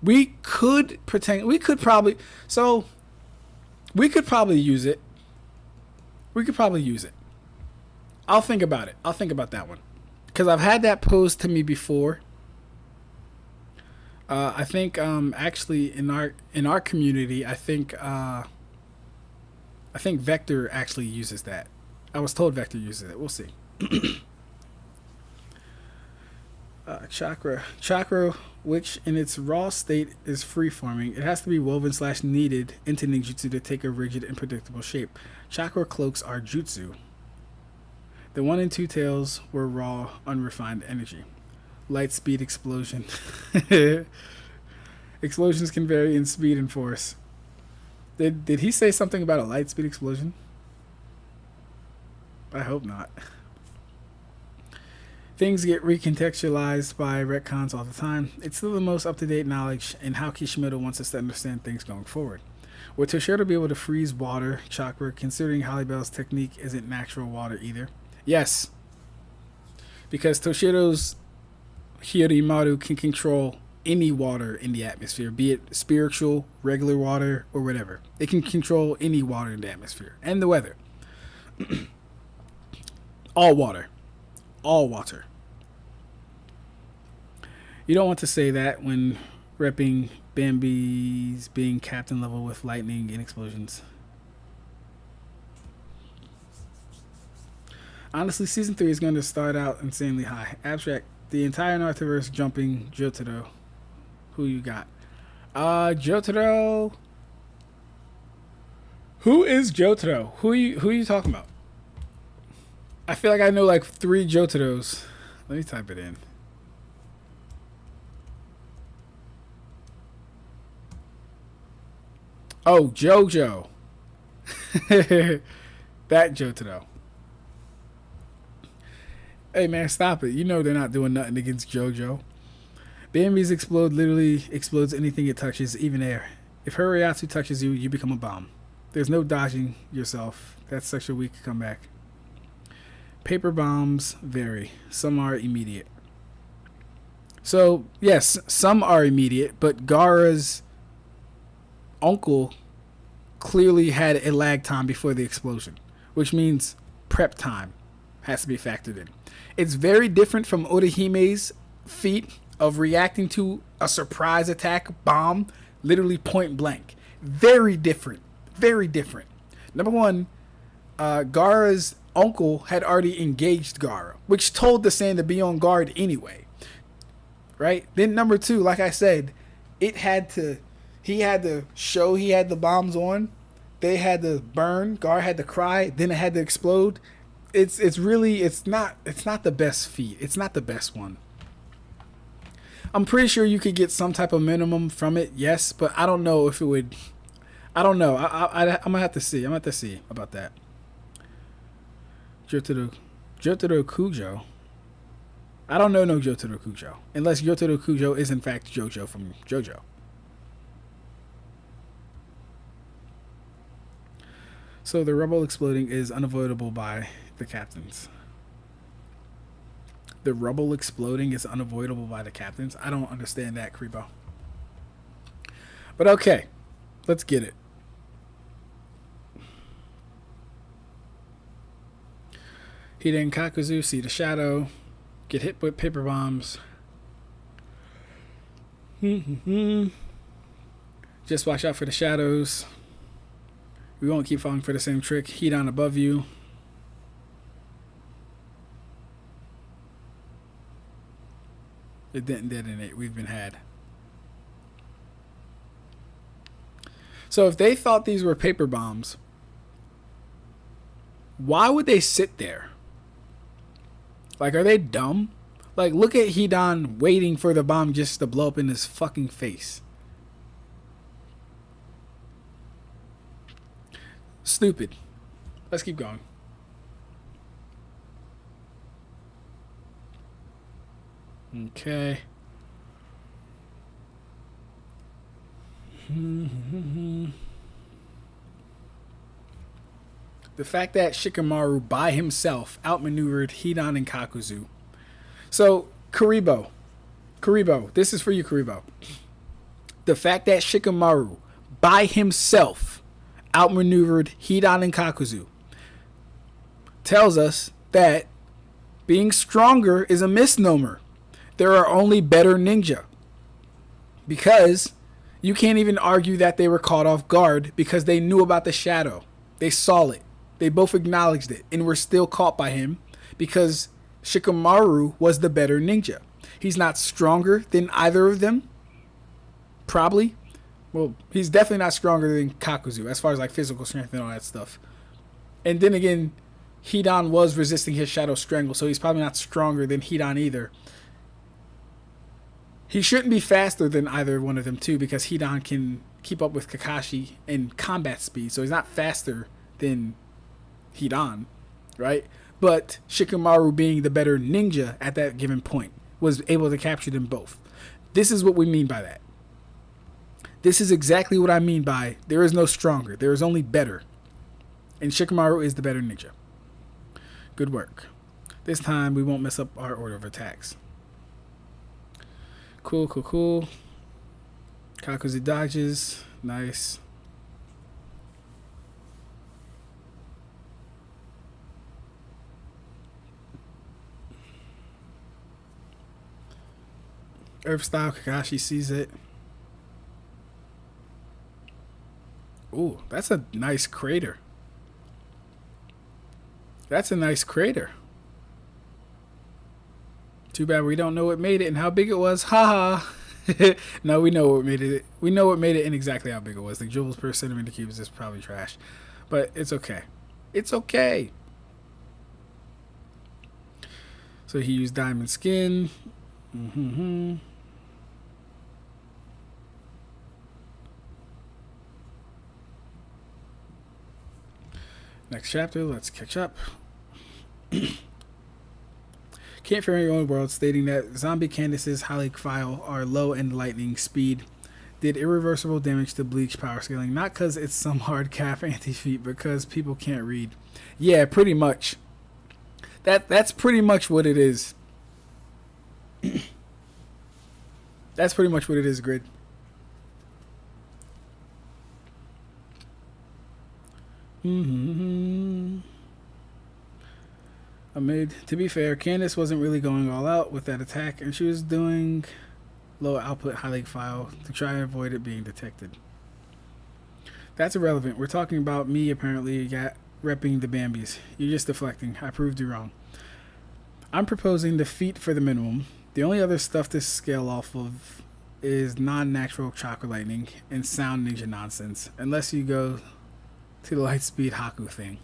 We could probably use it. We could probably use it. I'll think about it. I'll think about that one. Because I've had that posed to me before. I think actually in our community, I think Vector actually uses that. I was told Vector uses it. We'll see. Chakra, which in its raw state is free-forming, it has to be woven/kneaded into ninjutsu to take a rigid and predictable shape. Chakra cloaks are jutsu. The 1 and 2 tails were raw, unrefined energy. Light speed explosion. Explosions can vary in speed and force. Did he say something about a light speed explosion? I hope not. Things get recontextualized by retcons all the time. It's still the most up-to-date knowledge and how Kishimoto wants us to understand things going forward. Would Toshiro be able to freeze water chakra, considering Halle Bell's technique isn't natural water either? Yes. Because Toshiro's Hirimaru can control any water in the atmosphere, be it spiritual, regular water, or whatever. It can control any water in the atmosphere and the weather. All water. All water. You don't want to say that when repping Bambi's being captain level with lightning and explosions. Honestly, season 3 is going to start out insanely high. Ab-Stract, the entire Narthiverse jumping Jotaro. Who you got? Jotaro. Who is Jotaro? Who are you talking about? I feel like I know like 3 Jotaros. Let me type it in. Oh, JoJo. That Jotaro. Hey man, stop it. You know they're not doing nothing against JoJo. Bambi's explode literally explodes anything it touches, even air. If her Ryatsu touches you, you become a bomb. There's no dodging yourself. That's such a weak comeback. Paper bombs vary. Some are immediate. So, yes, some are immediate, but Gaara's uncle clearly had a lag time before the explosion, which means prep time has to be factored in. It's very different from Odahime's feat of reacting to a surprise attack bomb, literally point blank. Very different. Very different. Number one, Gaara's uncle had already engaged Gaara, which told the Sand to be on guard anyway. Right? Then number two, like I said, he had to show he had the bombs on. They had to burn. Gaara had to cry. Then it had to explode. It's not the best feat. It's not the best one. I'm pretty sure you could get some type of minimum from it, yes, but I don't know if it would. I don't know. I'm gonna have to see. I'm gonna have to see about that. Jotaro Kujo. I don't know no Jotaro Kujo, unless Jotaro Kujo is in fact JoJo from JoJo. So the rubble exploding is unavoidable by the captains. The rubble exploding is unavoidable by the captains? I don't understand that, Creepo. But okay, let's get it. Hidan and Kakuzu see the shadow, get hit with paper bombs. Just watch out for the shadows. We won't keep falling for the same trick. Hidan above you. It didn't detonate. We've been had. So if they thought these were paper bombs, why would they sit there? Like, are they dumb? Like, look at Hidan waiting for the bomb just to blow up in his fucking face. Stupid. Let's keep going. Okay. The fact that Shikamaru by himself outmaneuvered Hidan and Kakuzu. So, Karibo, this is for you, Karibo. The fact that Shikamaru by himself outmaneuvered Hidan and Kakuzu tells us that being stronger is a misnomer. There are only better ninja. Because you can't even argue that they were caught off guard because they knew about the shadow. They saw it. They both acknowledged it and were still caught by him because Shikamaru was the better ninja. He's not stronger than either of them. Probably. Well, he's definitely not stronger than Kakuzu as far as like physical strength and all that stuff. And then again, Hidan was resisting his shadow strangle, so he's probably not stronger than Hidan either. He shouldn't be faster than either one of them too, because Hidan can keep up with Kakashi in combat speed, so he's not faster than Hidan, right? but Shikamaru, being the better ninja at that given point, was able to capture them both. This is what we mean by that. This is exactly what I mean by there is no stronger. There is only better. And Shikamaru is the better ninja. Good work. This time we won't mess up our order of attacks. Cool, cool, cool. Kakuzu dodges. Nice. Earth style, Kakashi sees it. Ooh, that's a nice crater. That's a nice crater. Too bad we don't know what made it and how big it was. Ha ha. No, we know what made it. We know what made it and exactly how big it was. The joules per centimeter cubes is probably trash. But it's okay. It's okay. So he used diamond skin. Mm-hmm. Next chapter, let's catch up. Can't fear your own world, stating that zombie Candace's Halik file are low and lightning speed did irreversible damage to Bleach power scaling, not because it's some hard cap anti-feat, because people can't read. Yeah, pretty much. That's pretty much what it is. That's pretty much what it is, Grid. To be fair, Candace wasn't really going all out with that attack, and she was doing low output highlight file to try and avoid it being detected. That's irrelevant. We're talking about me apparently repping the Bambis. You're just deflecting. I proved you wrong. I'm proposing the feat for the minimum. The only other stuff to scale off of is non-natural chakra lightning and sound ninja nonsense, unless you go to the light speed Haku thing.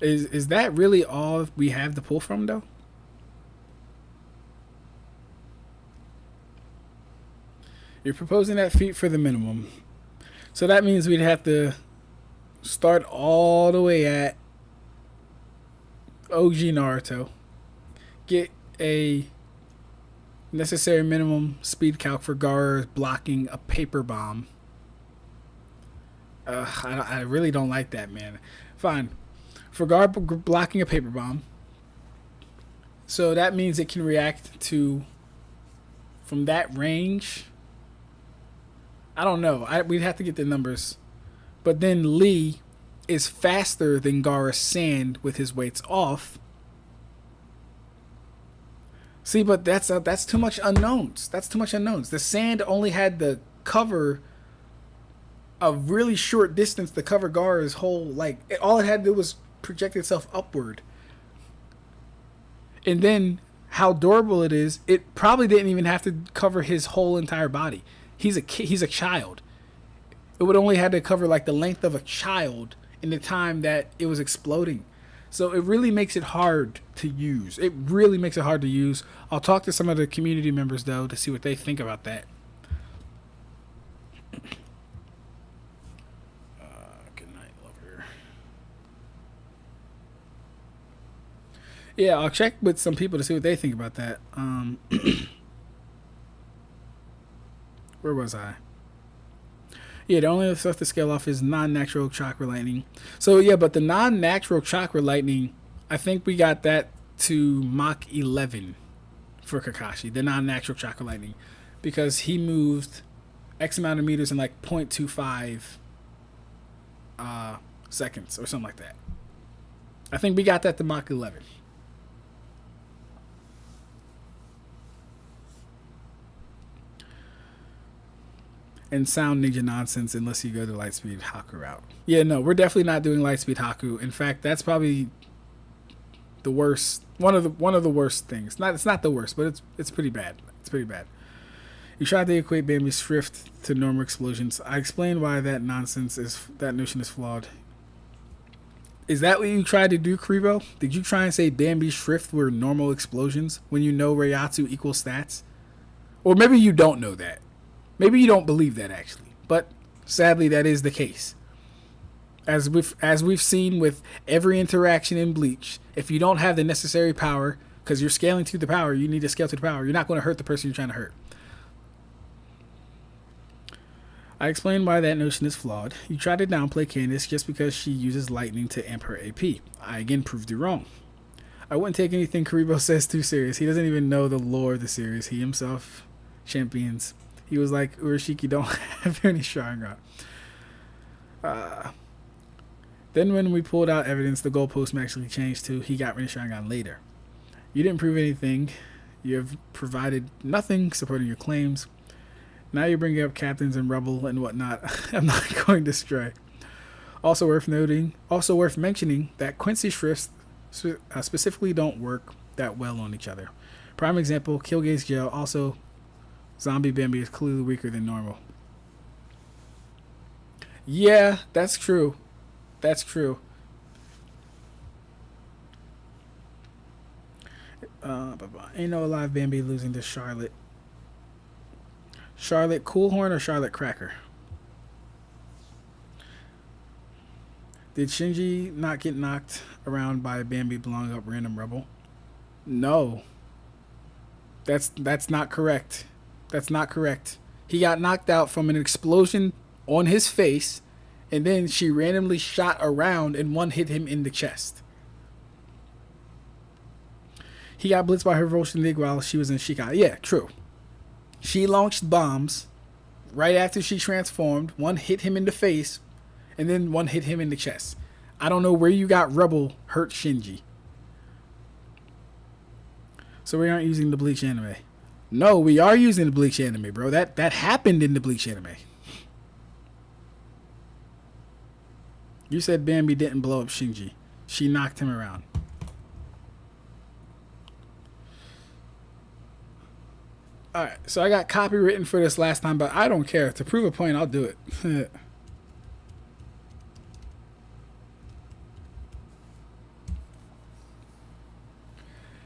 Is that really all we have to pull from, though? You're proposing that feat for the minimum, so that means we'd have to start all the way at OG Naruto, get a necessary minimum speed calc for Gaara blocking a paper bomb. I really don't like that, man. Fine. For Gaara blocking a paper bomb, so that means it can react to, from that range, I don't know. We'd have to get the numbers. But then Lee is faster than Gaara's sand with his weights off. See, but that's too much unknowns. That's too much unknowns. The sand only had to cover a really short distance to cover Gaara's whole, all it had to do was project itself upward. And then how durable it is, it probably didn't even have to cover his whole entire body. He's a kid, he's a child. It would only had to cover the length of a child in the time that it was exploding. So it really makes it hard to use. It really makes it hard to use. I'll talk to some of the community members, though, to see what they think about that. Good night, lover. Yeah, I'll check with some people to see what they think about that. Where was I? Yeah, the only stuff to scale off is non-natural chakra lightning. So yeah, but the non-natural chakra lightning, I think we got that to Mach 11 for Kakashi, the non-natural chakra lightning, because he moved X amount of meters in 0.25 seconds or something like that. I think we got that to Mach 11. And sound ninja nonsense unless you go to Lightspeed Haku route. Yeah, no, we're definitely not doing Lightspeed Haku. In fact, that's probably the worst. One of the worst things. It's not the worst, but it's pretty bad. It's pretty bad. You tried to equate Bambi's shrift to normal explosions. I explained why that notion is flawed. Is that what you tried to do, Kribo? Did you try and say Bambi's shrift were normal explosions when you know Reiatsu equals stats? Or maybe you don't know that. Maybe you don't believe that actually. But sadly, that is the case. As we've seen with every interaction in Bleach, if you don't have the necessary power, because you're scaling to the power, you need to scale to the power. You're not going to hurt the person you're trying to hurt. I explained why that notion is flawed. You try to downplay Candace just because she uses lightning to amp her AP. I again proved you wrong. I wouldn't take anything Karibo says too serious. He doesn't even know the lore of the series. He himself champions. He was like, Urashiki don't have any Sharingan. Then when we pulled out evidence, the goalpost actually changed to he got rid of Sharingan later. You didn't prove anything. You have provided nothing supporting your claims. Now you're bringing up captains and rubble and whatnot. I'm not going to stray. Also worth mentioning that Quincy shrifts specifically don't work that well on each other. Prime example, Killgate's gel. Also, Zombie Bambi is clearly weaker than normal. Yeah, that's true. That's true. Ain't no alive Bambi losing to Charlotte. Charlotte Coolhorn or Charlotte Cracker? Did Shinji not get knocked around by Bambi blowing up random rubble? No. That's not correct. That's not correct. He got knocked out from an explosion on his face, and then she randomly shot around and one hit him in the chest. He got blitzed by her Roshan League while she was in Shikai. Yeah, true. She launched bombs right after she transformed. One hit him in the face, and then one hit him in the chest. I don't know where you got rubble hurt Shinji. So we aren't using the Bleach anime. No, we are using the Bleach anime, bro. That happened in the Bleach anime. You said Bambi didn't blow up Shinji. She knocked him around. Alright, so I got copywritten for this last time, but I don't care. To prove a point, I'll do it.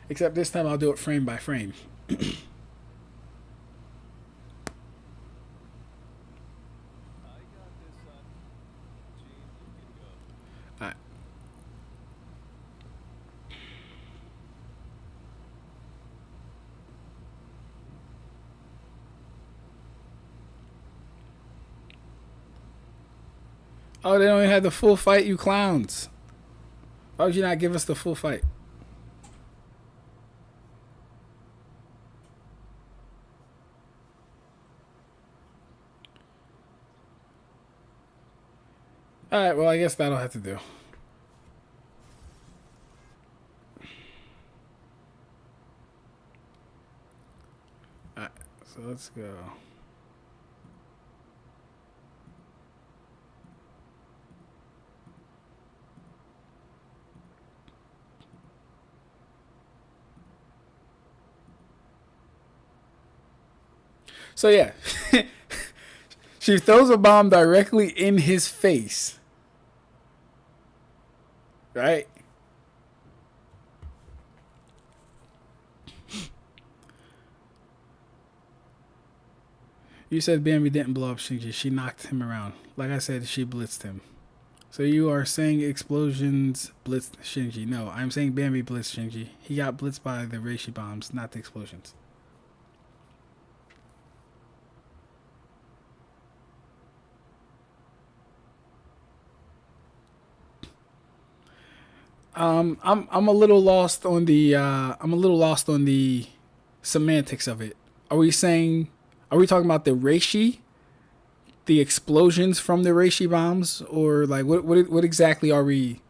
Except this time I'll do it frame by frame. Alright. Oh, they don't even have the full fight, you clowns. Why would you not give us the full fight? Alright, well, I guess that'll have to do. Alright, so let's go. So yeah, she throws a bomb directly in his face. Right? You said Bambi didn't blow up Shinji. She knocked him around. Like I said, she blitzed him. So you are saying explosions blitzed Shinji. No, I'm saying Bambi blitzed Shinji. He got blitzed by the Reishi bombs, not the explosions. I'm a little lost on the semantics of it. Are we talking about the reishi, the explosions from the reishi bombs, or like what exactly are we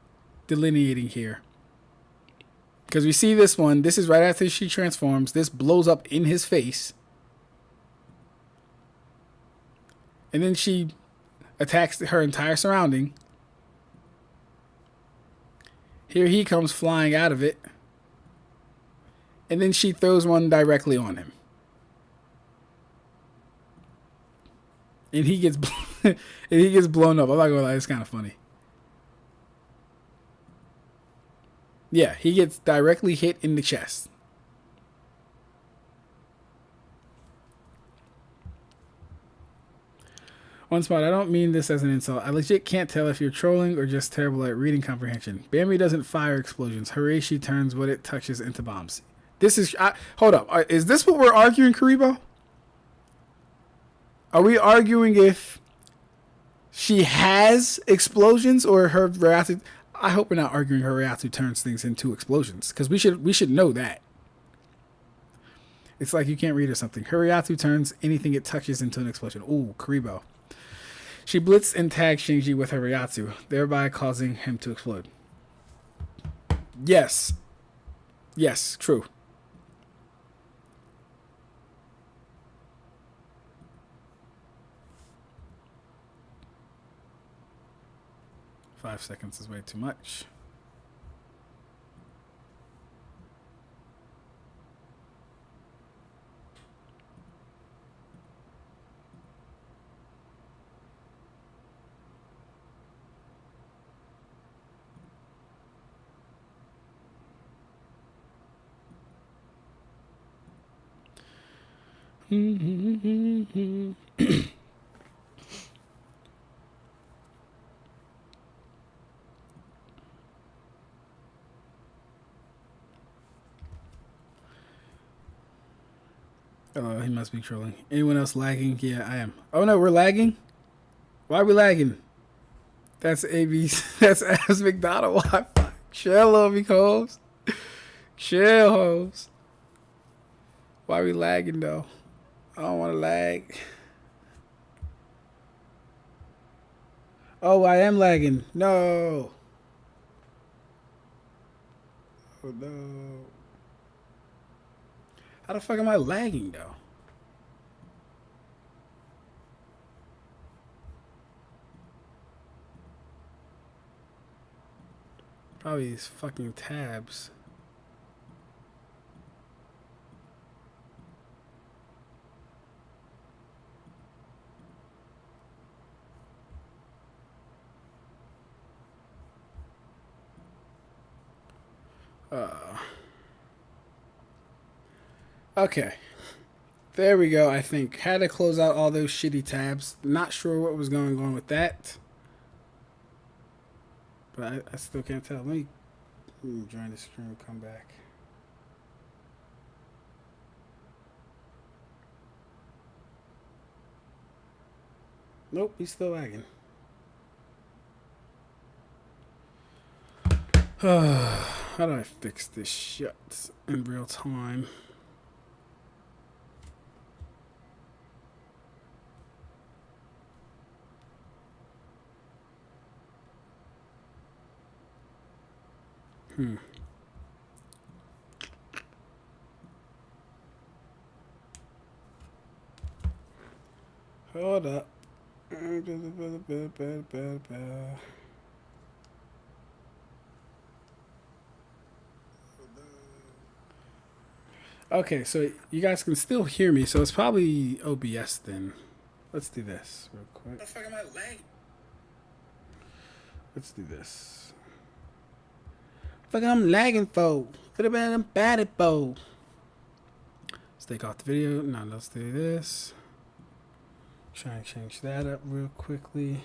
delineating here? Because we see this one. This is right after she transforms. This blows up in his face, and then she attacks her entire surrounding. Here he comes flying out of it. And then she throws one directly on him. And he gets blown up. I'm not gonna lie, it's kind of funny. Yeah, he gets directly hit in the chest. One spot, I don't mean this as an insult. I legit can't tell if you're trolling or just terrible at reading comprehension. Bambi doesn't fire explosions. Hirashi turns what it touches into bombs. This is... hold up. Is this what we're arguing, Karibo? Are we arguing if she has explosions or her Ryatsu... I hope we're not arguing her Ryatsu turns things into explosions, because we should know that. It's like you can't read or something. Her Ryatsu turns anything it touches into an explosion. Ooh, Karibo. She blitzed and tagged Shinji with her Ryatsu, thereby causing him to explode. Yes. Yes, true. Five seconds is way too much. Oh, he must be trolling. Anyone else lagging? Yeah, I am. Oh no, we're lagging? Why are we lagging? That's AB's. That's Ab's McDonald Wi-Fi. Chill, Obi Coles. Chill, hoes. Why are we lagging though? I don't want to lag. Oh, I am lagging. No. Oh no. How the fuck am I lagging though? Probably these fucking tabs. Okay. There we go, I think. Had to close out all those shitty tabs. Not sure what was going on with that. But I still can't tell. Let me join the stream, come back. Nope, he's still lagging. How do I fix this shit in real time? Hold up. Okay, so you guys can still hear me, so it's probably OBS then. Let's do this real quick. What the fuck am I lagging? Let's do this. Fuck, I'm lagging for. Could have been bad at bow. Let's take off the video. Now let's do this. Try and change that up real quickly.